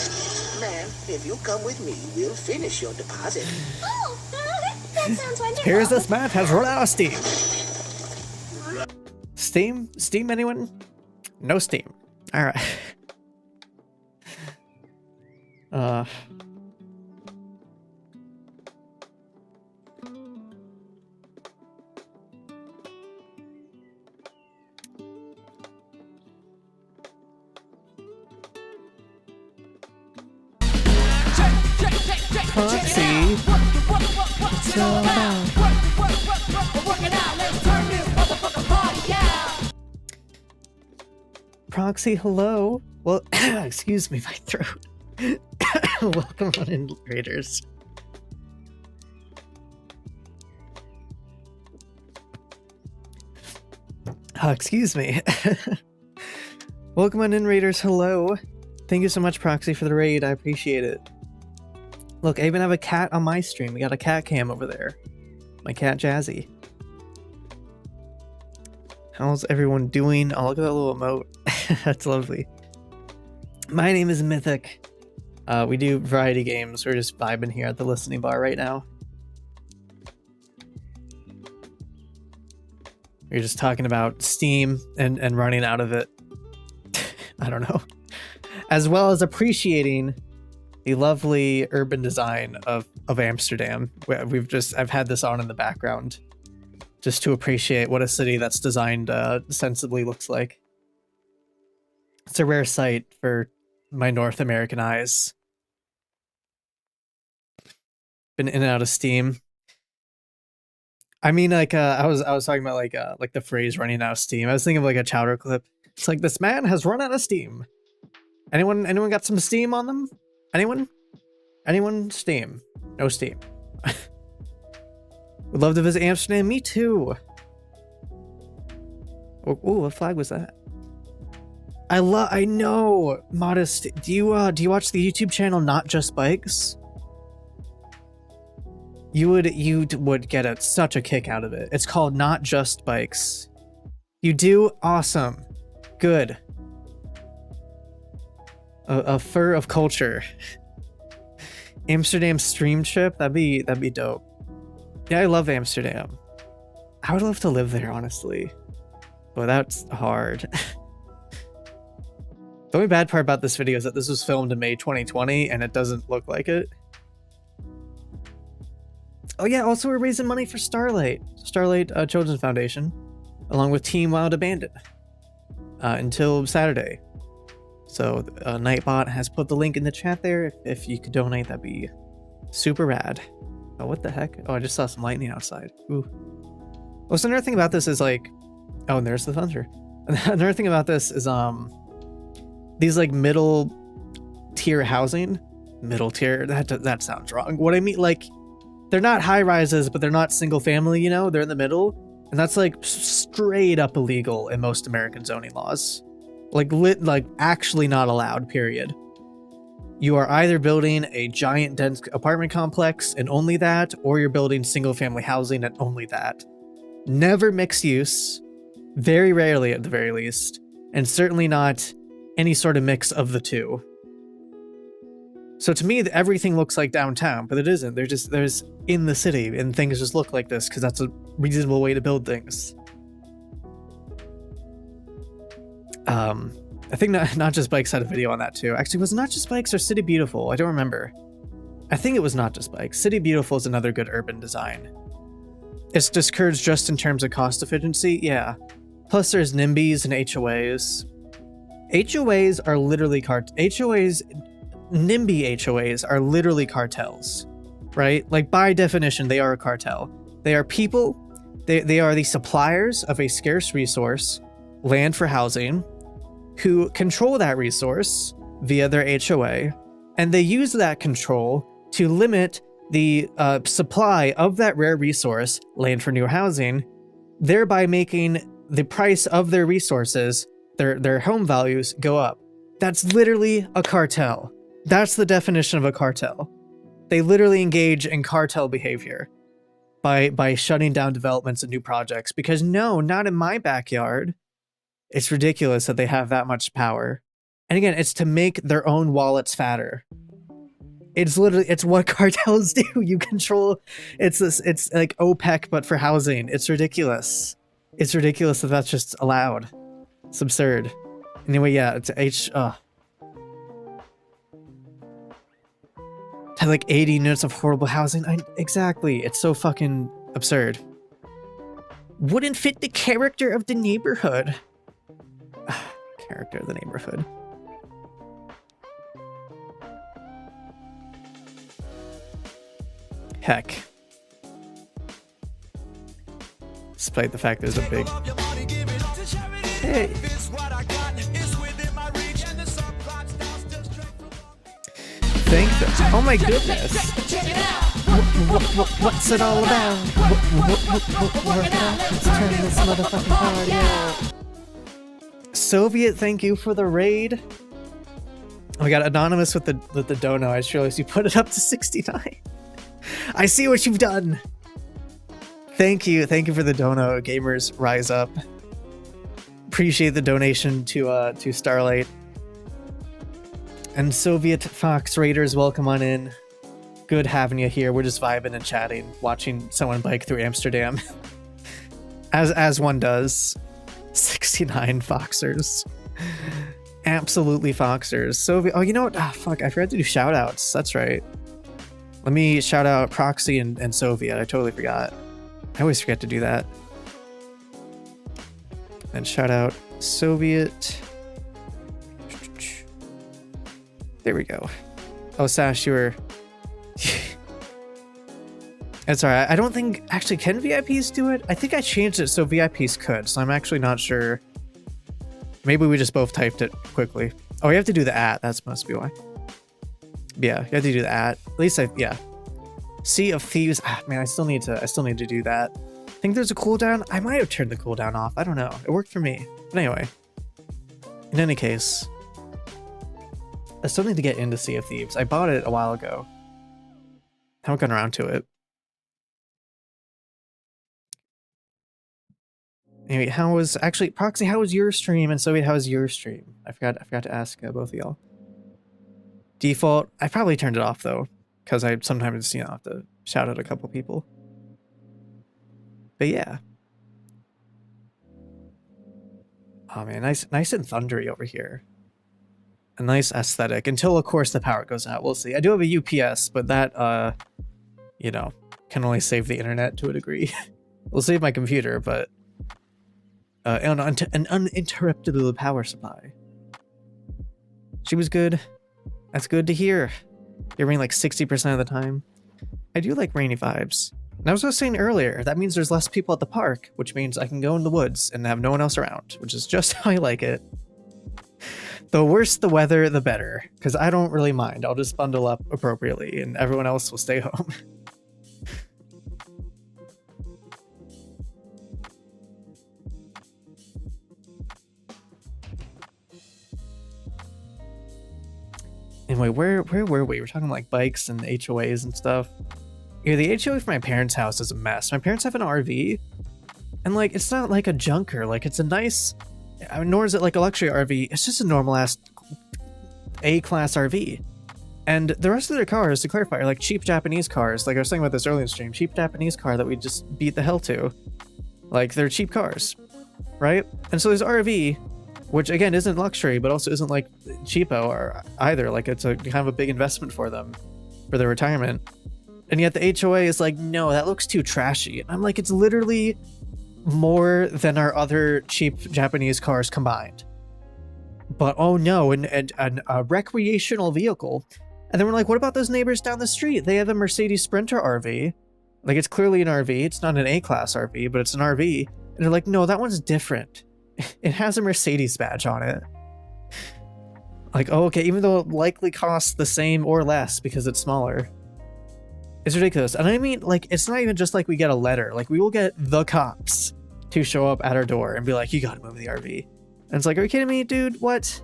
Ma'am, if you come with me, we'll finish your deposit. Oh, that sounds wonderful. Here's this man has run out of steam. Steam? Steam, anyone? No steam. Alright. Proxy. Proxy, hello. Well, excuse me, my throat. Welcome on in, Raiders. Excuse me. Welcome on in, Raiders. Hello. Thank you so much, Proxy, for the raid. I appreciate it. Look, I even have a cat on my stream. We got a cat cam over there. My cat, Jazzy. How's everyone doing? Oh, look at that little emote. That's lovely. My name is Mythic. We do variety games. We're just vibing here at the listening bar right now. We're just talking about Steam and running out of it. I don't know. As well as appreciating the lovely urban design of Amsterdam. I've had this on in the background just to appreciate what a city that's designed sensibly looks like. It's a rare sight for my North American eyes. Been in and out of Steam. I mean, like, I was talking about like the phrase running out of steam. I was thinking of like a Chowder clip. It's like, this man has run out of steam. Anyone got some steam on them? Anyone steam? No steam. Would love to visit Amsterdam. Me too. Oh, what flag was that? I know. Modest. Do you watch the YouTube channel Not Just Bikes? You would get such a kick out of it. It's called Not Just Bikes. You do? Awesome. Good. A fur of culture. Amsterdam stream trip? That'd be dope. Yeah, I love Amsterdam. I would love to live there, honestly. But that's hard. The only bad part about this video is that this was filmed in May 2020 and it doesn't look like it. Oh yeah, also we're raising money for Starlight Children's Foundation, along with Team Wild Abandoned, until Saturday. So Nightbot has put the link in the chat there. If you could donate, that'd be super rad. Oh, what the heck? Oh, I just saw some lightning outside. Ooh. Well, so another thing about this is like, oh, and there's the thunder. Another thing about this is these like middle tier housing, that sounds wrong. What I mean, like, they're not high rises, but they're not single family, you know, they're in the middle. And that's like straight up illegal in most American zoning laws. Like actually not allowed, period. You are either building a giant dense apartment complex and only that, or you're building single family housing and only that. Never mixed use, very rarely at the very least, and certainly not any sort of mix of the two. So to me, everything looks like downtown, but it isn't. There's in the city, and things just look like this because that's a reasonable way to build things. I think Not Just Bikes had a video on that too. Actually, was it Not Just Bikes or City Beautiful? I don't remember. I think it was Not Just Bikes. City Beautiful is another good urban design. It's discouraged just in terms of cost efficiency, yeah. Plus there's NIMBYs and HOAs. HOAs are literally NIMBY HOAs are literally cartels, right? Like by definition, they are a cartel. They are people, they are the suppliers of a scarce resource, land for housing, who control that resource via their HOA, and they use that control to limit the supply of that rare resource, land for new housing, thereby making the price of their resources, their home values, go up. That's literally a cartel. That's the definition of a cartel. They literally engage in cartel behavior by shutting down developments and new projects because no, not in my backyard. It's ridiculous that they have that much power. And again, it's to make their own wallets fatter. It's what cartels do. You control, it's like OPEC, but for housing. It's ridiculous. It's ridiculous that that's just allowed. It's absurd. Anyway, yeah, it's had like 80 units of horrible housing. Exactly. It's so fucking absurd. Wouldn't fit the character of the neighborhood. Character of the neighborhood. Heck. Despite the fact there's a big... Hey! Thank you. Oh my goodness! What's it all about? Let's turn this motherfucking party out. Soviet, thank you for the raid. Oh, we got anonymous with the dono. I just realized you put it up to 69. I see what you've done. Thank you for the dono. Gamers rise up. Appreciate the donation to Starlight. And Soviet Fox Raiders, welcome on in. Good having you here. We're just vibing and chatting, watching someone bike through Amsterdam, as one does. 69 Foxers. Absolutely Foxers. Soviet. Oh, you know what? Ah, fuck. I forgot to do shout outs. That's right. Let me shout out Proxy and Soviet. I totally forgot. I always forget to do that. And shout out Soviet. There we go. Oh, Sash, you were... It's alright. I don't think... Actually, can VIPs do it? I think I changed it so VIPs could, so I'm actually not sure. Maybe we just both typed it quickly. Oh, you have to do the @ That must be why. Yeah, you have to do the @ At least yeah. Sea of Thieves. Ah, man, I still need to do that. Think there's a cooldown? I might have turned the cooldown off. I don't know. It worked for me. But anyway. In any case. I still need to get into Sea of Thieves. I bought it a while ago. Haven't gotten around to it. Anyway, Proxy, how was your stream? And Soviet, how was your stream? I forgot to ask both of y'all. Default, I probably turned it off though, because I sometimes, have to shout out a couple people. But yeah. Oh man, nice and thundery over here. A nice aesthetic, until of course the power goes out. We'll see. I do have a UPS, but that, can only save the internet to a degree. We'll save my computer, but an uninterrupted power supply. She was good. That's good to hear. You're rain like 60% of the time. I do like rainy vibes. And I was just saying earlier, that means there's less people at the park, which means I can go in the woods and have no one else around, which is just how I like it. The worse the weather, the better, because I don't really mind. I'll just bundle up appropriately and everyone else will stay home. Anyway, where were we? We're talking like bikes and HOAs and stuff. Yeah, the HOA for my parents' house is a mess. My parents have an RV, and like it's not like a junker. Like it's a nice, nor is it like a luxury RV. It's just a normal ass A-class RV. And the rest of their cars, to clarify, are like cheap Japanese cars. Like I was saying about this earlier in the stream, cheap Japanese car that we just beat the hell to. Like they're cheap cars, right? And so there's RV, which again isn't luxury, but also isn't like cheapo or either. Like it's a kind of a big investment for them, for their retirement. And yet the HOA is like, no, that looks too trashy. And I'm like, it's literally more than our other cheap Japanese cars combined. But oh no, a recreational vehicle. And then we're like, what about those neighbors down the street? They have a Mercedes Sprinter RV. Like it's clearly an RV. It's not an A-class RV, but it's an RV. And they're like, no, that one's different. It has a Mercedes badge on it. Like, oh, okay, even though it likely costs the same or less because it's smaller. It's ridiculous. And I mean, like, it's not even just like we get a letter. Like, we will get the cops to show up at our door and be like, you gotta move the RV. And it's like, are you kidding me, dude? What?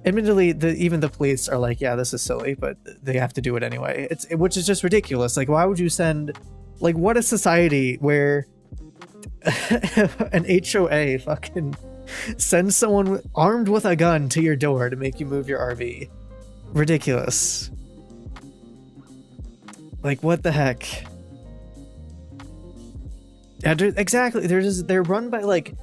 Admittedly, even the police are like, yeah, this is silly, but they have to do it anyway. Which is just ridiculous. Like, why would you send... Like, what a society where an HOA fucking sends someone armed with a gun to your door to make you move your RV. Ridiculous. Like, what the heck? Yeah, exactly. They're run by, like,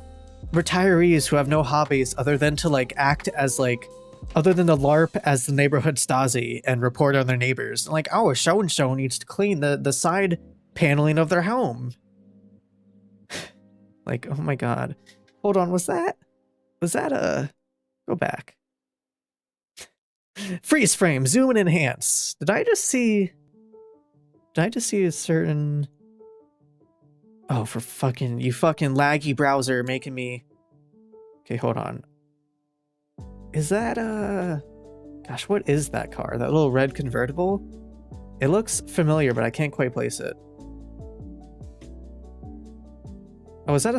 retirees who have no hobbies other than to, like, act as, like, other than to LARP as the neighborhood Stasi and report on their neighbors. Like, oh, so-and-so needs to clean the side paneling of their home. Like, oh my god. Hold on, was that go back. Freeze frame, zoom and enhance. Did I just see a certain... Oh, for fucking... You fucking laggy browser making me... Okay, hold on. Is that, Gosh, what is that car? That little red convertible? It looks familiar, but I can't quite place it. Oh, is that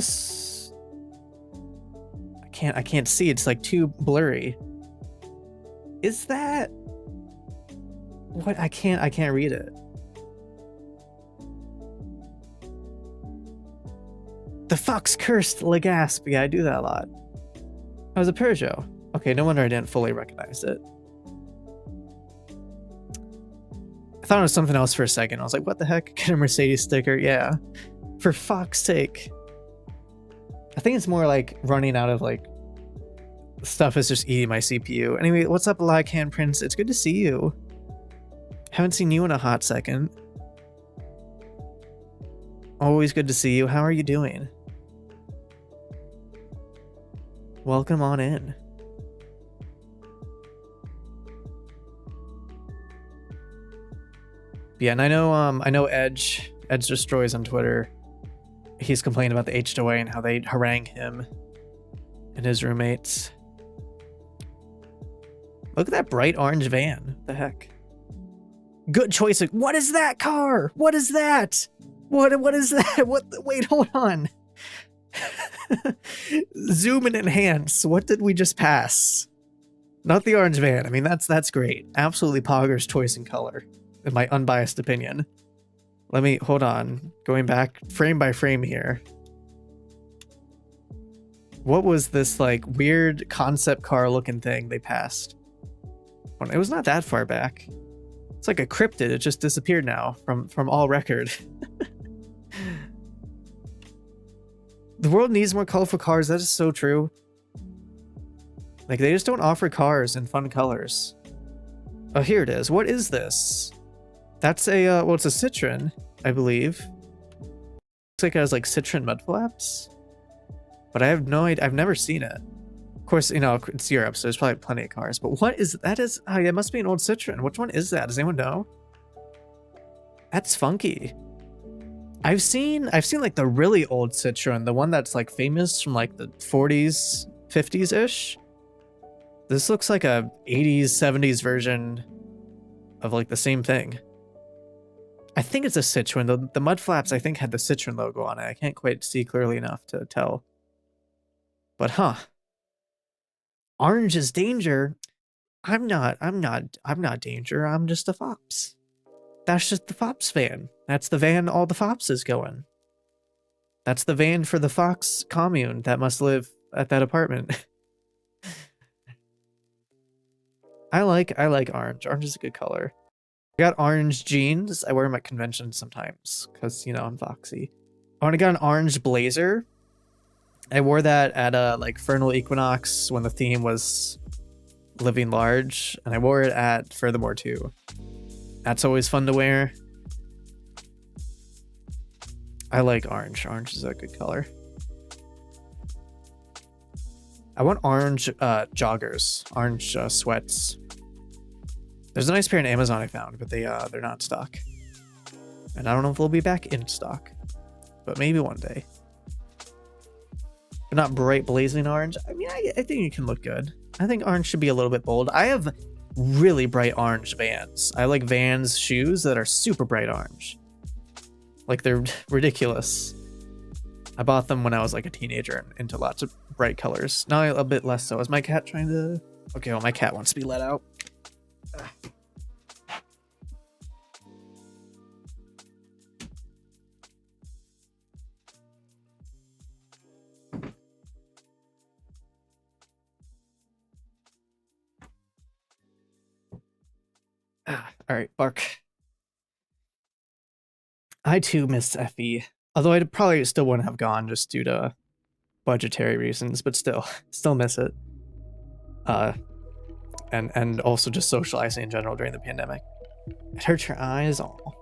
I can't see. It's like too blurry. Is that... What? I can't read it. The Fox Cursed Legaspi. Yeah, I do that a lot. Oh, it was a Peugeot. Okay, no wonder I didn't fully recognize it. I thought it was something else for a second. I was like, what the heck? Get a Mercedes sticker? Yeah. For fuck's sake. I think it's more like running out of like stuff is just eating my CPU. Anyway, what's up, Laghan Prince? It's good to see you. Haven't seen you in a hot second. Always good to see you. How are you doing? Welcome on in. Yeah, and I know Edge Edge Destroys on Twitter. He's complaining about the HOA and how they harangue him and his roommates. Look at that bright orange van. What the heck? Good choice. What is that car? What is that? What is that? Wait, hold on. Zoom and enhance. What did we just pass? Not the orange van. I mean, that's great. Absolutely Pogger's choice in color, in my unbiased opinion. Let me, hold on. Going back frame by frame here. What was this like weird concept car looking thing they passed? Well, it was not that far back. It's like a cryptid. It just disappeared now from all record. The world needs more colorful cars. That is so true. Like, they just don't offer cars in fun colors. Oh, here it is. What is this? That's a, well, it's a Citroen, I believe. Looks like it has, like, Citroen mud flaps. But I have no idea. I've never seen it. Of course, you know, it's Europe, so there's probably plenty of cars. But what is that? Is, oh, yeah, it must be an old Citroen. Which one is that? Does anyone know? That's funky. I've seen like the really old Citroen, the one that's like famous from like the 40s, 50s-ish. This looks like a 80s, 70s version of like the same thing. I think it's a Citroen. The mud flaps, I think, had the Citroen logo on it. I can't quite see clearly enough to tell. But huh. Orange is danger. I'm not danger. I'm just a fops. That's just the fops van. That's the van all the fops is going. That's the van for the fox commune that must live at that apartment. I like orange. Orange is a good color. I got orange jeans. I wear them at conventions sometimes because, you know, I'm foxy. I got an orange blazer. I wore that at like Vernal Equinox when the theme was living large, and I wore it at Furthermore too. That's always fun to wear. I like orange. Orange is a good color. I want orange joggers, orange sweats. There's a nice pair on Amazon I found, but they're not in stock. And I don't know if they'll be back in stock, but maybe one day. But not bright blazing orange. I mean, I think it can look good. I think orange should be a little bit bold. I have really bright orange Vans. I like Vans shoes that are super bright orange. Like, they're ridiculous. I bought them when I was like a teenager and into lots of bright colors. Now a bit less so. Is my cat trying to... Okay, well, my cat wants to be let out. All right, bark. I too miss FE. Although I probably still wouldn't have gone just due to budgetary reasons, but still miss it. And also just socializing in general during the pandemic. It hurts your eyes all.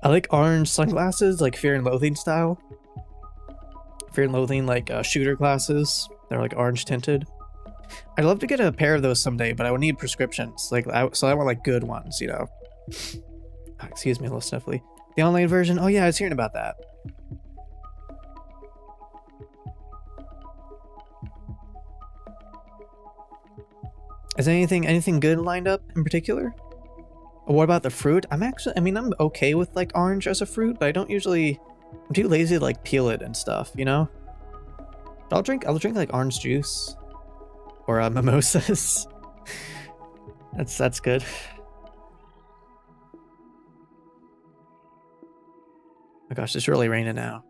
I like orange sunglasses, like Fear and Loathing style. Fear and Loathing, like shooter glasses. They're like orange tinted. I'd love to get a pair of those someday, but I would need prescriptions. So I want like good ones, you know. Excuse me a little sniffly. The online version? Oh yeah, I was hearing about that. Is anything good lined up in particular? Or what about the fruit? I'm okay with like orange as a fruit, but I don't usually... I'm too lazy to like peel it and stuff, you know? But I'll drink like orange juice. Or mimosas. That's good. Oh my gosh, it's really raining now.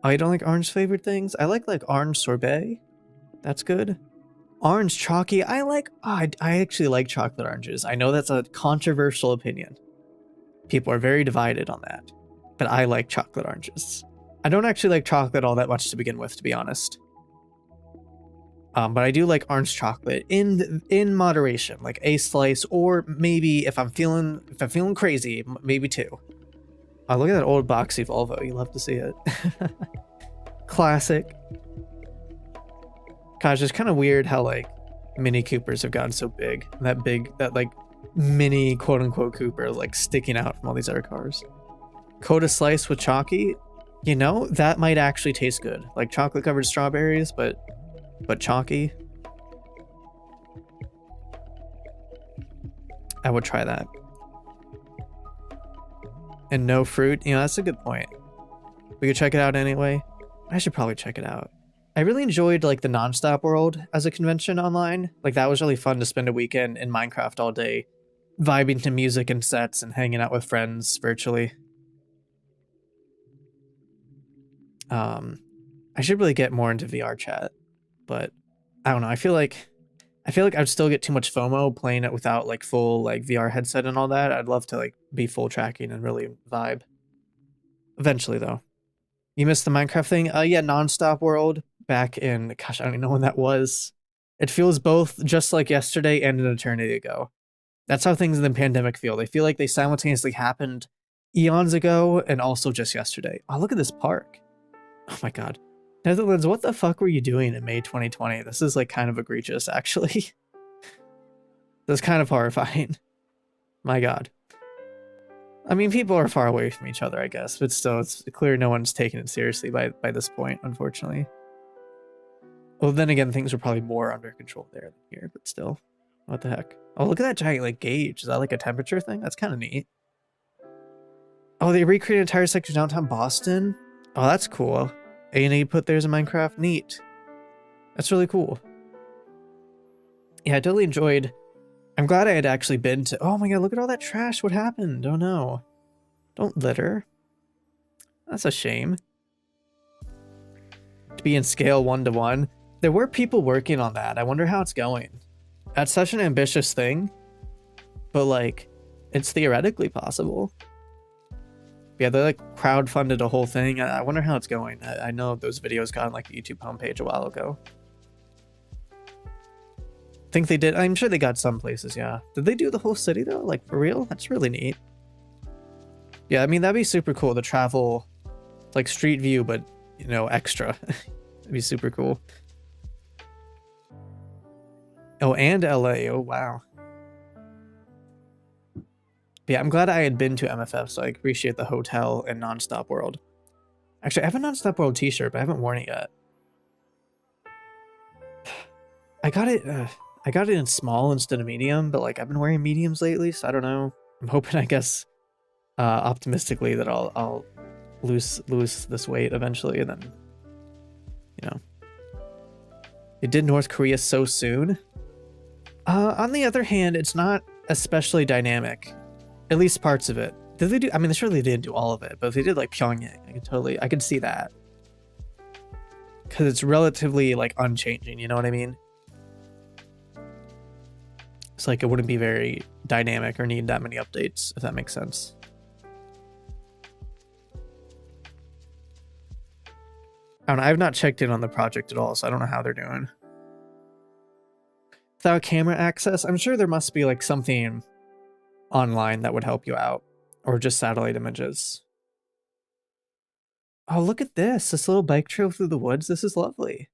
Oh, you don't like orange flavored things? I like orange sorbet. That's good. Orange chalky. I actually like chocolate oranges. I know that's a controversial opinion. People are very divided on that. But I like chocolate oranges. I don't actually like chocolate all that much to begin with, to be honest. But I do like orange chocolate in moderation, like a slice, or maybe if I'm feeling crazy, maybe two. Oh, look at that old boxy Volvo. You love to see it. Classic. Gosh, it's kind of weird how like Mini Coopers have gotten so big. That mini quote-unquote Cooper like sticking out from all these other cars. Coat a slice with chalky. You know, that might actually taste good. Like chocolate covered strawberries, but chalky. I would try that. And no fruit. You know, that's a good point. We could check it out anyway. I should probably check it out. I really enjoyed like the Nonstop World as a convention online. Like that was really fun to spend a weekend in Minecraft all day, vibing to music and sets and hanging out with friends virtually. I should really get more into VR chat, but I don't know. I feel like I'd still get too much FOMO playing it without like full like VR headset and all that. I'd love to like be full tracking and really vibe. Eventually though. You missed the Minecraft thing? Yeah, Nonstop World back in, gosh, I don't even know when that was. It feels both just like yesterday and an eternity ago. That's how things in the pandemic feel. They feel like they simultaneously happened eons ago and also just yesterday. Oh, look at this park. Oh my god. Netherlands, what the fuck were you doing in May 2020? This is like kind of egregious, actually. That's kind of horrifying. My god. I mean, people are far away from each other, I guess, but still, it's clear no one's taking it seriously by this point, unfortunately. Well, then again, things were probably more under control there than here, but still. What the heck? Oh, look at that giant, like, gauge. Is that like a temperature thing? That's kind of neat. Oh, they recreated entire section downtown Boston? Oh, that's cool. A&E put theirs in Minecraft. Neat. That's really cool. Yeah, I totally enjoyed... I'm glad I had actually been to... Oh my god, look at all that trash. What happened? Oh no. Don't litter. That's a shame. To be in scale 1-to-1. There were people working on that. I wonder how it's going. That's such an ambitious thing. But like, it's theoretically possible. Yeah, they like crowdfunded a whole thing. I wonder how it's going. I know those videos got on like the YouTube homepage a while ago. Think they did. I'm sure they got some places, yeah. Did they do the whole city though? Like for real? That's really neat. Yeah, I mean, that'd be super cool to travel like street view, but you know, extra. That'd be super cool. Oh, and LA. Oh, wow. Yeah, I'm glad I had been to MFF, so I appreciate the hotel and Nonstop World. Actually, I have a Nonstop World t-shirt, but I haven't worn it yet. I got it in small instead of medium, but like I've been wearing mediums lately, so I don't know. I'm hoping, I guess, optimistically that I'll lose this weight eventually, and then, you know. It did North Korea so soon. On the other hand, it's not especially dynamic. At least parts of it. Did they do? I mean, they surely didn't do all of it, but if they did like Pyongyang, I could see that. Because it's relatively like unchanging, you know what I mean? It's like it wouldn't be very dynamic or need that many updates, if that makes sense. I don't know, I've not checked in on the project at all, so I don't know how they're doing. Without camera access, I'm sure there must be like something online that would help you out, or just satellite images. Oh, look at this little bike trail through the woods. This is lovely.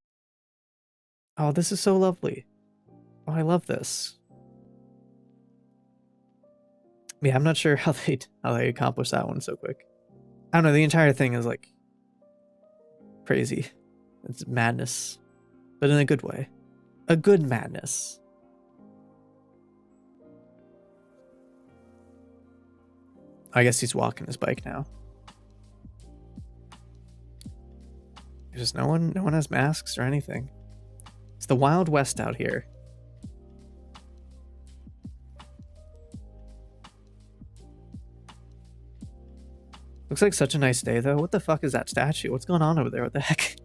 Oh, this is so lovely. Oh, I love this. Yeah, I'm not sure how they accomplished that one so quick. I don't know, the entire thing is like crazy. It's madness, but in a good way. A good madness. I guess he's walking his bike now. Just no one has masks or anything. It's the Wild West out here. Looks like such a nice day though. What the fuck is that statue? What's going on over there? What the heck?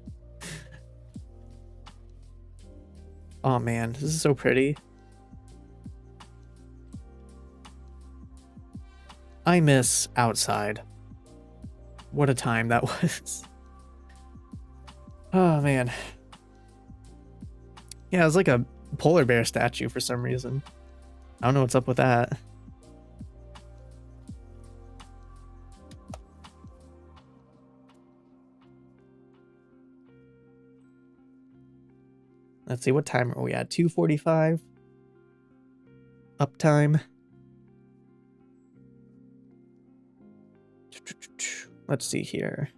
Oh man, this is so pretty. I miss outside. What a time that was. Oh man. Yeah, it was like a polar bear statue for some reason. I don't know what's up with that. Let's see, what time are we at? 2:45. Uptime. let's see here.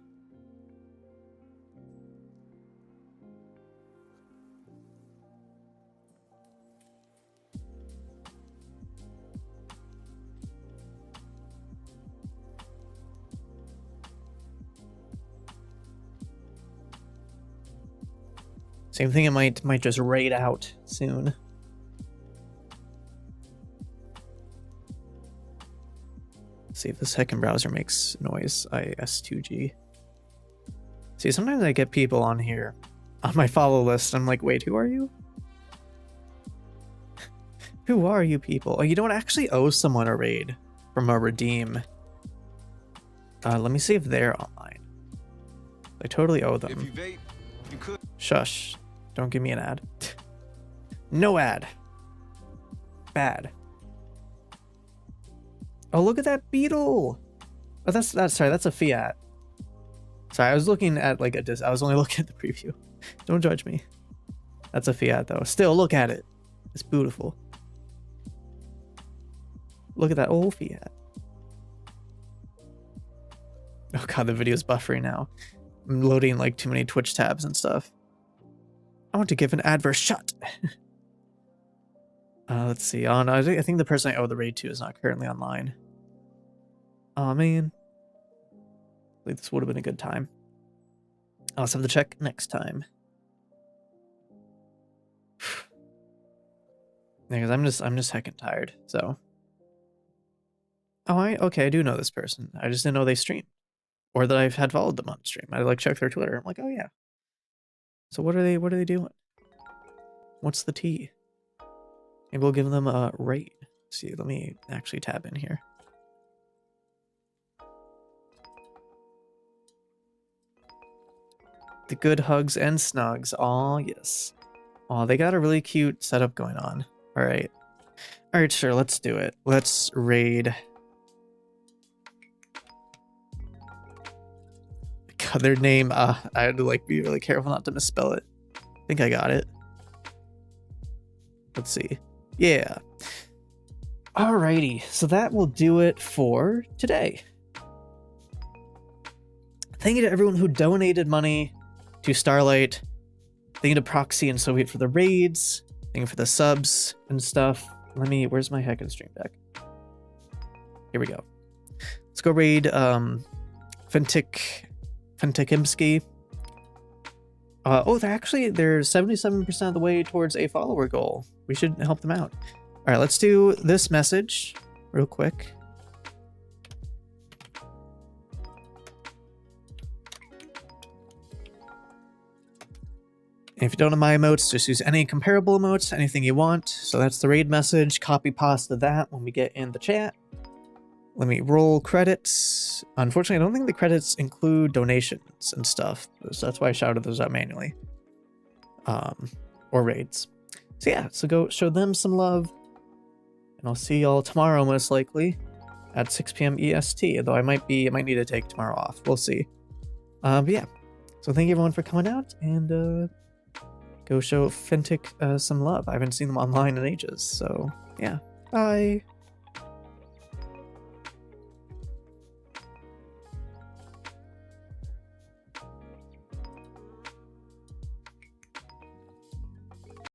Same thing, it might just raid out soon. Let's see if the second browser makes noise. IS2G. See, sometimes I get people on here on my follow list. I'm like, wait, who are you? Who are you people? Oh, you don't actually owe someone a raid from a redeem. Let me see if they're online. I totally owe them. If you vape, you could. Shush. Don't give me an ad. No ad. Bad. Oh, look at that beetle. Oh, that's sorry, that's a Fiat. Sorry, I was looking at like I was only looking at the preview. Don't judge me. That's a Fiat though. Still, look at it. It's beautiful. Look at that old Fiat. Oh god, the video's buffering now. I'm loading like too many Twitch tabs and stuff. I want to give an adverse shot. Let's see. Oh no, I think the person I owe the raid to is not currently online. Oh man. Like, this would have been a good time. I'll also have to check next time. Yeah, because I'm just heckin' tired, so. Oh, okay, I do know this person. I just didn't know they streamed. Or that I've had followed them on stream. I like checked their Twitter. I'm like, oh yeah. So what are they doing? What's the tea? Maybe we'll give them a raid. Let's see, let me actually tab in here. The good hugs and snugs. Aw, yes. Aw, they got a really cute setup going on. Alright. Alright, sure, let's do it. Let's raid. God, their name, I had to like be really careful not to misspell it. I think I got it. Let's see. Yeah. Alrighty, so that will do it for today. Thank you to everyone who donated money to Starlight. Thank you to Proxy and Soviet for the raids. Thank you for the subs and stuff. Where's my heckin' stream deck? Here we go. Let's go raid Fentikimski. Oh, they're 77% of the way towards a follower goal. We should help them out. All right, let's do this message real quick. And if you don't know my emotes, just use any comparable emotes, anything you want. So that's the raid message. Copy pasta that when we get in the chat. Let me roll credits. Unfortunately, I don't think the credits include donations and stuff. So that's why I shouted those out manually. Or raids. So yeah, so go show them some love. And I'll see y'all tomorrow most likely at 6 p.m. EST. Though I might need to take tomorrow off. We'll see. But yeah. So thank you everyone for coming out and go show Fentik some love. I haven't seen them online in ages. So yeah. Bye.